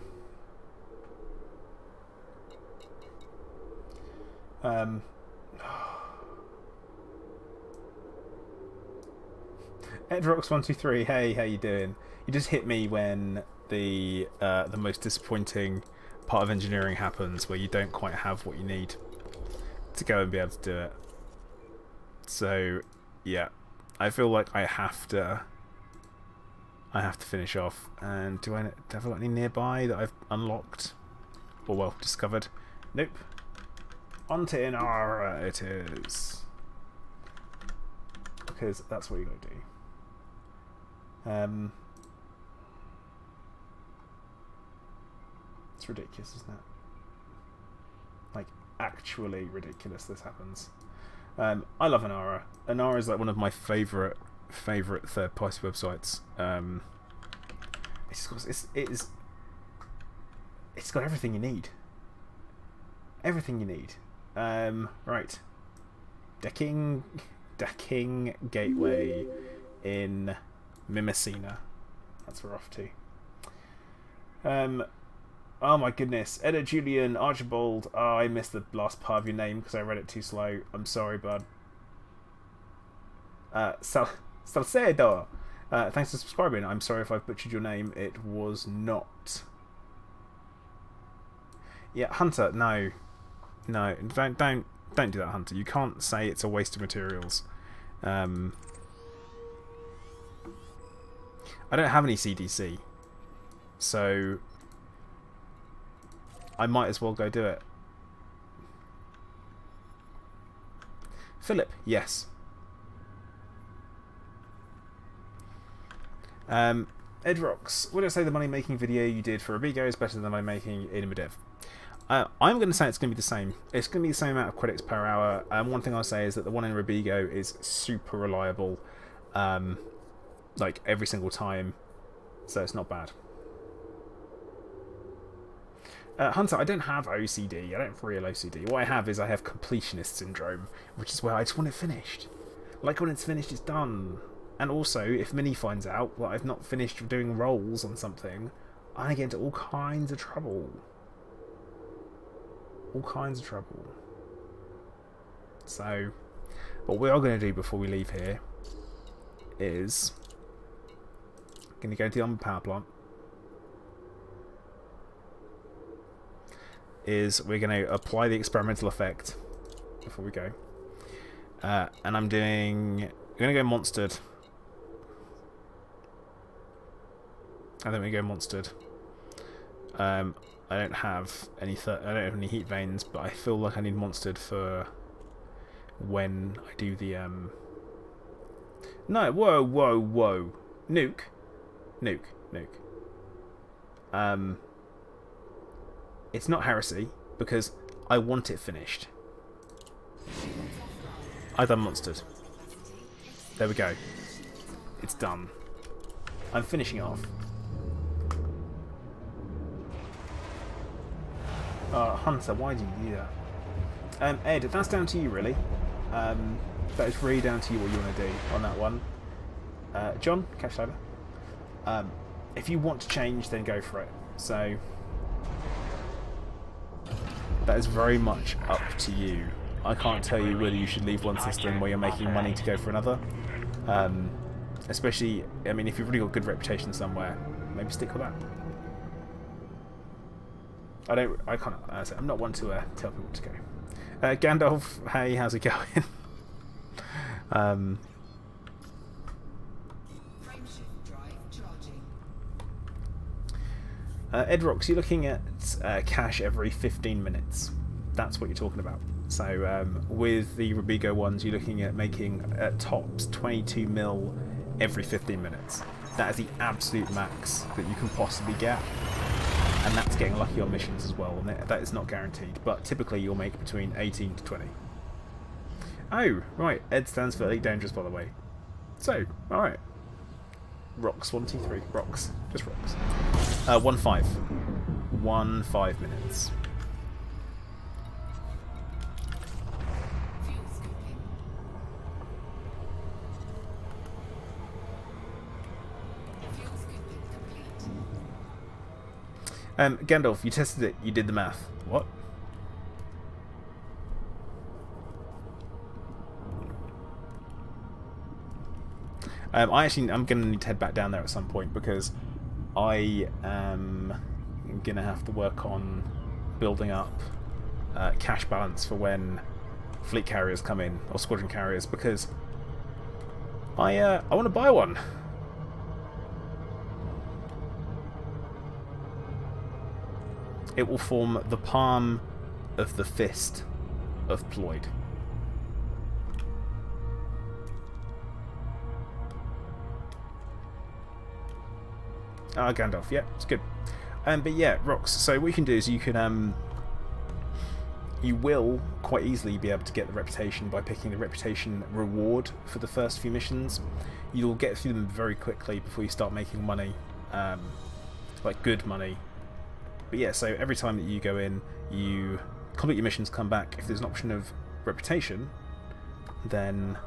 Edrox123, hey, how you doing? You just hit me when the most disappointing part of engineering happens, where you don't quite have what you need to go and be able to do it. So, yeah, I feel like I have to finish off. And have I got any nearby that I've unlocked or well discovered? Nope. Onto Inara it is, because that's what you got to do. It's ridiculous, isn't it? Like, actually ridiculous this happens. I love Inara. Inara is like one of my favourite third-party websites. It's got everything you need. Everything you need. Right. Decking gateway in Mimicina. That's where we're off to. Oh my goodness. Edda Julian Archibald. Oh, I missed the last part of your name because I read it too slow. I'm sorry, bud. Salcedo. Thanks for subscribing. I'm sorry if I've butchered your name. It was not. Yeah, Hunter, no. No, don't do that, Hunter. You can't say it's a waste of materials. I don't have any CDC, so I might as well go do it. Philip, yes. Edrox, would I say the money making video you did for Abigo is better than the money making in Medev? I'm going to say it's going to be the same. It's going to be the same amount of credits per hour. One thing I'll say is that the one in Robigo is super reliable, like every single time, so it's not bad. Hunter, I don't have OCD. I don't have real OCD. What I have is I have completionist syndrome, which is where I just want it finished. Like, when it's finished, it's done. And also, if Minnie finds out that I've not finished doing rolls on something, I get into all kinds of trouble. All kinds of trouble. So, what we are going to do before we leave here is going to go to the Umber power plant. We're going to apply the experimental effect before we go. And I'm going to go monstered. I think we go monstered. I don't have any heat veins, but I feel like I need monstered for when I do the No, whoa. Nuke. It's not heresy because I want it finished. I've done monstered. There we go. It's done. I'm finishing it off. Hunter, why do you do that? Ed, that's down to you, really. That is really down to you what you want to do on that one. John, catch you later. If you want to change, then go for it. So, that is very much up to you. I can't tell you whether you should leave one system where you're making money to go for another. Especially, I mean, if you've really got good reputation somewhere, maybe stick with that. I'm not one to tell people to go. Gandalf, hey, how's it going? Edrox, you're looking at cash every 15 minutes. That's what you're talking about. So with the Robigo ones, you're looking at making at tops 22 mil every 15 minutes. That is the absolute max that you can possibly get. And that's getting lucky on missions as well, and that is not guaranteed. But typically you'll make between 18 to 20. Oh, right. Ed stands for Elite Dangerous, by the way. So, alright. Rocks 1, 2, 3. Rocks. Just rocks. 1, 5. 1, 5 minutes. Fuel scooping. Fuel scooping complete. Gandalf, you tested it. You did the math. What? I'm going to need to head back down there at some point because I am going to have to work on building up cash balance for when fleet carriers come in, or squadron carriers, because I want to buy one. It will form the palm of the fist of Ployd. Ah, Gandalf, yeah, it's good. But yeah, rocks. So what you can do is you can, you will quite easily be able to get the reputation by picking the reputation reward for the first few missions. You'll get through them very quickly before you start making money, like good money. But yeah, so every time that you go in, you complete your missions, come back. If there's an option of reputation, then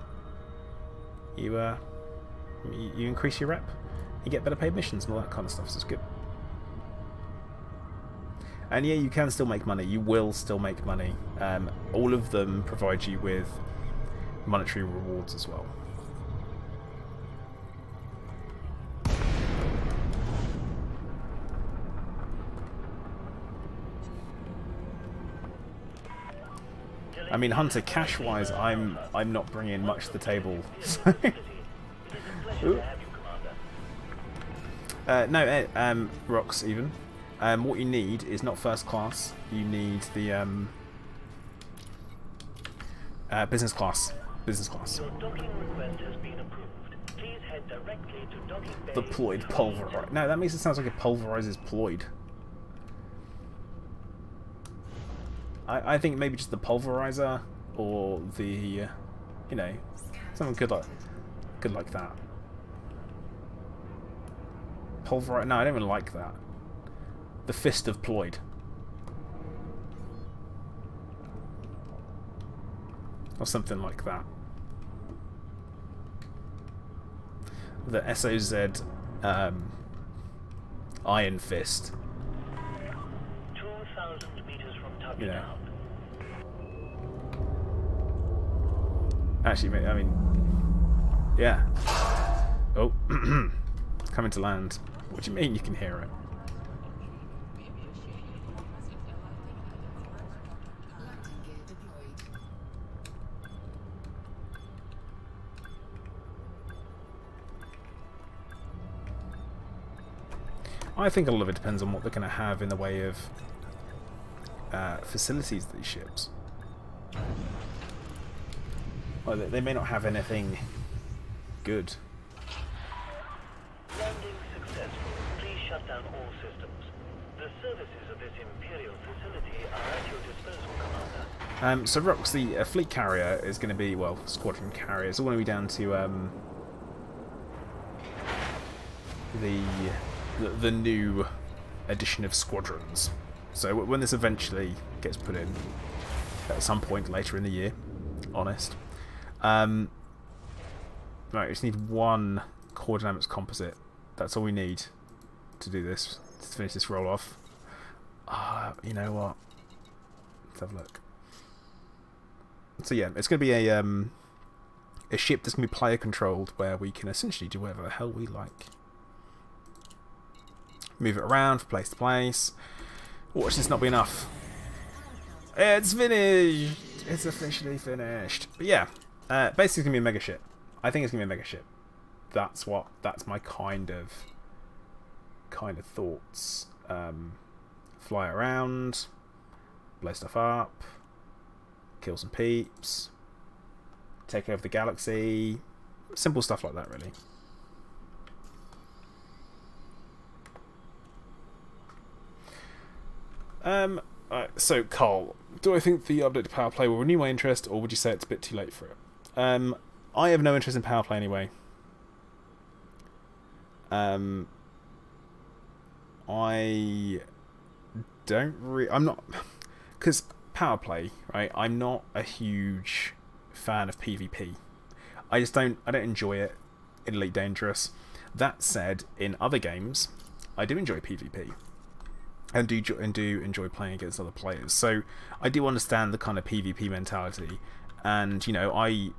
you increase your rep. You get better paid missions and all that kind of stuff, so it's good. And yeah, you can still make money. You will still make money. All of them provide you with monetary rewards as well. I mean, Hunter, cash-wise, I'm not bringing much to the table. So. No, rocks even. What you need is not first class. You need the business class. Business class. Your docking request has been approved. Please head directly to docking bay. The Ployd pulverizer. No, that makes it sound like it pulverizes Ployd. I think maybe just the pulverizer, or the, you know, something good like that. Pulverizer. No, I don't even like that. The Fist of Ployd. Or something like that. The ASUS Iron Fist. 2,000 meters from touchdown. You know. Actually, I mean, yeah. Oh, coming to land. What do you mean you can hear it? Landing gear deployed. I think a lot of it depends on what they're going to have in the way of facilities of these ships. Well, they may not have anything good. Landing successful. Please shut down all systems. The services of this Imperial facility are at your disposal, Commander. So Rox, the fleet carrier is going to be, well, squadron carrier. It's all going to be down to the new edition of squadrons. So when this eventually gets put in at some point later in the year, honest. Right, we just need one core dynamics composite. That's all we need to do this, to finish this roll off. You know what? Let's have a look. So yeah, it's going to be a ship that's going to be player controlled, where we can essentially do whatever the hell we like. Move it around from place to place. Watch this not be enough. It's finished! It's officially finished. But yeah, basically it's going to be a mega ship. I think it's going to be a mega ship. That's my kind of thoughts. Fly around, blow stuff up, kill some peeps, take over the galaxy. Simple stuff like that, really. So, Carl, do I think the update to Power Play will renew my interest, or would you say it's a bit too late for it? I have no interest in Power Play anyway. I don't really... I'm not... Because power play, right? I'm not a huge fan of PvP. I don't enjoy it in Elite Dangerous. That said, in other games, I do enjoy PvP. And do enjoy playing against other players. So I do understand the kind of PvP mentality. And, you know, I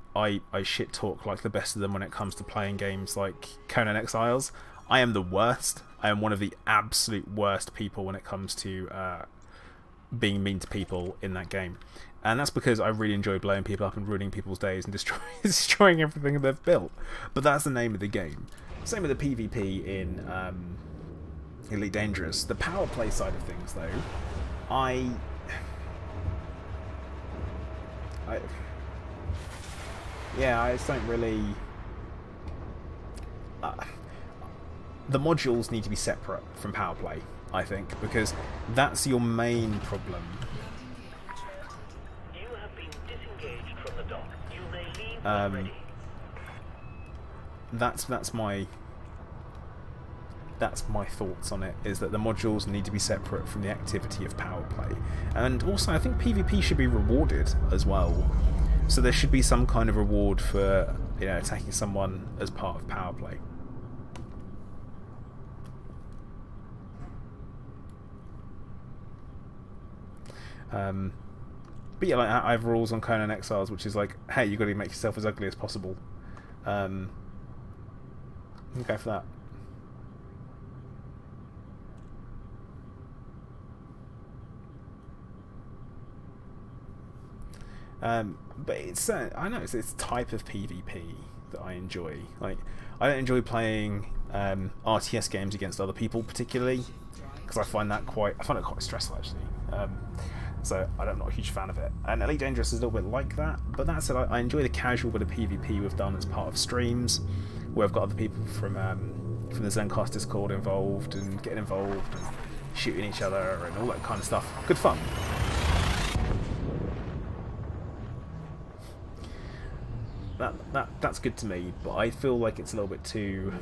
shit talk like the best of them when it comes to playing games like Conan Exiles. I am the worst. I am one of the absolute worst people when it comes to being mean to people in that game. And that's because I really enjoy blowing people up and ruining people's days and destroying everything they've built. But that's the name of the game. Same with the PvP in Elite Dangerous. The power play side of things, though, I just don't really... the modules need to be separate from power play, I think, because that's your main problem. You have been disengaged from the dock. You may leave when ready. That's my thoughts on it, is that the modules need to be separate from the activity of power play. And also I think PvP should be rewarded as well. So there should be some kind of reward for, you know, attacking someone as part of power play. But yeah, like, I have rules on Conan Exiles, which is like, hey, you've got to make yourself as ugly as possible. Go for that. But it's I know it's type of PvP that I enjoy. Like, I don't enjoy playing RTS games against other people particularly, because I find it quite stressful actually. So I'm not a huge fan of it. And Elite Dangerous is a little bit like that. But that said, I enjoy the casual bit of PvP we've done as part of streams, where I've got other people from the Zencast Discord involved and getting involved and shooting each other and all that kind of stuff. Good fun. That's good to me, but I feel like it's a little bit too...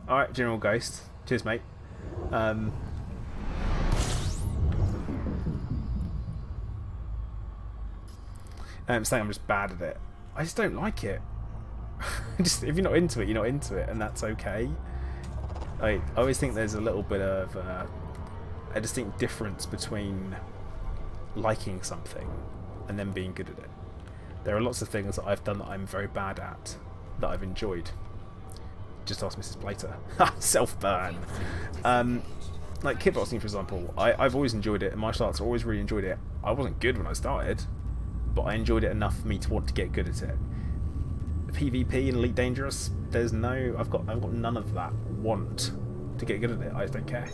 Alright, General Ghost. Cheers, mate. I'm saying I'm just bad at it. I just don't like it. If you're not into it, you're not into it, and that's okay. I always think there's a little bit of a distinct difference between liking something and then being good at it. There are lots of things that I've done that I'm very bad at that I've enjoyed. Just ask Mrs. Plater. Self-burn. Like kickboxing, for example. I've always enjoyed it, and martial arts, I've always really enjoyed it. I wasn't good when I started, but I enjoyed it enough for me to want to get good at it. PvP and Elite Dangerous, there's no... I've got none of that want to get good at it. I just don't care.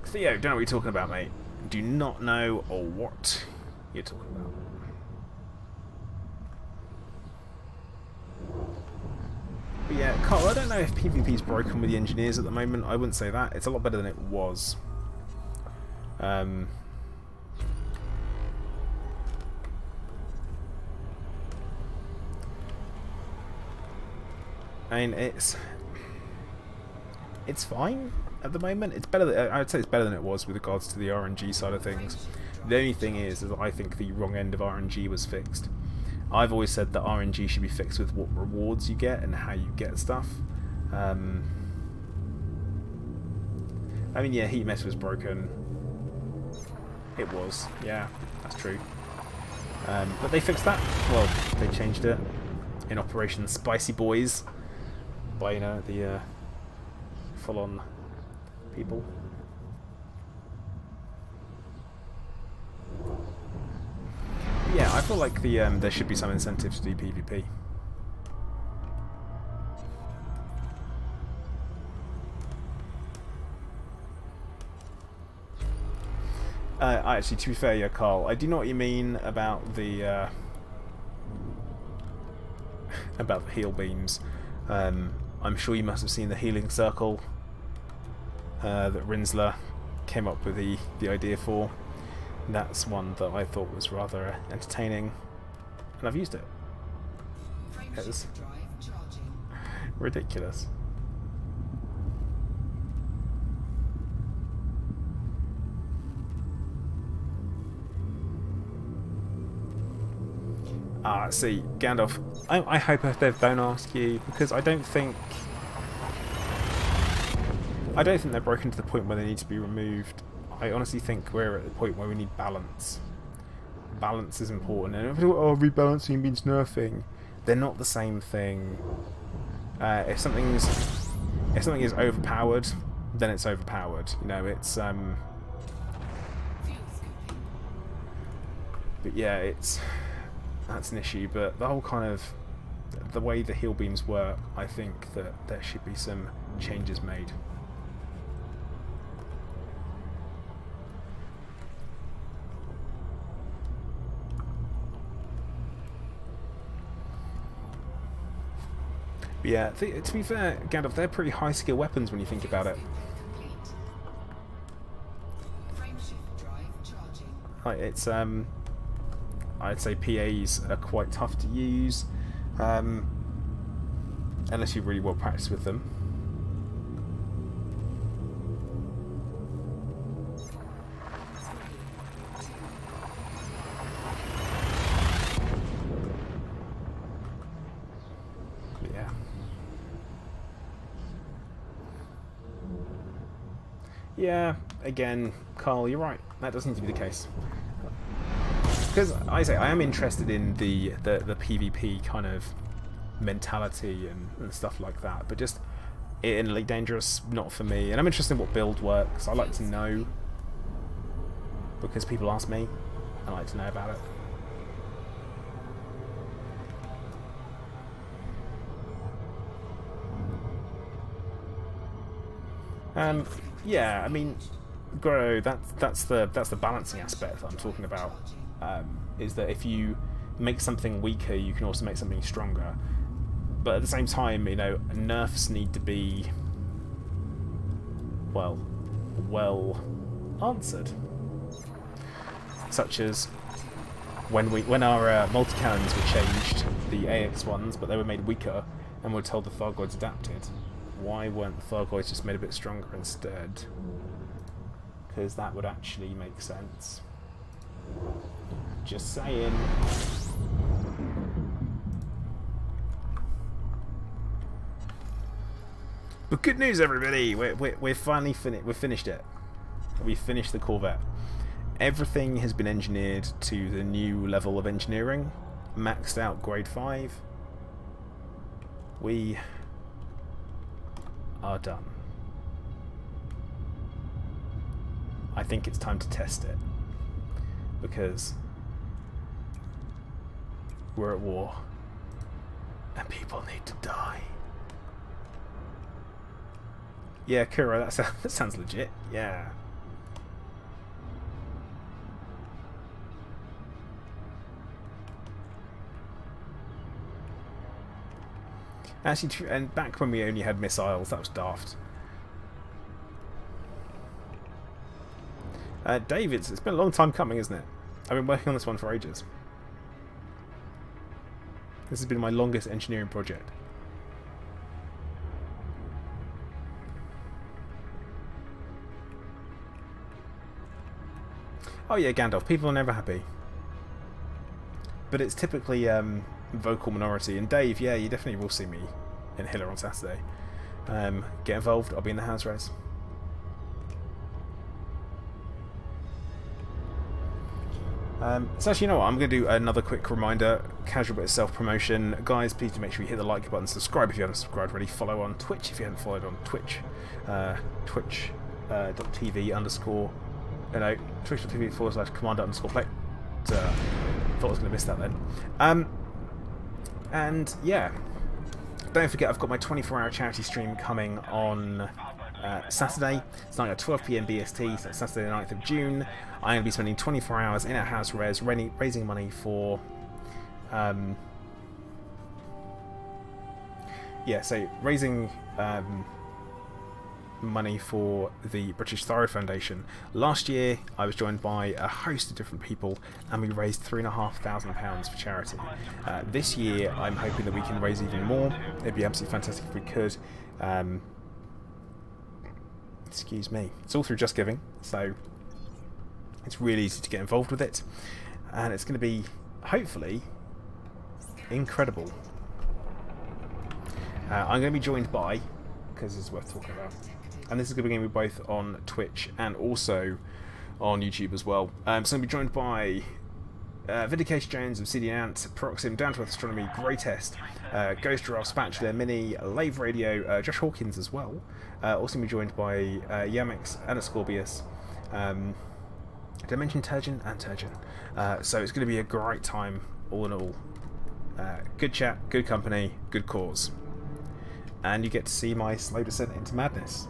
Theo, don't know what you're talking about, mate. Do not know or what you're talking about. But yeah, Carl, I don't know if PvP's broken with the engineers at the moment. I wouldn't say that. It's a lot better than it was. I mean, it's fine at the moment. It's better. I would say it's better than it was with regards to the RNG side of things. The only thing is I think the wrong end of RNG was fixed. I've always said that RNG should be fixed with what rewards you get and how you get stuff. I mean, yeah, heat mess was broken. It was, yeah, that's true. But they fixed that. Well, they changed it in Operation Spicy Boys by, you know, the full-on people. Yeah, I feel like there should be some incentive to do PvP. Actually, to be fair, yeah, Carl, I do know what you mean about the heal beams. I'm sure you must have seen the healing circle that Rinsler came up with the idea for. that's one that I thought was rather entertaining, and I've used it. It was Frameshift drive charging. ridiculous. See, Gandalf, I hope if they don't ask you, because I don't think they're broken to the point where they need to be removed. I honestly think we're at the point where we need balance. Balance is important, and oh, rebalancing means nerfing. They're not the same thing. If something is overpowered, then it's overpowered. You know, it's Fuel scooping. but yeah, that's an issue. But the whole kind of the way the heal beams work, I think that there should be some changes made. But yeah, to be fair, Gandalf, they're pretty high skill weapons when you think about it. Complete. Frameshift drive charging. Like, it's I'd say PAs are quite tough to use, unless you really well practice with them. But yeah. Yeah, again, Carl, you're right. That doesn't need to be the case. Because I am interested in the PvP kind of mentality and stuff like that, but just in Elite Dangerous, not for me. And I'm interested in what build works. I like to know, because people ask me. I like to know about it. Yeah, I mean, Grow. That's the balancing aspect that I'm talking about. Is that if you make something weaker, you can also make something stronger. But at the same time, you know, nerfs need to be well answered. Such as when our multi-cannons were changed, the AX ones, but they were made weaker, and we're told the Thargoids adapted. Why weren't the Thargoids just made a bit stronger instead? Because that would actually make sense. Just saying. But good news, everybody! We're finally finished. We've finished it. We finished the Corvette. Everything has been engineered to the new level of engineering, maxed out grade 5. We are done. I think it's time to test it, because we're at war and people need to die. Yeah, Kura, that sounds legit. Yeah. Actually, and back when we only had missiles, that was daft. Dave, it's been a long time coming, isn't it? I've been working on this one for ages. This has been my longest engineering project. Oh yeah, Gandalf, people are never happy. But it's typically vocal minority. And Dave, yeah, you definitely will see me in Hiller on Saturday. Get involved, I'll be in the house res. So actually, you know what, I'm going to do another quick reminder, casual bit of self-promotion. Guys, please do make sure you hit the like button, subscribe if you haven't subscribed already, follow on Twitch if you haven't followed on Twitch, twitch.tv_ twitch.tv/commander_play. Thought I was going to miss that then. And yeah, don't forget I've got my 24-hour charity stream coming on Saturday, starting at 12 PM BST, so Saturday the 9th of June. I'm going to be spending 24 hours in our house res raising money for raising money for the British Thyroid Foundation. Last year I was joined by a host of different people and we raised £3,500 for charity. This year I'm hoping that we can raise even more. It'd be absolutely fantastic if we could. Excuse me. It's all through Just Giving, so it's really easy to get involved with it, and it's going to be hopefully incredible. I'm going to be joined by, because it's worth talking about, and this is going to be both on Twitch and also on YouTube as well. So I'm going to be joined by Vindication Jones, Obsidian Ant, Proxim, Down to Earth Astronomy, Greatest, Ghost Giraffe, Spatula, Mini, Lave Radio, Josh Hawkins as well. Also going to be joined by Yamix and Ascorbius. Did I mention Turgeon? And Turgeon. So it's going to be a great time, all in all. Good chat, good company, good cause. And you get to see my slow descent into madness.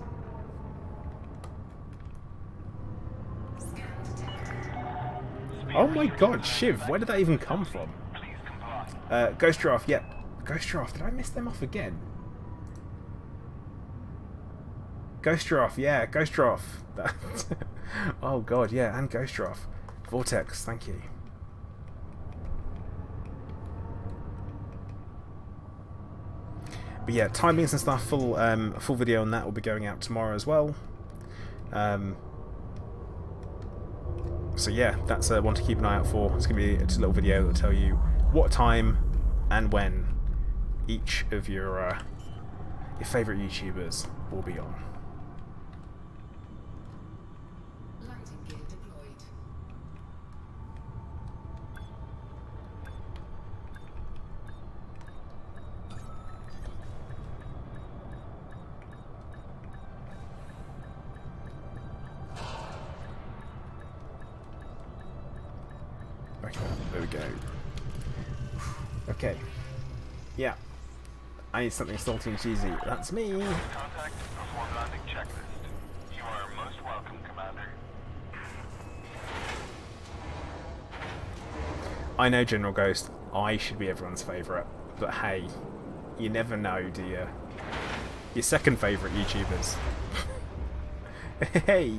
Oh my god, Shiv, where did that even come from? Ghost Giraffe, yep. Ghost Giraffe, did I miss them off again? Ghost Giraffe, yeah, Ghost Giraffe. Oh god, yeah, and Ghost Giraffe. Vortex, thank you. But yeah, timings and stuff, full video on that will be going out tomorrow as well. So yeah, that's one to keep an eye out for. It's going to be just a little video that will tell you what time and when each of your favourite YouTubers will be on. Lighting gear deployed. Okay, there we go. Okay. Yeah. I need something salty and cheesy. That's me. Contact perform landing checklist. You are most welcome, Commander. I know, General Ghost, I should be everyone's favourite, but hey, you never know, do you? Your second favourite YouTubers. Hey!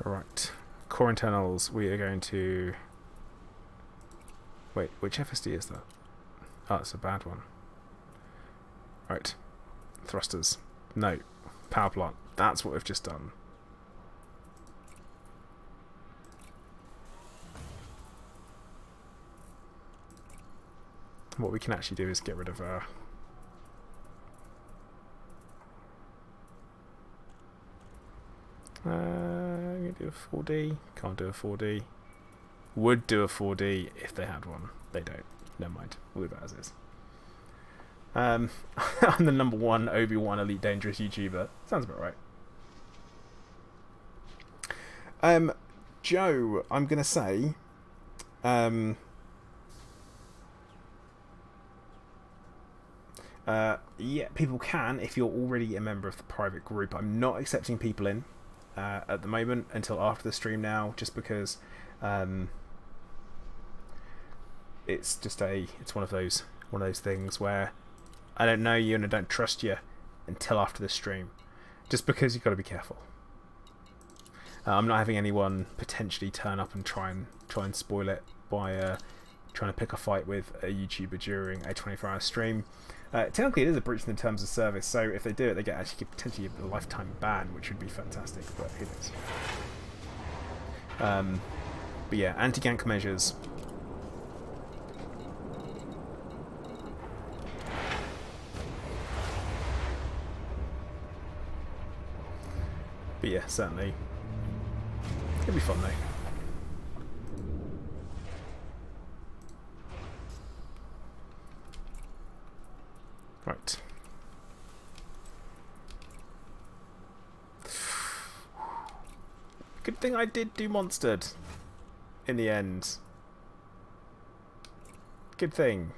Alright, core internals, we are going to... Wait, which FSD is that? Oh, it's a bad one. Right, thrusters. No, power plant. That's what we've just done. What we can actually do is get rid of I'm going to do a 4D. Can't do a 4D. Would do a 4D if they had one. They don't. Never mind. We'll leave it as is. I'm the #1 Obi-Wan Elite Dangerous YouTuber. Sounds about right. Joe, I'm going to say... yeah, people can if you're already a member of the private group. I'm not accepting people in at the moment until after the stream now, just because it's just it's one of those things where I don't know you and I don't trust you until after the stream, just because you've got to be careful. I'm not having anyone potentially turn up and try and spoil it by trying to pick a fight with a YouTuber during a 24-hour stream. Technically, it is a breach in the terms of service, so if they do it, they get actually potentially a lifetime ban, which would be fantastic. But who knows? But yeah, anti-gank measures. But yeah, certainly, it'll be fun though. Right. Good thing I did do monstered in the end. Good thing.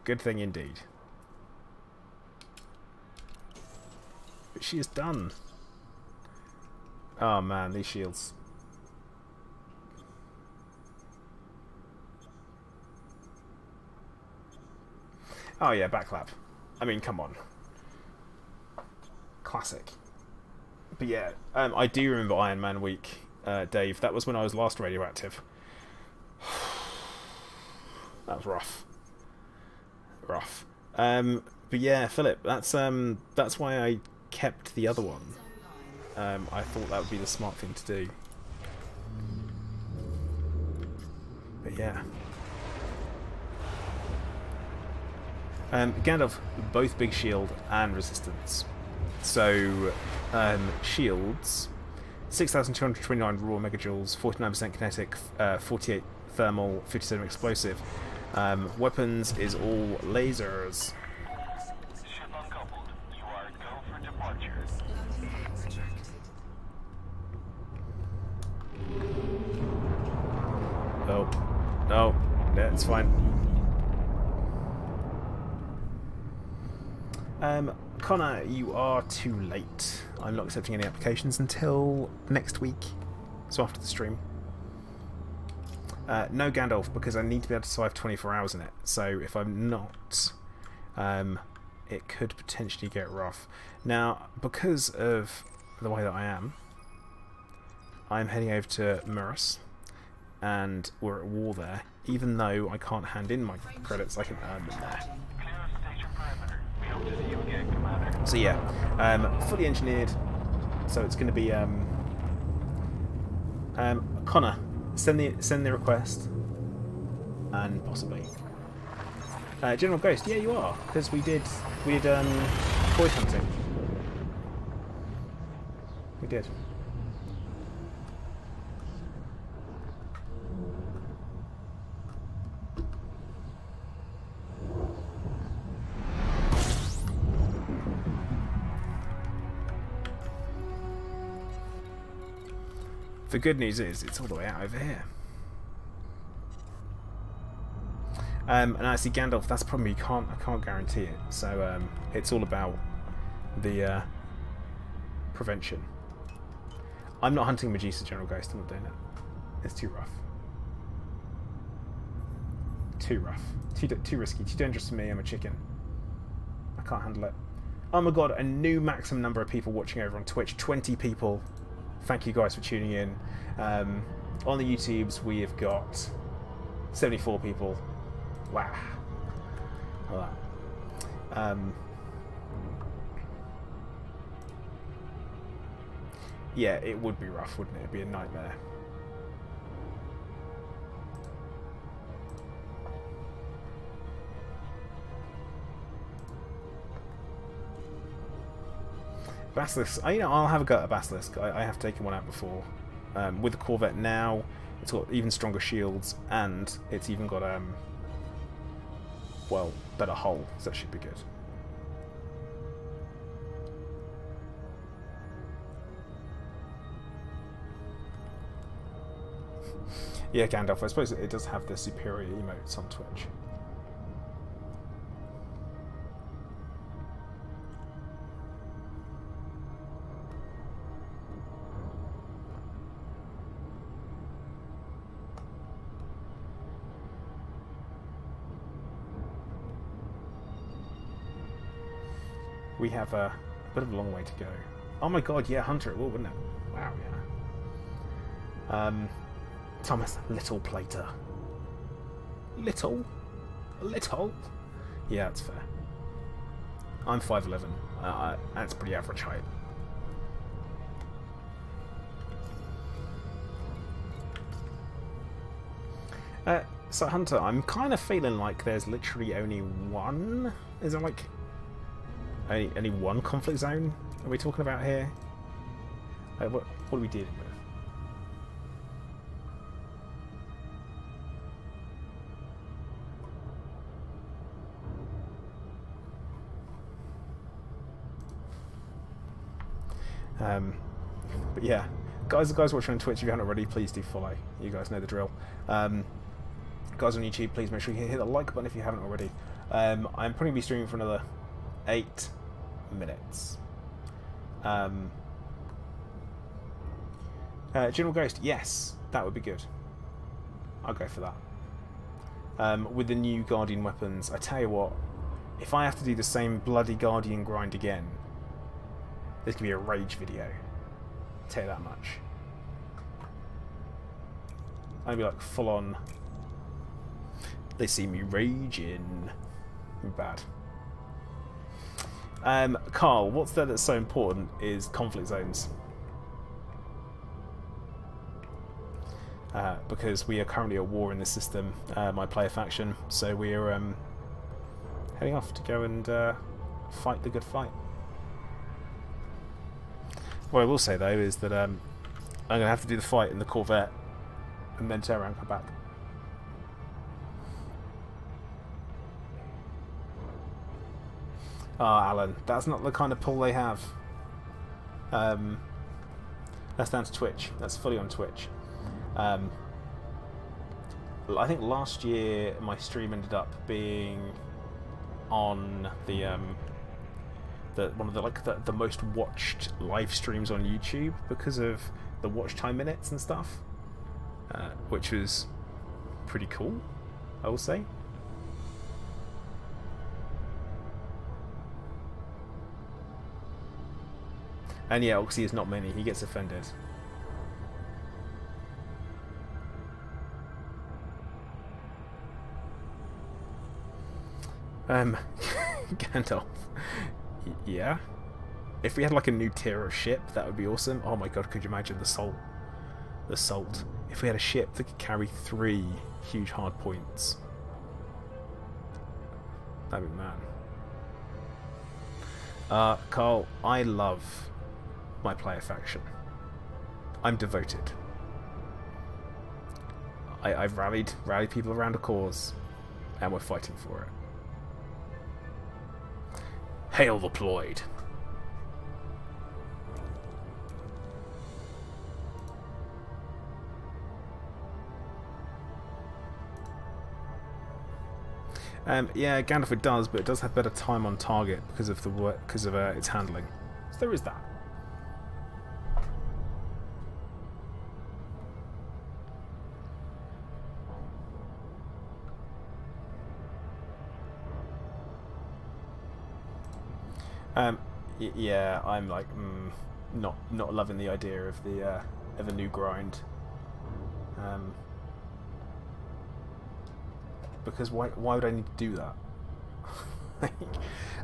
Good thing indeed. But she is done. Oh man, these shields. Oh yeah, backlap. I mean, come on. Classic. But yeah, I do remember Iron Man Week, Dave. That was when I was last radioactive. That was rough. Rough. But yeah, Philip, that's why I kept the other one. I thought that would be the smart thing to do. But yeah. Gandalf, both big shield and resistance. So, shields, 6,229 raw megajoules, 49% kinetic, 48 thermal, 57 explosive. Weapons is all lasers. Ship uncoupled. You are go for departure. Landing gear retracted. Oh, no, yeah, it's fine. Connor, you are too late. I'm not accepting any applications until next week, so after the stream. No Gandalf, because I need to be able to survive 24 hours in it. So if I'm not, it could potentially get rough. Now, because of the way that I am, I'm heading over to Murus, and we're at war there. Even though I can't hand in my credits, I can earn them there. Clear of station perimeter. We hope to see you again, Commander. So yeah, fully engineered. So it's going to be Connor. Send the request, and possibly General Ghost. Yeah, you are, because we did void hunting. We did. The good news is it's all the way out over here. And actually, Gandalf, that's probably I can't guarantee it. So it's all about the prevention. I'm not hunting Medusa, General Ghost. I'm not doing it. It's too rough. Too rough. Too risky. Too dangerous for me. I'm a chicken. I can't handle it. Oh my god! A new maximum number of people watching over on Twitch. 20 people. Thank you guys for tuning in. On the YouTubes, we have got 74 people. Wow. Like that. Yeah, it would be rough, wouldn't it? It'd be a nightmare. Basilisk, I'll have a go at a Basilisk. I have taken one out before. With the Corvette now, it's got even stronger shields, and it's even got, well, better hull, so that should be good. Yeah, Gandalf, I suppose it does have the superior emotes on Twitch. We have a bit of a long way to go. Oh my god, yeah, Hunter it will, wouldn't it? Wow, yeah. Thomas, little plater. Little? Little? Yeah, that's fair. I'm 5'11". That's pretty average height. So Hunter, I'm kind of feeling like there's literally only one. Is there like only one conflict zone are we talking about here? Like, what are we dealing with? But yeah, guys watching on Twitch, if you haven't already, please do follow. You guys know the drill. Guys on YouTube, please make sure you hit the like button if you haven't already. I'm probably going to be streaming for another 8 minutes. General Ghost, yes, that would be good. I'll go for that. With the new Guardian weapons, I tell you what, if I have to do the same bloody Guardian grind again, there's going to be a rage video. I'll tell you that much. I'll be like full on. They see me raging. Bad. Carl, what's there that's so important is conflict zones. Because we are currently at war in this system, my player faction, so we are heading off to go and fight the good fight. What I will say though is that I'm going to have to do the fight in the Corvette and then turn around and come back. Ah, Alan, that's not the kind of pull they have. That's down to Twitch. That's fully on Twitch. I think last year my stream ended up being on the one of the most watched live streams on YouTube because of the watch time minutes and stuff, which was pretty cool, I will say. And yeah, Oxy is not many. He gets offended. Gandalf. Yeah. If we had like a new tier of ship, that would be awesome. Oh my god, could you imagine the salt? The salt. If we had a ship that could carry 3 huge hard points. That'd be mad. Carl, I love my player faction. I'm devoted. I've rallied people around a cause, and we're fighting for it. Hail the Ploid. Yeah, Gandalf it does, but it does have better time on target because of its handling. So there is that. Yeah, I'm like not loving the idea of the new grind. Because why would I need to do that?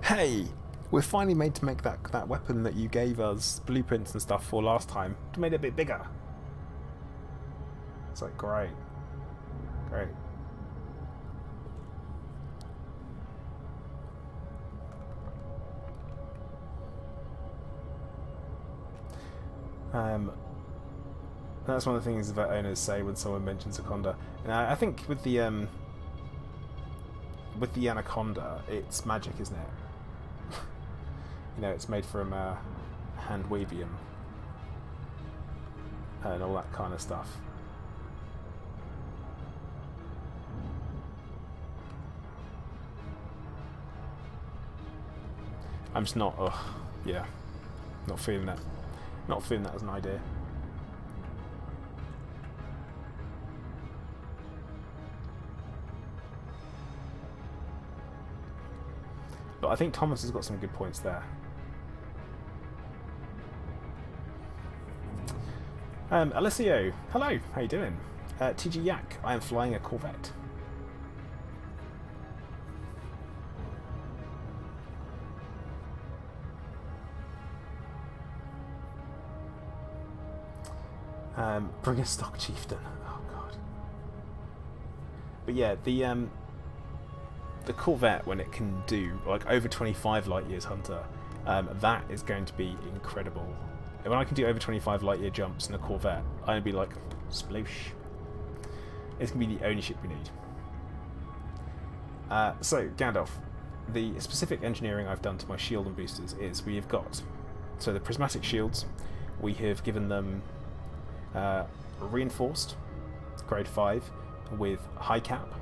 Hey, we're finally made to make that weapon that you gave us blueprints and stuff for last time. To make it a bit bigger. It's like great. That's one of the things that owners say when someone mentions Anaconda. I think with the Anaconda, it's magic, isn't it? You know, it's made from hand wavium and all that kind of stuff. I'm just not. Yeah, not feeling that. Not feeling that as an idea. But I think Thomas has got some good points there. Alessio, hello, how you doing? TG Yak, I am flying a Corvette. Bring a stock chieftain. Oh god. But yeah, the Corvette, when it can do like over 25 light years Hunter, that is going to be incredible. And when I can do over 25 light year jumps in a Corvette, I'm going to be like, sploosh. It's going to be the only ship we need. So, Gandalf, the specific engineering I've done to my shield and boosters is we have got, so the prismatic shields, we have given them reinforced, grade 5, with high cap.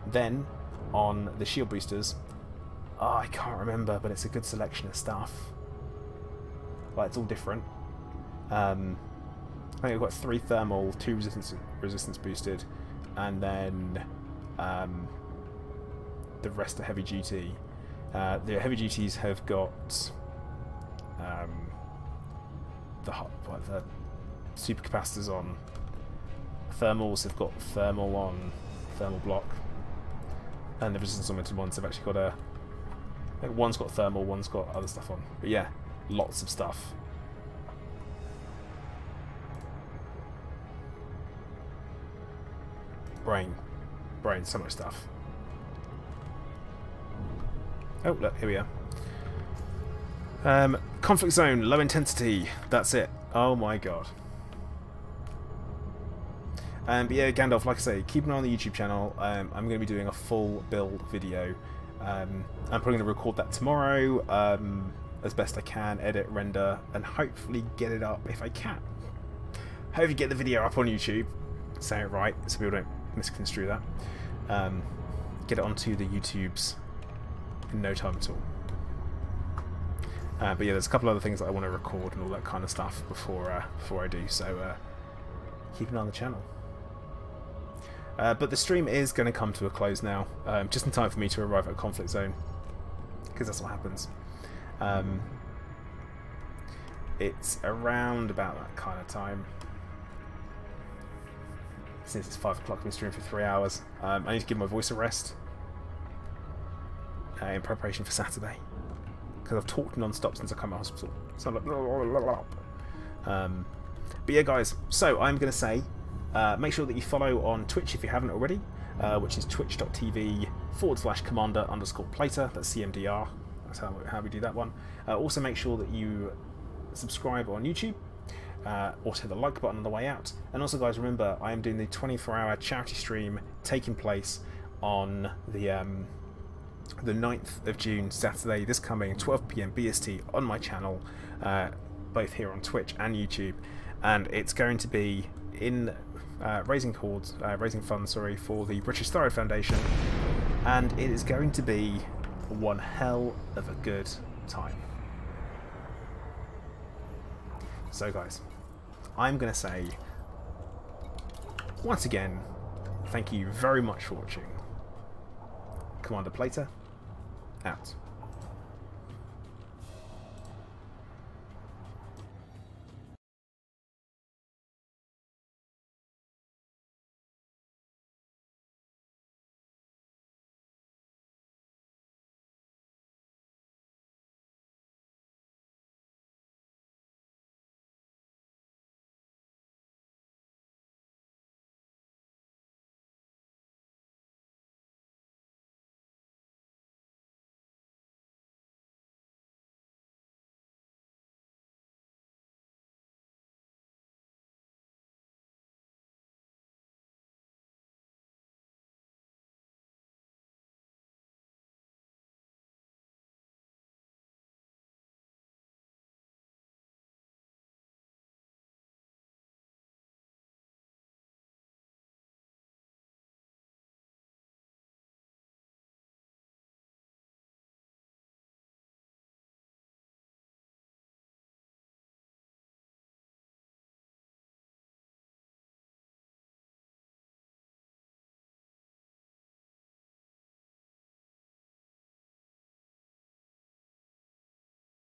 Then, on the shield boosters, I can't remember, but it's a good selection of stuff. Like, it's all different. I think I've got 3 thermal, 2 resistance boosted, and then the rest are heavy duty. The heavy duties have got the supercapacitors on. Thermals have got thermal on thermal block, and the resistance augmented ones have actually got I think one's got thermal, one's got other stuff on. But yeah, lots of stuff. Brain, so much stuff. Oh, look, here we are. Conflict zone, low intensity. That's it. Oh my god. But yeah, Gandalf, like I say, keep an eye on the YouTube channel. I'm going to be doing a full build video. I'm probably going to record that tomorrow as best I can, edit, render, and hopefully get it up if I can. Hopefully get the video up on YouTube. Say it right, so people don't misconstrue that. Get it onto the YouTubes in no time at all. But yeah, there's a couple other things that I want to record and all that kind of stuff before I do, so keep an eye on the channel. But the stream is going to come to a close now, just in time for me to arrive at a conflict zone, because that's what happens. It's around about that kind of time. Since it's 5 o'clock, I've been streaming for 3 hours. I need to give my voice a rest in preparation for Saturday, because I've talked non-stop since I came out of hospital. So I'm like, blah, blah, blah, blah. But yeah, guys. So I'm going to say, make sure that you follow on Twitch if you haven't already, which is twitch.tv/commander_plater. That's CMDR. That's how we do that one. Also, make sure that you subscribe on YouTube. Also hit the like button on the way out. And also, guys, remember, I am doing the 24-hour charity stream taking place on the 9th of June, Saturday, this coming 12 PM BST on my channel, both here on Twitch and YouTube. And it's going to be in raising funds, for the British Thyroid Foundation, and it is going to be one hell of a good time. So guys, I'm going to say, once again, thank you very much for watching. Commander Plater, out.